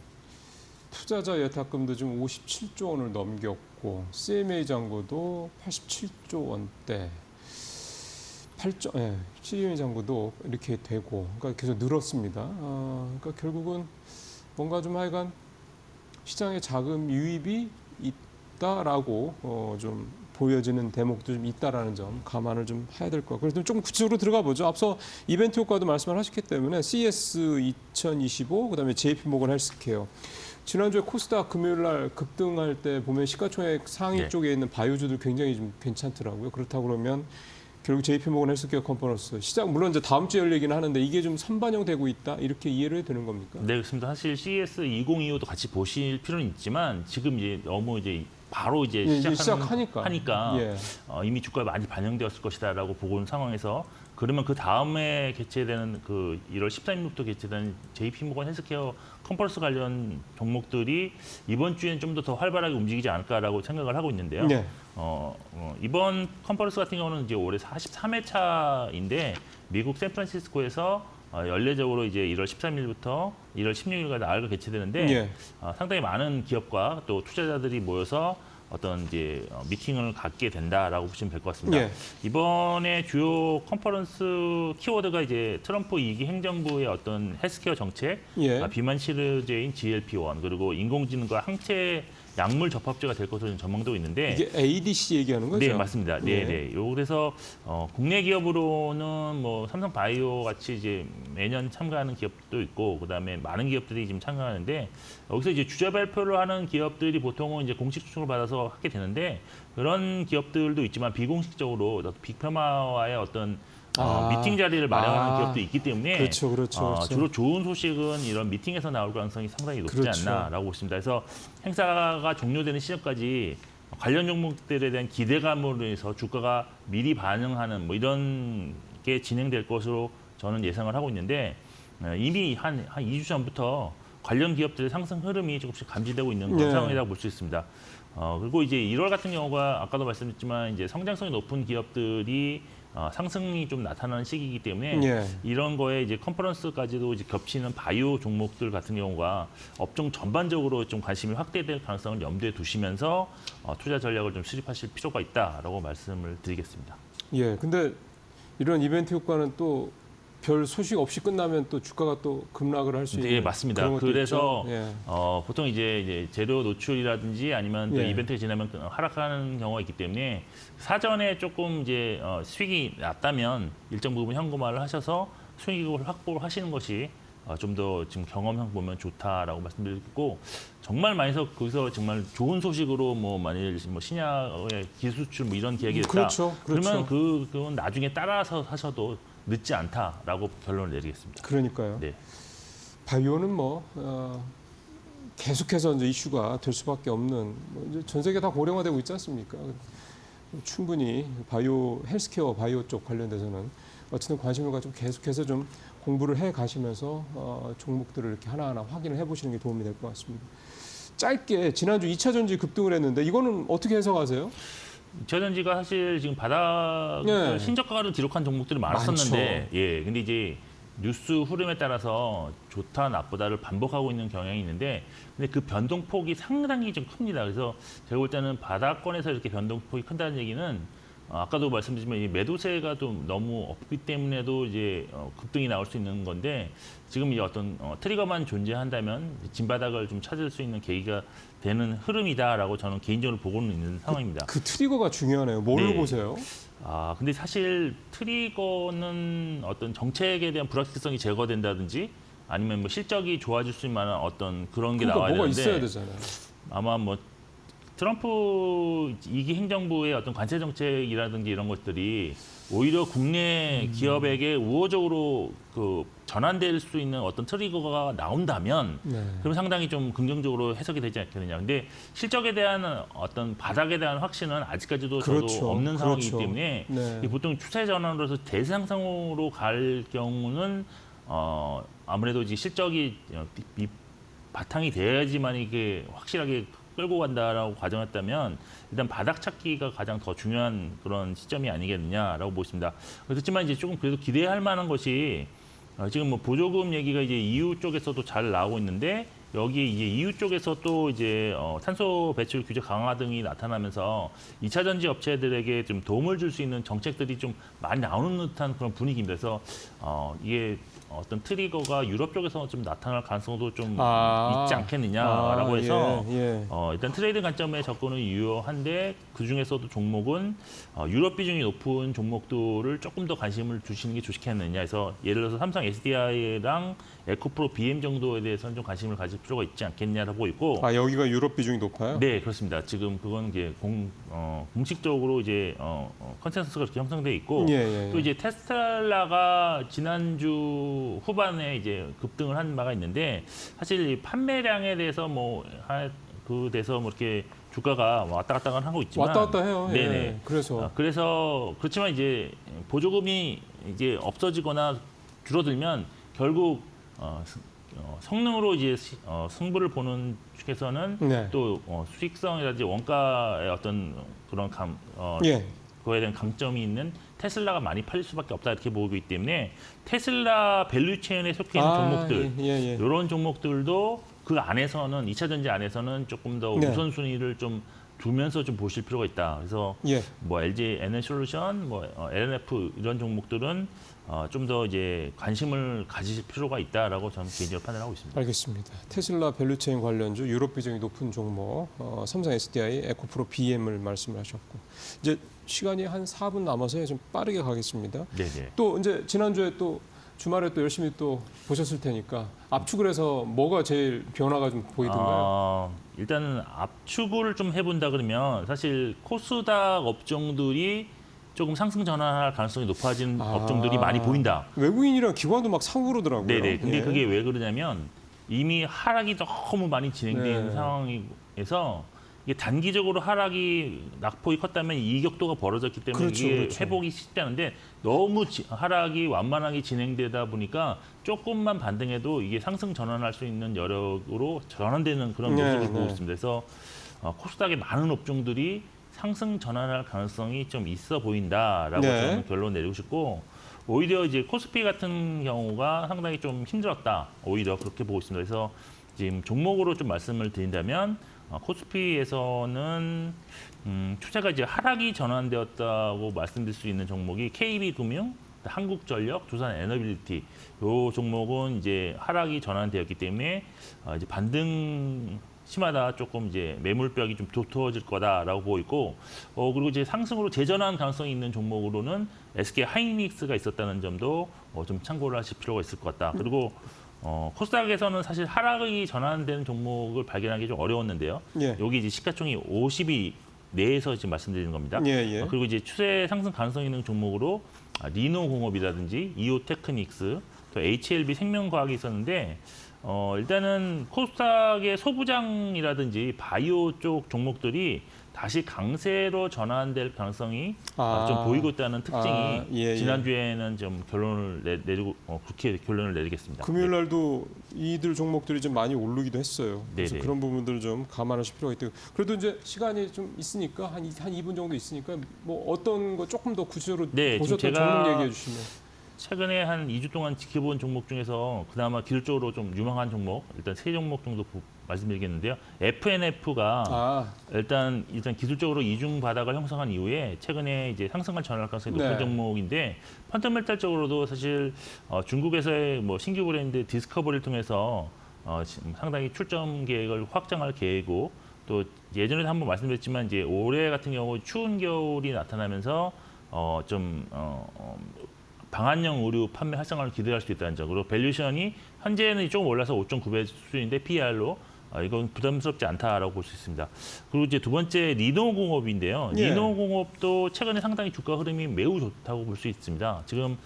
투자자 예탁금도 지금 57조 원을 넘겼고 CMA 잔고도 87조 원대. 7인 잔고도 이렇게 되고, 그러니까 계속 늘었습니다. 그러니까 결국은 뭔가 좀 하여간 시장에 자금 유입이 있다라고 좀 보여지는 대목도 좀 있다라는 점 감안을 좀 해야 될 것 같고, 그래서 조금 구체적으로 들어가 보죠. 앞서 이벤트 효과도 말씀을 하셨기 때문에 CS 2025, 그다음에 JP모건 헬스케어. 지난주에 코스닥 금요일 날 급등할 때 보면 시가총액 상위 네. 쪽에 있는 바이오주들 굉장히 좀 괜찮더라고요. 그렇다고 그러면 결국 JP모건 헬스케어 컨퍼런스 시작 물론 이제 다음 주에 열리긴 하는데 이게 좀 선반영되고 있다 이렇게 이해를 해야 되는 겁니까? 네, 그렇습니다. 사실 CS 2025도 같이 보실 필요는 있지만 지금 이제 너무 이제 바로 이제 예, 이제 시작하니까 예. 이미 주가에 많이 반영되었을 것이다라고 보고 있는 상황에서 그러면 그 다음에 개최되는 그 1월 13일부터 개최되는 JP모건 헬스케어 컨퍼런스 관련 종목들이 이번 주에는 좀 더 활발하게 움직이지 않을까라고 생각을 하고 있는데요. 네. 이번 컨퍼런스 같은 경우는 이제 올해 43회차인데 미국 샌프란시스코에서 연례적으로 이제 1월 13일부터 1월 16일까지 나흘가 개최되는데 예. 상당히 많은 기업과 또 투자자들이 모여서 어떤 이제 미팅을 갖게 된다라고 보시면 될 것 같습니다. 예. 이번에 주요 컨퍼런스 키워드가 이제 트럼프 2기 행정부의 어떤 헬스케어 정책, 예. 비만 치료제인 GLP-1 그리고 인공지능과 항체 약물 접합제가 될 것으로 전망되고 있는데 이게 ADC 얘기하는 거죠? 네, 맞습니다. 네, 예. 네. 그래서 국내 기업으로는 뭐 삼성바이오 같이 이제 매년 참가하는 기업도 있고, 그다음에 많은 기업들이 지금 참가하는데 여기서 이제 주제 발표를 하는 기업들이 보통은 이제 공식 초청을 받아서 하게 되는데 그런 기업들도 있지만 비공식적으로 빅파마와의 어떤 미팅 자리를 마련하는 기업도 있기 때문에 그렇죠, 그렇죠. 주로 좋은 소식은 이런 미팅에서 나올 가능성이 상당히 높지 그렇죠. 않나라고 보십니다. 그래서 행사가 종료되는 시점까지 관련 종목들에 대한 기대감으로 해서 주가가 미리 반응하는 뭐 이런 게 진행될 것으로 저는 예상을 하고 있는데 이미 한 2주 전부터 관련 기업들의 상승 흐름이 조금씩 감지되고 있는 그런 네. 상황이라고 볼 수 있습니다. 그리고 이제 1월 같은 경우가 아까도 말씀드렸지만 이제 성장성이 높은 기업들이 상승이 좀 나타나는 시기이기 때문에 예. 이런 거에 이제 컨퍼런스까지도 이제 겹치는 바이오 종목들 같은 경우가 업종 전반적으로 좀 관심이 확대될 가능성을 염두에 두시면서 투자 전략을 좀 수립하실 필요가 있다라고 말씀을 드리겠습니다. 예. 근데 이런 이벤트 효과는 또 별 소식 없이 끝나면 또 주가가 또 급락을 할 수 있는 네, 맞습니다. 그런 것도 그래서 있죠? 예. 보통 이제 재료 노출이라든지 아니면 또 예. 이벤트가 지나면 하락하는 경우가 있기 때문에 사전에 조금 이제 수익이 났다면 일정 부분 현금화를 하셔서 수익을 확보를 하시는 것이 좀 더 지금 경험상 보면 좋다라고 말씀드리고 정말 많이서 거기서 정말 좋은 소식으로 뭐 만일 뭐 신약의 기술출 뭐 이런 계획이 있다. 그렇죠, 그러면 그렇죠. 그건 나중에 따라서 하셔도 늦지 않다라고 결론을 내리겠습니다. 그러니까요. 네. 바이오는 뭐 계속해서 이제 이슈가 될 수밖에 없는 이제 전 세계 다 고령화되고 있지 않습니까? 충분히 바이오 헬스케어 바이오 쪽 관련돼서는 어쨌든 관심을 가지고 계속해서 좀 공부를 해 가시면서 종목들을 이렇게 하나하나 확인을 해보시는 게 도움이 될 것 같습니다. 짧게 지난주 2차 전지 급등을 했는데 이거는 어떻게 해석하세요? 2차 전지가 사실 지금 바닥 네. 신저가를 기록한 종목들이 많았었는데, 예, 근데 이제 뉴스 흐름에 따라서 좋다 나쁘다를 반복하고 있는 경향이 있는데, 근데 그 변동폭이 상당히 좀 큽니다. 그래서 제가 볼 때는 바닥권에서 이렇게 변동폭이 큰다는 얘기는 아까도 말씀드렸지만 이 매도세가 좀 너무 없기 때문에도 이제 급등이 나올 수 있는 건데 지금 이 어떤 트리거만 존재한다면 진바닥을 좀 찾을 수 있는 계기가 되는 흐름이다라고 저는 개인적으로 보고는 있는 상황입니다. 그 트리거가 중요하네요. 뭘로 네. 보세요? 근데 사실 트리거는 어떤 정책에 대한 불확실성이 제거된다든지 아니면 뭐 실적이 좋아질 수 있는 만한 어떤 그런 게 그러니까 나와야 뭐가 되는데 있어야 되잖아요. 아마 뭐 트럼프 2기 행정부의 어떤 관세 정책이라든지 이런 것들이 오히려 국내 기업에게 우호적으로 그 전환될 수 있는 어떤 트리거가 나온다면 네. 그럼 상당히 좀 긍정적으로 해석이 되지 않겠느냐. 근데 실적에 대한 어떤 바닥에 대한 확신은 아직까지도 그렇죠. 저도 없는 상황이기 그렇죠. 때문에 네. 이 보통 추세 전환으로 해서 대상상으로 갈 경우는 아무래도 이제 실적이 바탕이 돼야지만 이게 확실하게 끌고 간다라고 가정했다면 일단 바닥 찾기가 가장 더 중요한 그런 시점이 아니겠느냐라고 보십니다. 그렇지만 이제 조금 그래도 기대할 만한 것이 지금 뭐 보조금 얘기가 이제 EU 쪽에서도 잘 나오고 있는데 여기에 이제 EU 쪽에서 또 이제 탄소 배출 규제 강화 등이 나타나면서 2차 전지 업체들에게 좀 도움을 줄 수 있는 정책들이 좀 많이 나오는 듯한 그런 분위기입니다. 그래서 이게 어떤 트리거가 유럽 쪽에서 좀 나타날 가능성도 좀 있지 않겠느냐라고 해서 예. 일단 트레이드 관점의 접근은 유효한데 그중에서도 종목은 유럽 비중이 높은 종목들을 조금 더 관심을 두시는 게 좋겠느냐 해서 예를 들어서 삼성 SDI랑 에코프로 BM 정도에 대해서는 좀 관심을 가질 필요가 있지 않겠냐라고 있고 여기가 유럽 비중이 높아요? 네, 그렇습니다. 지금 그건 이제 공식적으로 이제 컨센서스가 그렇게 형성돼 있고 예. 또 이제 테슬라가 지난주 후반에 이제 급등을 한 바가 있는데 사실 이 판매량에 대해서 그 돼서 뭐 이렇게 주가가 왔다 갔다 하고 있지만 왔다 갔다 해요. 네네. 예. 그래서 그래서 그렇지만 이제 보조금이 이제 없어지거나 줄어들면 결국 성능으로 이제 승부를 보는 측에서는 네. 또 수익성이라든지 원가의 어떤 그런 예. 그거에 대한 강점이 있는 테슬라가 많이 팔릴 수밖에 없다 이렇게 보고 있기 때문에 테슬라 밸류 체인에 속해 있는 종목들 이런 종목들도 그 안에서는 2차 전지 안에서는 조금 더 네. 우선순위를 좀 두면서 좀 보실 필요가 있다. 그래서 예. 뭐 LG 에너솔루션, 뭐 LNF 이런 종목들은 좀 더 이제 관심을 가지실 필요가 있다라고 저는 개인적으로 판단하고 있습니다. 알겠습니다. 테슬라 밸류체인 관련주 유럽 비중이 높은 종목 삼성 SDI 에코프로 BM을 말씀을 하셨고 이제 시간이 한 4분 남아서 좀 빠르게 가겠습니다. 네네. 또 이제 지난주에 또 주말에 또 열심히 또 보셨을 테니까 압축을 해서 뭐가 제일 변화가 좀 보이던가요? 일단은 압축을 좀 해본다 그러면 사실 코스닥 업종들이 조금 상승 전환할 가능성이 높아진 업종들이 많이 보인다. 외국인이랑 기관도 막 사고 그러더라고요. 네네. 근데 예. 그게 왜 그러냐면 이미 하락이 너무 많이 진행되어 있는 네. 상황에서 이게 단기적으로 하락이 낙폭이 컸다면 이격도가 벌어졌기 때문에 그렇죠, 이게 그렇죠. 회복이 쉽지 않은데 너무 하락이 완만하게 진행되다 보니까 조금만 반등해도 이게 상승 전환할 수 있는 여력으로 전환되는 그런 네, 모습을 보고 네. 있습니다. 그래서 코스닥의 많은 업종들이 상승 전환할 가능성이 좀 있어 보인다라고 네. 저는 결론 내리고 싶고 오히려 이제 코스피 같은 경우가 상당히 좀 힘들었다. 오히려 그렇게 보고 있습니다. 그래서 지금 종목으로 좀 말씀을 드린다면 코스피에서는 추세가 이제 하락이 전환되었다고 말씀드릴 수 있는 종목이 KB금융, 한국전력, 두산에너빌리티 이 종목은 이제 하락이 전환되었기 때문에 이제 반등 심하다 조금 이제 매물벽이 좀 두터워질 거다라고 보고 있고 그리고 이제 상승으로 재전환 가능성이 있는 종목으로는 SK 하이닉스가 있었다는 점도 좀 참고를 하실 필요가 있을 것 같다. 그리고 코스닥에서는 사실 하락이 전환되는 종목을 발견하기 좀 어려웠는데요. 예. 여기 이제 시가총이 50이 내에서 지금 말씀드리는 겁니다. 예, 예. 그리고 이제 추세 상승 가능성 있는 종목으로 리노공업이라든지 이오테크닉스, 또 HLB 생명과학이 있었는데 일단은 코스닥의 소부장이라든지 바이오 쪽 종목들이 다시 강세로 전환될 가능성이 좀 보이고 있다는 특징이 예. 지난주에는 좀 결론을 내리고 그렇게 결론을 내리겠습니다. 금요일 날도 이들 종목들이 좀 많이 오르기도 했어요. 그래서 네네. 그런 부분들을 좀 감안하실 필요가 있다. 그래도 이제 시간이 좀 있으니까 한 2분 정도 있으니까 뭐 어떤 거 조금 더 구체적으로 네, 지금 보셨던 제가 종목 얘기해 주시면. 최근에 한 2주 동안 지켜본 종목 중에서 그나마 기술적으로 좀 유망한 종목 일단 3종목 정도 말씀드리겠는데요. FNF가 일단 기술적으로 이중 바닥을 형성한 이후에 최근에 이제 상승을 전환할 가능성이 높은 네. 종목인데 펀더멘탈적으로도 사실 중국에서의 뭐 신규 브랜드 디스커버리를 통해서 지금 상당히 출점 계획을 확장할 계획이고 또 예전에도 한번 말씀드렸지만 이제 올해 같은 경우 추운 겨울이 나타나면서 방한형 의류 판매 활성화를 기대할 수 있다는 점. 그리고 밸류션이 현재는 조금 올라서 5.9배 수준인데 PR로 이건 부담스럽지 않다라고 볼 수 있습니다. 그리고 이제 두 번째 리노공업인데요. 예. 리노공업도 최근에 상당히 주가 흐름이 매우 좋다고 볼 수 있습니다. 지금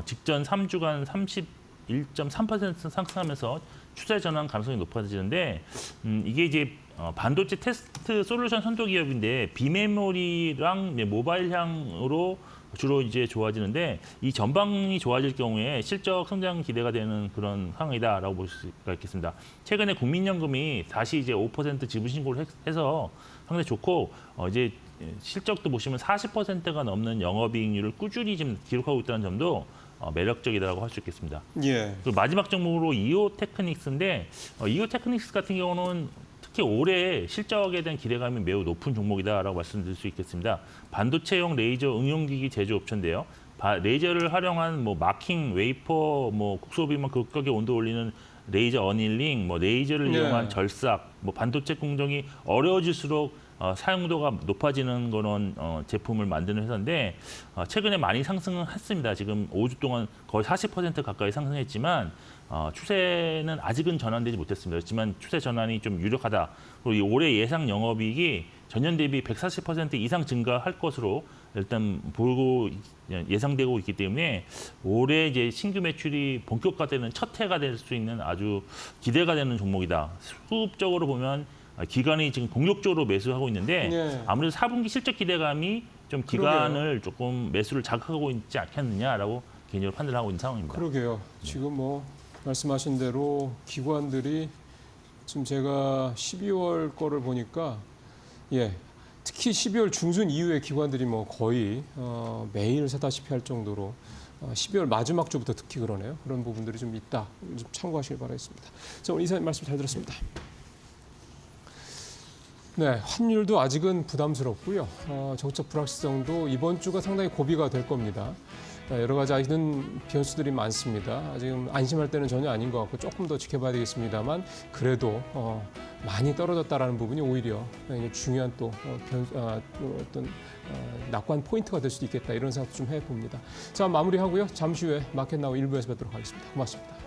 직전 3주간 31.3% 상승하면서 추세 전환 가능성이 높아지는데 이게 이제 반도체 테스트 솔루션 선도 기업인데 비메모리랑 모바일향으로 주로 이제 좋아지는데 이 전방이 좋아질 경우에 실적 성장 기대가 되는 그런 상황이다라고 볼 수가 있겠습니다. 최근에 국민연금이 다시 이제 5% 지분 신고를 해서 상당히 좋고 이제 실적도 보시면 40%가 넘는 영업이익률을 꾸준히 지금 기록하고 있다는 점도 매력적이다라고 할 수 있겠습니다. 예. 그리고 마지막 종목으로 이오테크닉스인데 이오테크닉스 같은 경우는 특히 올해 실적에 대한 기대감이 매우 높은 종목이다라고 말씀드릴 수 있겠습니다. 반도체용 레이저 응용기기 제조업체인데요. 레이저를 활용한 뭐 마킹, 웨이퍼, 뭐 국소비만 극격의 온도 올리는 레이저 어닐링, 뭐 레이저를 네. 이용한 절삭, 뭐 반도체 공정이 어려워질수록 사용도가 높아지는 그런 제품을 만드는 회사인데 최근에 많이 상승을 했습니다. 지금 5주 동안 거의 40% 가까이 상승했지만 추세는 아직은 전환되지 못했습니다. 그렇지만 추세 전환이 좀 유력하다. 그리고 이 올해 예상 영업이익이 전년 대비 140% 이상 증가할 것으로 일단 보고 예상되고 있기 때문에 올해 이제 신규 매출이 본격화되는 첫 해가 될 수 있는 아주 기대가 되는 종목이다. 수급적으로 보면 기관이 지금 공격적으로 매수하고 있는데 네. 아무래도 4분기 실적 기대감이 좀 기관을 조금 매수를 자극하고 있지 않겠느냐라고 개인적으로 판단하고 있는 상황입니다. 그러게요. 지금 뭐 말씀하신 대로 기관들이 지금 제가 12월 거를 보니까 특히 12월 중순 이후에 기관들이 뭐 거의 매일 사다시피 할 정도로 12월 마지막 주부터 특히 그러네요. 그런 부분들이 좀 있다. 좀 참고하시길 바라겠습니다. 자, 오늘 이사님 말씀 잘 들었습니다. 네, 환율도 아직은 부담스럽고요. 정책 불확실성도 이번 주가 상당히 고비가 될 겁니다. 여러 가지 아직은 변수들이 많습니다. 지금 안심할 때는 전혀 아닌 것 같고 조금 더 지켜봐야 되겠습니다만 그래도 많이 떨어졌다라는 부분이 오히려 중요한 또 어떤 낙관 포인트가 될 수도 있겠다 이런 생각도 좀 해봅니다. 자, 마무리하고요. 잠시 후에 마켓나우 1부에서 뵙도록 하겠습니다. 고맙습니다.